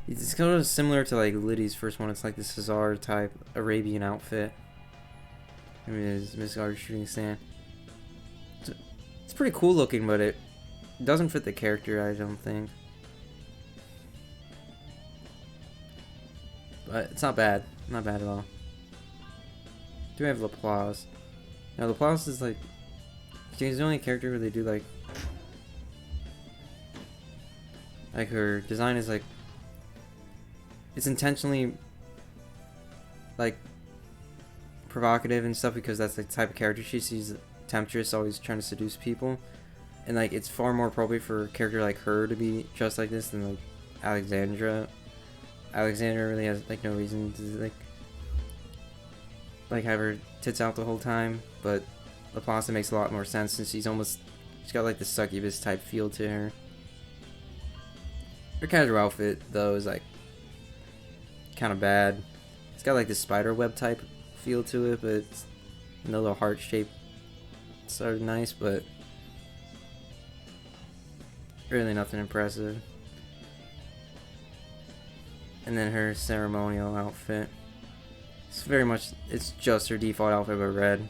It's kind of similar to like Liddy's first one. It's like the Cesar type Arabian outfit. I mean, it's Miss Guard shooting stand. It's pretty cool looking, but it doesn't fit the character, I don't think. But it's not bad. Not bad at all. Do we have Laplace? Now Laplace is like, she's the only character where they do like her design is like, it's intentionally like provocative and stuff because that's the type of character she is. She's a temptress, always trying to seduce people, and like it's far more appropriate for a character like her to be dressed like this than like Alexandra. Alexandra really has like no reason to like have her tits out the whole time, but Laplace makes a lot more sense since she's got like the succubus type feel to her. Her casual outfit though is like kind of bad. It's got like the spider web type feel to it, but it's the little heart shape sort of nice, but really nothing impressive. And then her ceremonial outfit. It's just her default outfit but red.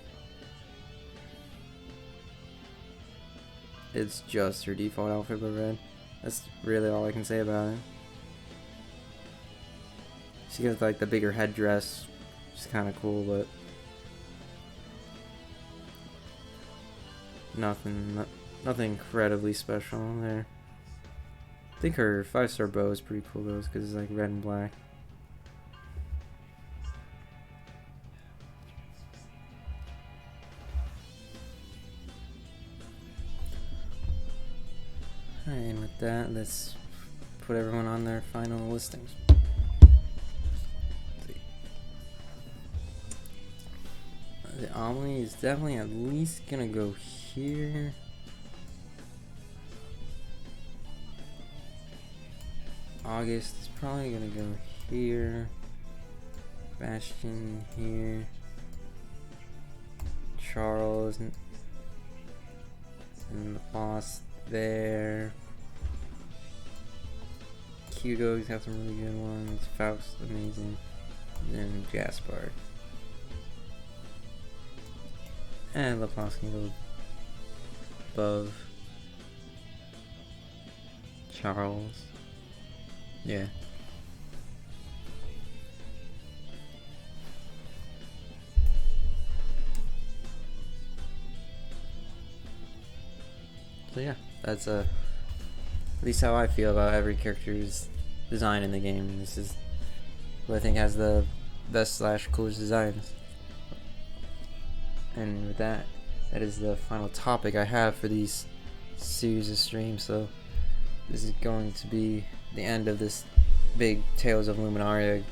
It's just her default outfit but red. That's really all I can say about it. She got like the bigger headdress, which is kind of cool, but nothing incredibly special there. I think her 5-star bow is pretty cool though, because it's like red and black. Alright, and with that, let's put everyone on their final listings. The Omni is definitely at least gonna go here. August is probably gonna go here. Bastion here. Charles and the boss there. Hugo's got some really good ones. Faust, amazing. And then Gaspart. And Laplace can go above Charles. Yeah. So yeah, that's at least how I feel about every character's design in the game. This is who I think has the best / coolest designs. And with that, that is the final topic I have for these series of streams. So this is going to be the end of this big Tales of Luminaria,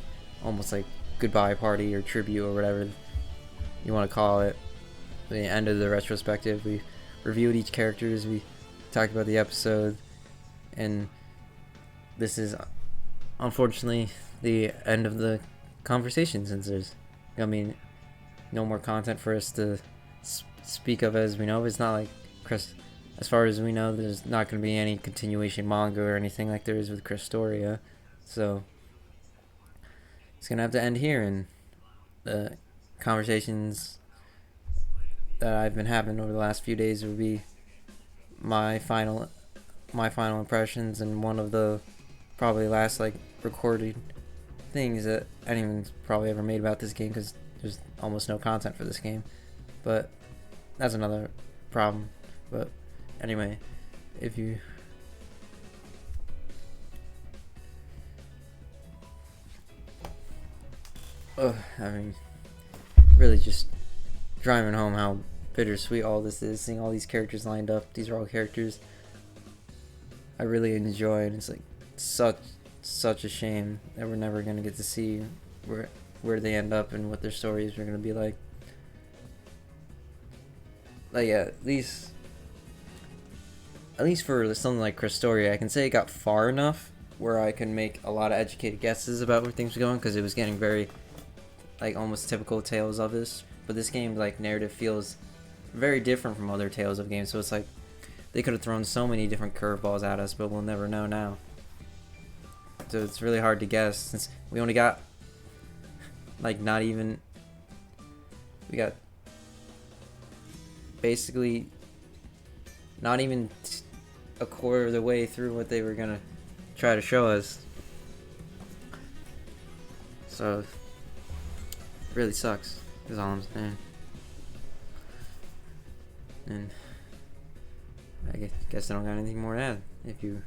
almost like goodbye party or tribute or whatever you want to call it. The end of the retrospective. We reviewed each character as we talked about the episode, and this is unfortunately the end of the conversation, since there's, I mean, no more content for us to speak of as we know. It's not like Chris, as far as we know, there's not going to be any continuation manga or anything like there is with Christoria, so it's going to have to end here, and the conversations that I've been having over the last few days will be my final impressions, and one of the probably last like recorded things that anyone's probably ever made about this game, because there's almost no content for this game, but that's another problem. But anyway, if you I mean, really just driving home how bittersweet all this is, seeing all these characters lined up. These are all characters I really enjoy, and it's like such a shame that we're never gonna get to see where they end up and what their stories are gonna be like. Like, yeah, at least for something like Christoria, I can say it got far enough where I can make a lot of educated guesses about where things were going, because it was getting very like almost typical Tales of this. But this game, like, narrative feels very different from other Tales of games, so it's like they could have thrown so many different curveballs at us, but we'll never know now. So it's really hard to guess since we only got like we got basically not even a quarter of the way through what they were gonna try to show us. So it really sucks, is all I'm saying. And I guess I don't got anything more to add. If you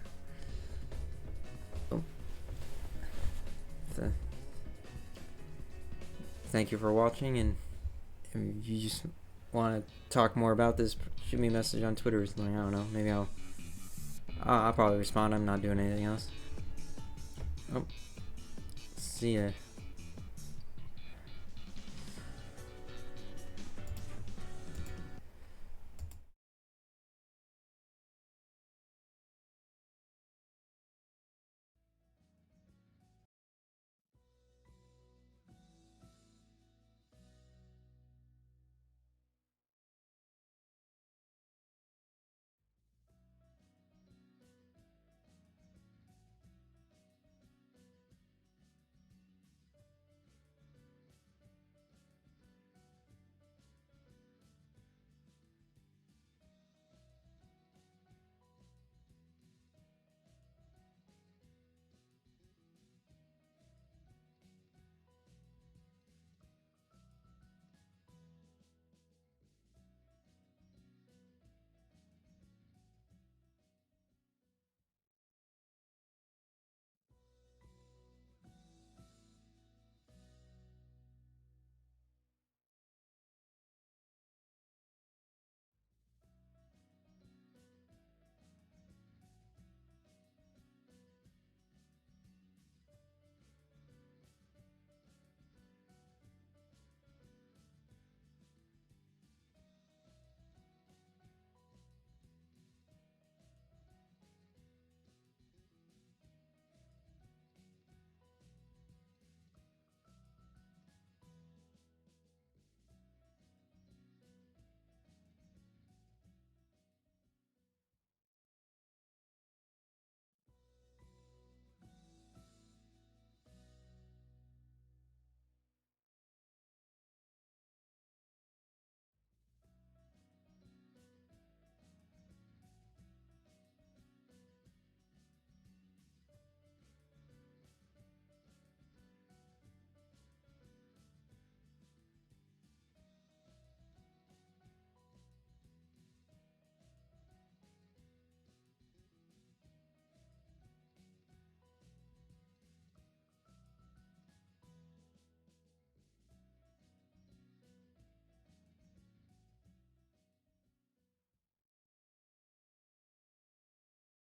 thank you for watching, and if you just want to talk more about this, shoot me a message on Twitter or something. I don't know. Maybe I'll probably respond. I'm not doing anything else. Oh, see ya.